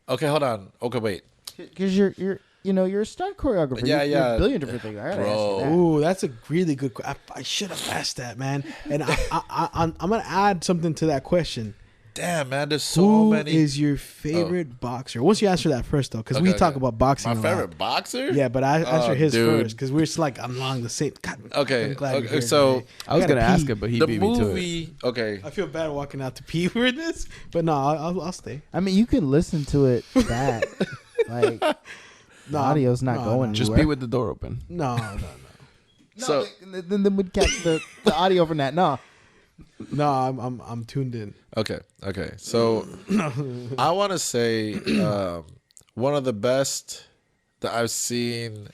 Okay, hold on. Okay, wait. Because you're a stunt choreographer. Yeah, You're yeah. a billion different things. I gotta Bro. ask you that. Ooh, that's a really good. I should have asked that, man. And I'm gonna add something to that question. Damn, man, there's so Who many. is your favorite boxer? Once you answer that first, though, because we Okay, talk okay. about boxing. My a lot. favorite boxer? Yeah, but I answer his dude. first because we're just like along the same. God, Okay, I'm glad you're okay, here so today. I was gotta gonna ask pee. it, but he the beat me to it. movie. Okay, I feel bad walking out to pee for this, but no, I'll stay. I mean, you can listen to it back. Like, the audio's not going Just anywhere. be with the door open. No. No, So- then we'd catch the audio from that. No. No, I'm tuned in. okay. So I want to say one of the best that I've seen.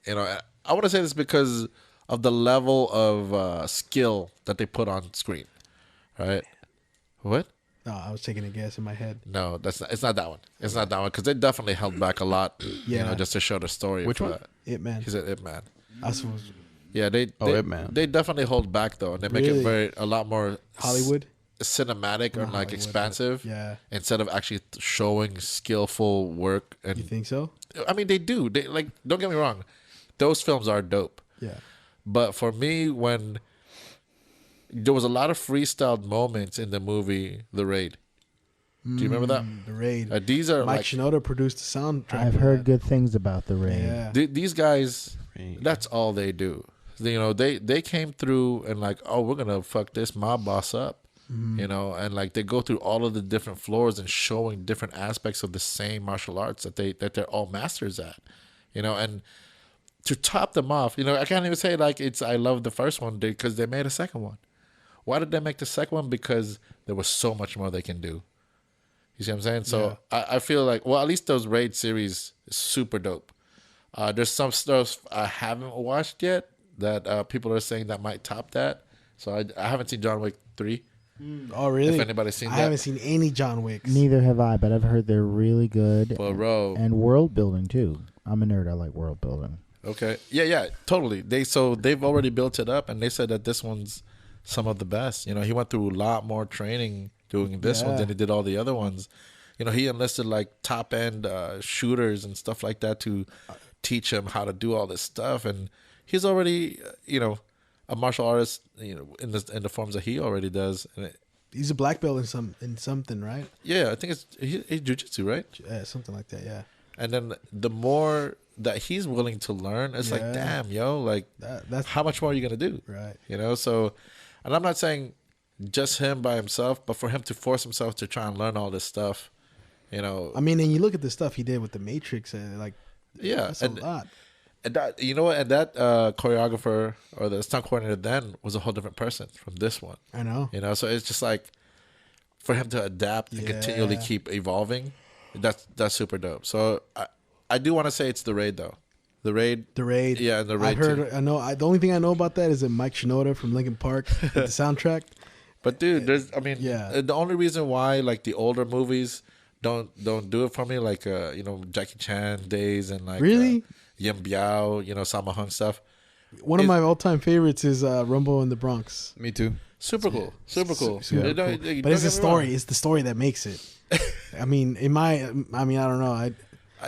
You know, I want to say this because of the level of skill that they put on screen. Right? What? No, I was taking a guess in my head. No, that's not. It's not that one. It's not that one because they definitely held back a lot. You Yeah. know, just to show the story. Which one? It Man. He said Ip Man. I suppose Yeah, they Ip Man. They definitely hold back though, and they make Really? it a lot more Hollywood. cinematic or Not like Hollywood, expansive. but yeah. Instead of actually showing skillful work, You and think so? I mean they do. They like don't get me wrong, those films are dope. Yeah. But for me, when there was a lot of freestyled moments in the movie The Raid. Do you remember that? The Raid. These are Mike like Shinoda produced the soundtrack. I've for heard that. good things about the raid. Yeah. these guys. Raid. That's all they do. You know, they came through and like, oh, we're gonna fuck this mob boss up. You know, and like they go through all of the different floors and showing different aspects of the same martial arts that they're all masters at. You know, and to top them off, you know, I can't even say like I love the first one because they made a second one. Why did they make the second one? Because there was so much more they can do. You see what I'm saying? So I feel like, well, at least those Raid series is super dope. There's some stuff I haven't watched yet that people are saying that might top that. So I haven't seen John Wick 3. Oh, really? If anybody's seen I that. haven't seen any John Wicks. Neither have I, but I've heard they're really good. Bro. And world building too. I'm a nerd. I like world building. Okay. Yeah, totally. They've already built it up, and they said that this one's some of the best. You know, he went through a lot more training doing this one Yeah. than he did all the other ones. You know, he enlisted like top end shooters and stuff like that to teach him how to do all this stuff, and he's already you know a martial artist. You know, in the forms that he already does. And He's a black belt in something, right? yeah, I think he's jiu-jitsu, right? Something like that. Yeah. And then the more that he's willing to learn, it's like, Yeah. damn, yo, like That's how much more are you gonna do? right. You know, so, and I'm not saying just him by himself, but for him to force himself to try and learn all this stuff, you know. I mean, and you look at the stuff he did with the Matrix, and like, Yeah, that's a lot. And that, you know what, and that choreographer or the stunt coordinator then was a whole different person from this one. I know. You know, so it's just like for him to adapt and continually Yeah. keep evolving, that's super dope. So I do want to say it's The Raid though. The Raid. The Raid. Yeah, and The Raid I've heard. too. I know. The only thing I know about that is that Mike Shinoda from Linkin Park did the soundtrack. But dude, Yeah. the only reason why like the older movies don't do it for me, like you know, Jackie Chan days and like Really? Yim Biao, you know, Sammo Hung stuff. One of my all-time favorites is Rumble in the Bronx. Me too. Super cool. Super cool. Super You don't- cool. you But don't it's the get me wrong. story. It's the story that makes it. I mean, I don't know.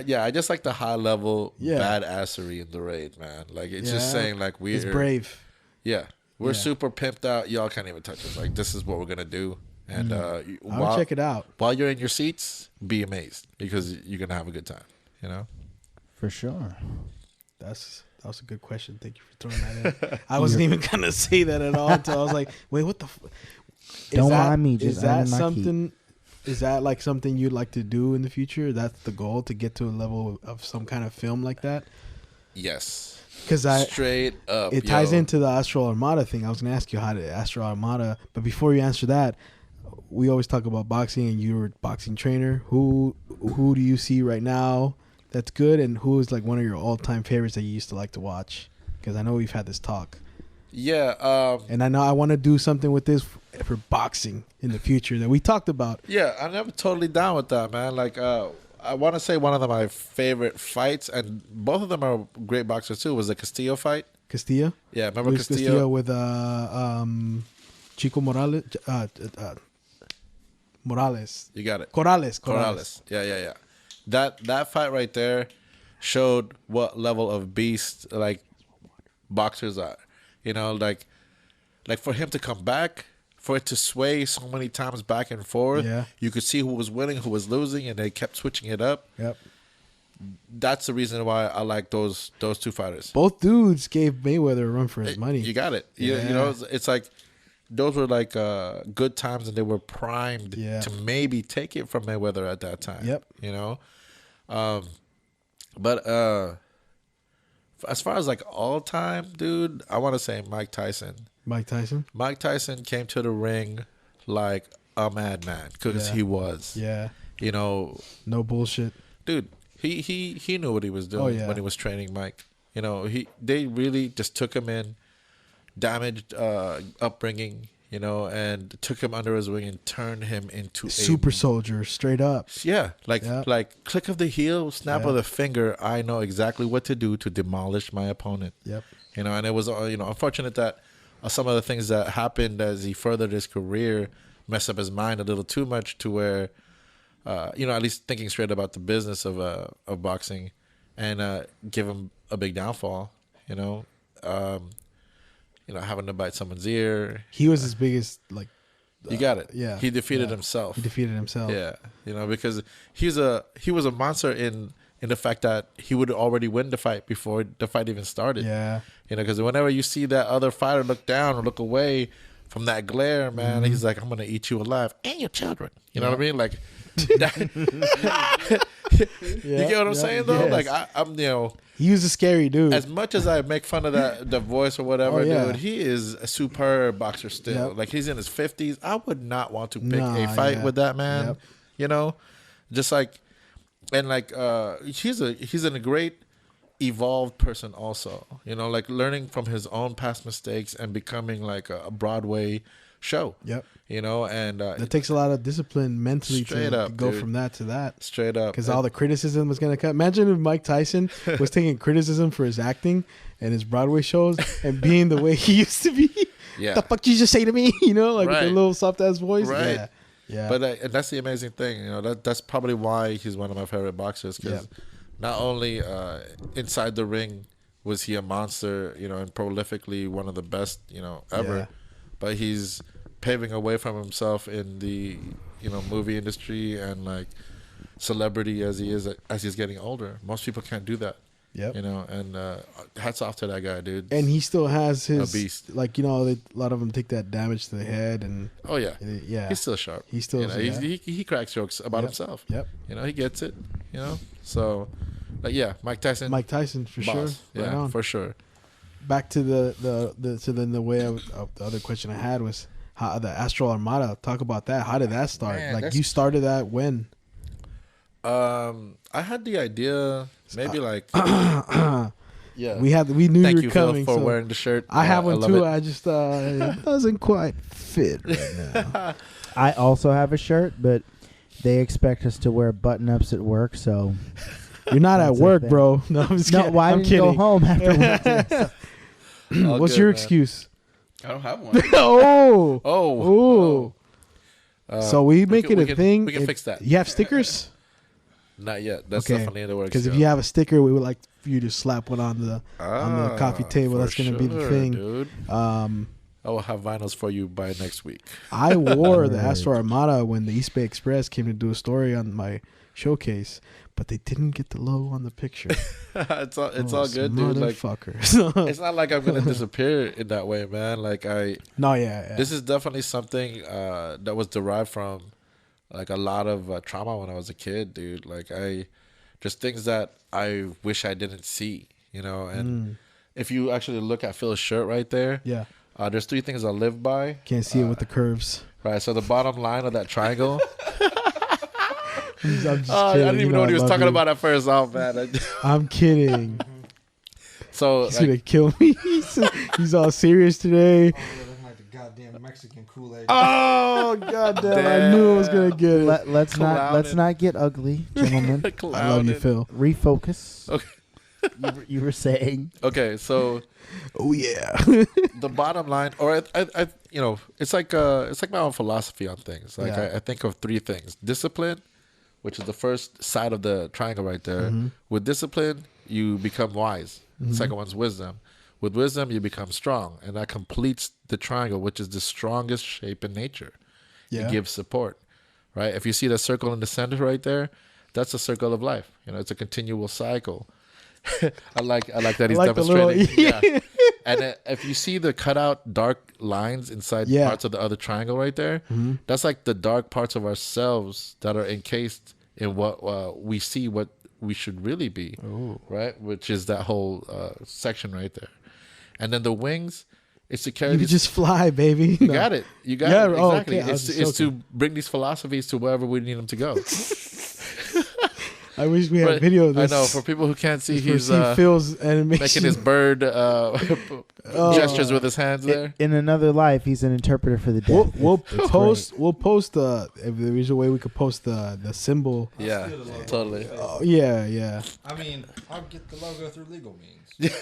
Yeah, I just like the high level Yeah. badassery in The Raid, man. Like it's just saying like It's brave. Yeah, we're Yeah. super pimped out. Y'all can't even touch us. Like this is what we're gonna do. And I'll check it out. while you're in your seats, be amazed because you're gonna have a good time. You know. For sure. That was a good question. Thank you for throwing that in. I wasn't even gonna say that at all until I was like, wait, what the? Don't mind me, just is that earning my keep. something? Is that like something you'd like to do in the future? That's the goal, to get to a level of some kind of film like that. Yes. Because Straight up. it ties yo. into the Astro Armada thing. I was gonna ask you how to Astro Armada, but before you answer that, we always talk about boxing, and you're a boxing trainer. Who do you see right now that's good, and who is like one of your all-time favorites that you used to like to watch? Because I know we've had this talk, Yeah. and I know I want to do something with this for boxing in the future that we talked about. Yeah, I'm totally down with that, man. Like, I want to say one of my favorite fights, and both of them are great boxers too, was the Castillo fight. Castilla, Yeah, remember Luis Castillo? with Chico Morales, Morales, You got it. Corrales. Yeah. That fight right there showed what level of beast like boxers are. You know, like for him to come back, for it to sway so many times back and forth. Yeah. You could see who was winning, who was losing, and they kept switching it up. Yep. That's the reason why I like those two fighters. Both dudes gave Mayweather a run for his money. You got it. You Yeah. know, it's like those were like good times, and they were primed Yeah. to maybe take it from Mayweather at that time. Yep. You know, but as far as like all time, dude, I want to say Mike Tyson. Mike Tyson. Mike Tyson came to the ring like a madman because Yeah. he was. Yeah. You know, No bullshit. dude, he knew what he was doing Oh, yeah. when he was training Mike. You know, they really just took him in, damaged upbringing. and took him under his wing and turned him into Super soldier, straight up. Yeah, like Yep. like click of the heel, snap Yep. of the finger. I know exactly what to do to demolish my opponent. Yep. And it was unfortunate that some of the things that happened as he furthered his career messed up his mind a little too much to where, at least thinking straight about the business of boxing, and give him a big downfall. Having to bite someone's ear. He was his biggest You got it. yeah. He defeated Yeah. himself. He defeated himself. Yeah, because he was a monster in the fact that he would already win the fight before the fight even started. Yeah. Because whenever you see that other fighter look down or look away from that glare, man, he's like, I'm gonna eat you alive and your children. You know what I mean? Like, that, you get what I'm saying though? Yes. Like I'm He was a scary dude. as much as I make fun of the voice or whatever, Oh, yeah. dude, he is a superb boxer still. Yep. Like he's in his 50s. I would not want to pick Nah, a fight yeah. with that man. Yep. Just like, and like he's a great evolved person also. Like learning from his own past mistakes and becoming like a Broadway show. Yep. And That takes a lot of discipline mentally Straight to up, go dude. from that to that. straight up Because all the criticism was going to come. Imagine if Mike Tyson was taking criticism for his acting and his Broadway shows and being the way he used to be. Yeah. The fuck you just say to me? With the Right. little soft ass voice. Right. Yeah. Yeah. But and that's the amazing thing, that's probably why he's one of my favorite boxers, because not only inside the ring was he a monster, and prolifically one of the best, ever, Yeah. but he's paving a way for himself in the movie industry and like celebrity as he's getting older. Most people can't do that. Yep. And hats off to that guy, dude. And he still has his, beast. a lot of them take that damage to the head and oh yeah, yeah. he's still sharp. He still is, yeah. he cracks jokes about Yep. himself. Yep. He gets it. So, yeah, Mike Tyson. Mike Tyson for sure. boss. Right Yeah, on. for sure. Back to the way the other question I had was how the Astro Armada. Talk about that. How did that start? Man, like that's- you started that when? I had the idea maybe like yeah. We knew Thank you you, were Phil, coming. for so wearing the shirt. I have one love too. it. I just it doesn't quite fit right now. I also have a shirt, but they expect us to wear button-ups at work, so You're not at That's a work, thing. bro. No, I'm just no. kidding. Why I'm didn't you go kidding. home after work today? All What's good, your man. excuse? I don't have one. Oh, Oh, so we make can- it we a can- thing. we can fix that. You have stickers? not yet. That's Okay. definitely in the works. Because if yeah. you have a sticker, we would like for you to slap one on the coffee table. for That's gonna be the sure, thing. dude. I will have vinyls for you by next week. I wore the Right. Astro Armada when the East Bay Express came to do a story on my showcase, but they didn't get the logo on the picture. it's all Those good, dude. Like motherfuckers. it's not like I'm gonna disappear in that way, man. Like No, yeah. this is definitely something that was derived from like a lot of trauma when I was a kid, dude. Like just things that I wish I didn't see, and if you actually look at Phil's shirt right there, Yeah. there's 3 things I live by. Can't see it with the curves. Right, so the bottom line of that triangle. I'm just I kidding. didn't even know what he was I love talking you. about at first. Oh man. I'm kidding. So He's like, gonna kill me. He's all serious today. Looking like the goddamn Mexican Kool-Aid. Oh goddamn! I knew I was gonna get it. Let's Clouded. not get ugly, gentlemen. I love you, clouded. Phil. Refocus. Okay. You were saying Okay, so Oh yeah. the bottom line, or I it's like my own philosophy on things. Like Yeah. I think of 3 things: discipline, which is the first side of the triangle right there. Mm-hmm. With discipline, you become wise. The second one's wisdom. With wisdom, you become strong, and that completes the triangle, which is the strongest shape in nature. Yeah. It gives support, right? If you see the circle in the center right there, that's the circle of life. It's a continual cycle. I like that he's I like the little- demonstrating. Yeah. And if you see the cutout dark lines inside Yeah. parts of the other triangle right there, that's like the dark parts of ourselves that are encased in what we see what we should really be, right? Which is that whole section right there. And then the wings, it's to carry You could these. just fly, baby. You got it. You got Yeah, it. oh, Exactly. okay. I was It's just to joking. bring these philosophies to wherever we need them to go. I wish we had Right. video of I this. know. For people who can't see, For he's Phil's animation. making his bird gestures with his hands there. In another life, he's an interpreter for the deaf. We'll It's post. great. We'll post the. If there is a way we could post the symbol. Yeah, Steal the logo. totally. Oh, yeah. I mean, I'll get the logo through legal means.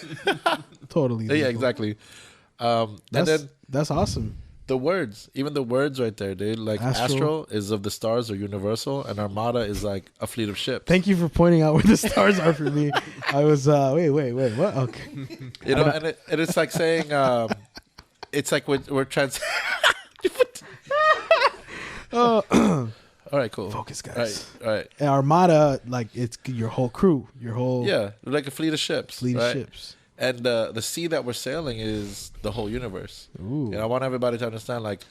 Totally. Yeah, exactly. And That's then that's awesome. the words, even the words right there, dude. Like Astral. Astral is of the stars or universal, and Armada is like a fleet of ships. Thank you for pointing out where the stars are for me. I was wait, what? Okay. You know, and it's like saying, it's like we're trans. Oh, All right, cool. focus, All guys. right, all right. And Armada, like it's your whole crew, your whole Yeah, like a fleet of ships. fleet right? of ships. And the sea that we're sailing is the whole universe. Ooh. And I want everybody to understand, like,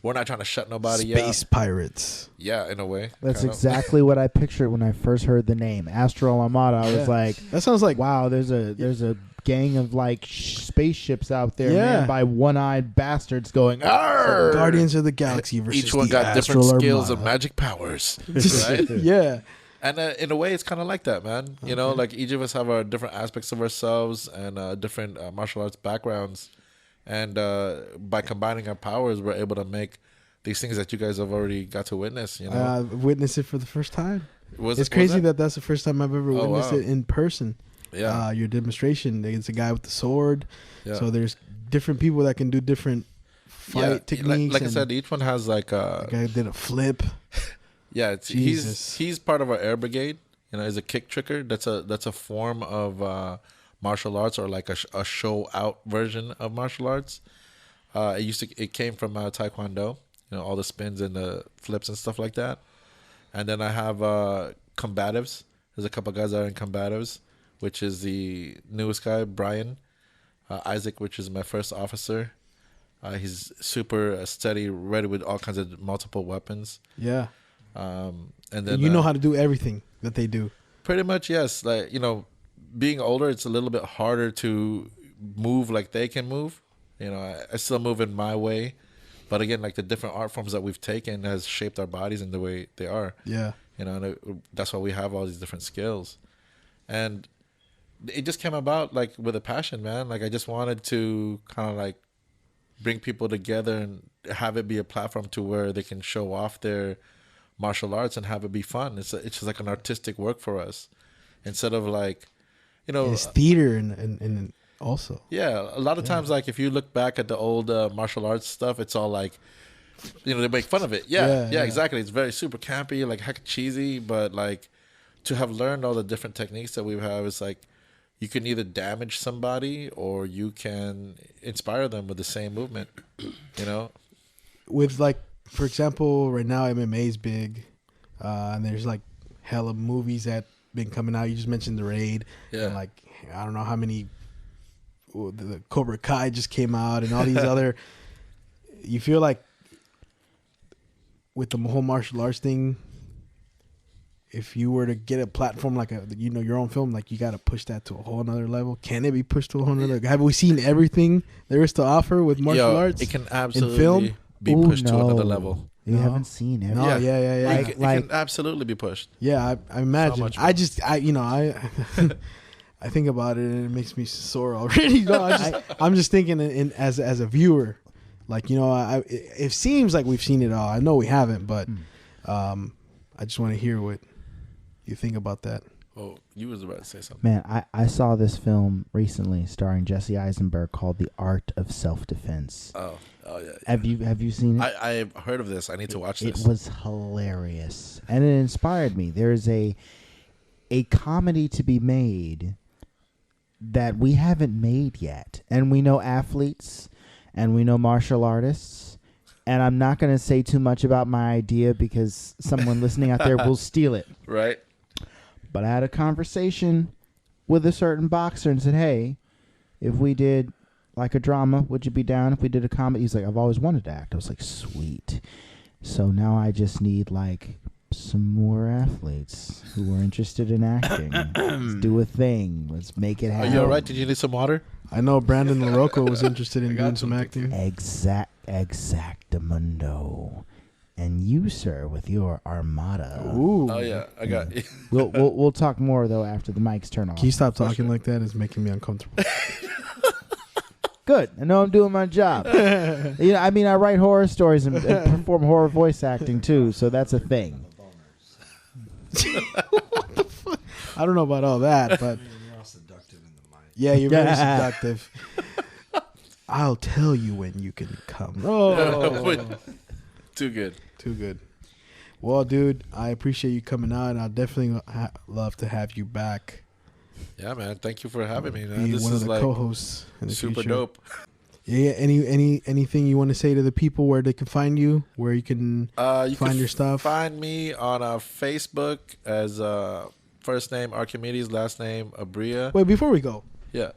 we're not trying to shut nobody out. Space pirates. Yeah, in a way. That's kind of. exactly what I pictured when I first heard the name Astral Armada. I was Yeah. like, That sounds like wow, there's a gang of like spaceships out there, Yeah. manned by one-eyed bastards going, "Arr!" Guardians of the Galaxy versus Each one the got different Astral skills and Armada. magic powers. Right? Yeah. And in a way, it's kind of like that, man. You know, like each of us have our different aspects of ourselves and different martial arts backgrounds. And by combining our powers, we're able to make these things that you guys have already got to witness, you know. Witness it for the first time. Was It's it- was crazy that? that's the first time I've ever Oh, witnessed wow. it in person. Yeah. Your demonstration. It's a guy with the sword. Yeah. So there's different people that can do different fight techniques. Like I and said, each one has like the guy did a flip. yeah, Jesus. he's part of our air brigade. You know, he's a kick tricker. That's a form of martial arts, or like a show out version of martial arts. It came from Taekwondo. You know, all the spins and the flips and stuff like that. And then I have combatives. There's a couple guys that are in combatives, which is the newest guy, Brian Isaac, which is my first officer. He's super steady, ready with all kinds of multiple weapons. Yeah. And then You know how to do everything that they do. pretty much, yes. Like, you know, being older, it's a little bit harder to move like they can move. You know, I still move in my way, but again, like the different art forms that we've taken has shaped our bodies in the way they are. Yeah. You know, and that's why we have all these different skills, and it just came about like with a passion, man. Like I just wanted to kind of like bring people together and have it be a platform to where they can show off their martial arts and have it be fun. It's just like an artistic work for us, instead of like, you know, It's theater and also. yeah. A lot of times, like if you look back at the old martial arts stuff, it's all like, you know, they make fun of it. Yeah, exactly. It's very super campy, like heck cheesy, but like to have learned all the different techniques that we have, it's like you can either damage somebody or you can inspire them with the same movement. You know, With like, for example, right now MMA is big, and there's like hella movies that been coming out. You just mentioned The Raid. Yeah. And like I don't know how many. The Cobra Kai just came out, and all these other. You feel like with the whole martial arts thing, if you were to get a platform like your own film, like you got to push that to a whole nother level. Can it be pushed to a whole nother? Have we seen everything there is to offer with martial arts? it can absolutely film? be Ooh, pushed to no. another level. You No. haven't seen it. No, yeah. It can absolutely be pushed. Yeah, I imagine. much I I think about it and it makes me sore already. No, I'm just thinking as a viewer, like it seems like we've seen it all. I know we haven't, but I just want to hear what you think about that. Oh, you was about to say something. Man, I saw this film recently starring Jesse Eisenberg called The Art of Self-Defense. Oh yeah. Have you seen it? I've heard of this. I need to watch this. It was hilarious, and it inspired me. There's a comedy to be made that we haven't made yet, and we know athletes, and we know martial artists, and I'm not going to say too much about my idea because someone listening out there will steal it. Right. But I had a conversation with a certain boxer and said, "Hey, if we did like a drama, would you be down if we did a comedy?" He's like, "I've always wanted to act." I was like, "Sweet." So now I just need like some more athletes who are interested in acting. Let's do a thing. Let's make it Are happen. you all right? Did you need some water? I know Brandon LaRocco was interested in doing some acting. Exactamundo. and you, sir, with your armada. Ooh. Oh yeah, I got. We'll talk more though after the mics turn off. Can you stop talking like that? It's making me uncomfortable. Good. I know I'm doing my job. I mean, I write horror stories and perform horror voice acting too, so that's a thing. What the fuck? I don't know about all that, but You're all seductive in the mind. yeah, you're very seductive. I'll tell you when you can come. Oh, Too good. too good. Well, dude, I appreciate you coming out, and I'll definitely love to have you back. Yeah, man. Thank you for having me, man. Be This one of is the like co-hosts in the super future. dope. Yeah. Anything you want to say to the people where they can find you, where you can You find can your stuff? Find me on Facebook as first name Archimedes, last name Abria. Wait, before we go, Yeah.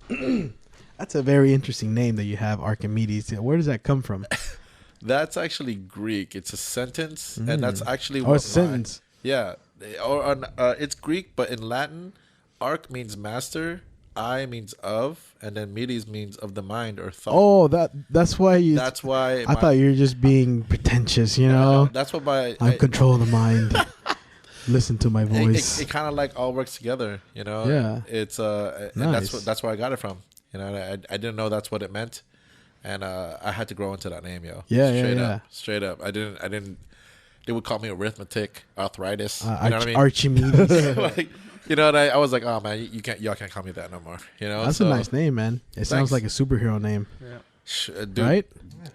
that's a very interesting name that you have, Archimedes. Where does that come from? That's actually Greek. It's a sentence, and that's actually Oh, it's a sentence. Yeah, it's Greek, but in Latin, arch means master, I means of, and then medes means of the mind or thought. Oh, that's why you. That's why I thought you were just being pretentious. You know, that's what my I'm control of the mind. Listen to my voice. It kind of like all works together, you know. Yeah. It's and Nice. that's where I got it from. You know, I didn't know that's what it meant, and I had to grow into that name, yo. Yeah, Straight up. I didn't. They would call me arithmetic, arthritis. You know what I mean? Archimedes. Like, you know, and I was like, oh man, y'all can't call me that no more. You know, That's a nice name, man. It sounds like a superhero name, dude. right?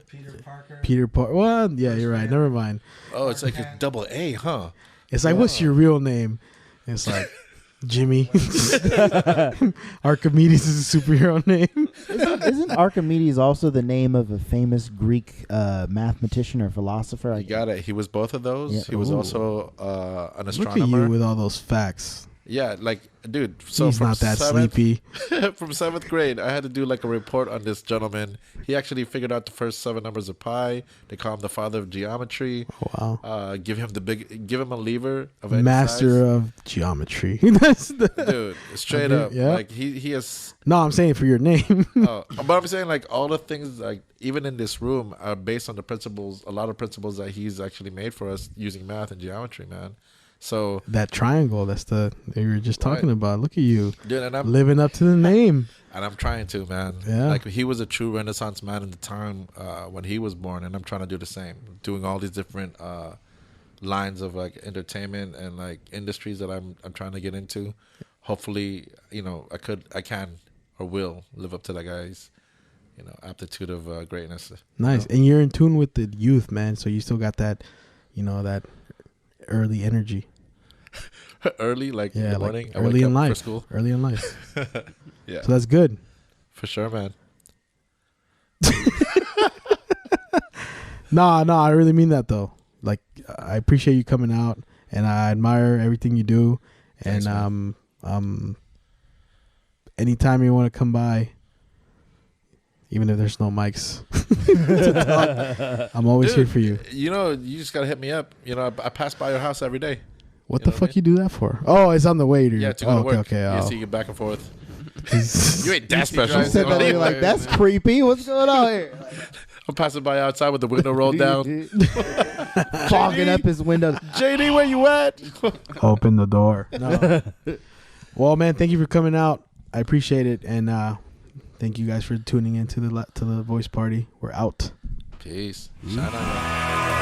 Peter Parker. Peter Parker. Well, yeah, you're right. Never mind. Oh, it's like a double A, huh? It's like, what's your real name? It's like Jimmy. Archimedes is a superhero name. Isn't Archimedes also the name of a famous Greek mathematician or philosopher? You got it. He was both of those. Yeah. He was Ooh. also an Look astronomer. at you with all those facts. Yeah, like, dude. So He's from not that seventh, sleepy. from 7th grade, I had to do like a report on this gentleman. He actually figured out the first 7 numbers of pi. They call him the father of geometry. Wow. Give him a lever of any Master size. of geometry. That's the, Dude, straight Okay, up. yeah. Like he has. no, I'm saying for your name. But I'm saying like all the things like even in this room are based on the principles. A lot of principles that he's actually made for us using math and geometry, man. So, that triangle, that's the you were just talking about. Look at you dude, and I'm living up to the name. trying to, man. Yeah. Like he was a true Renaissance man in the time when he was born, and I'm trying to do the same. Doing all these different lines of like entertainment and like industries that I'm trying to get into. Hopefully, you know, I can or will live up to that guy's, you know, aptitude of greatness. Nice. And you're in tune with the youth, man. So you still got that, you know, that early energy. Early, like in Yeah, the like morning. I early wake in up for life. school. Early in life. Yeah, So that's good. for sure, man. No, I really mean that though. Like I appreciate you coming out, and I admire everything you do. Thanks, And anytime you want to come by, even if there's no mics, to talk, I'm always Dude, here for you. You know, you just gotta hit me up. You know, I pass by your house every day. What You the know fuck what I you do that for? Oh, it's on the way to Yeah, to go to work. Okay, Yeah, oh. so you get back and forth. He's- You ain't that Easy special. drive. You said that, and you're like, that's creepy. What's going on here? I'm passing by outside with the window rolled down. Fogging up his windows. JD, where you at? Open the door. No. Well, man, thank you for coming out. I appreciate it, and thank you guys for tuning in to the voice party. We're out. Peace. Shout out.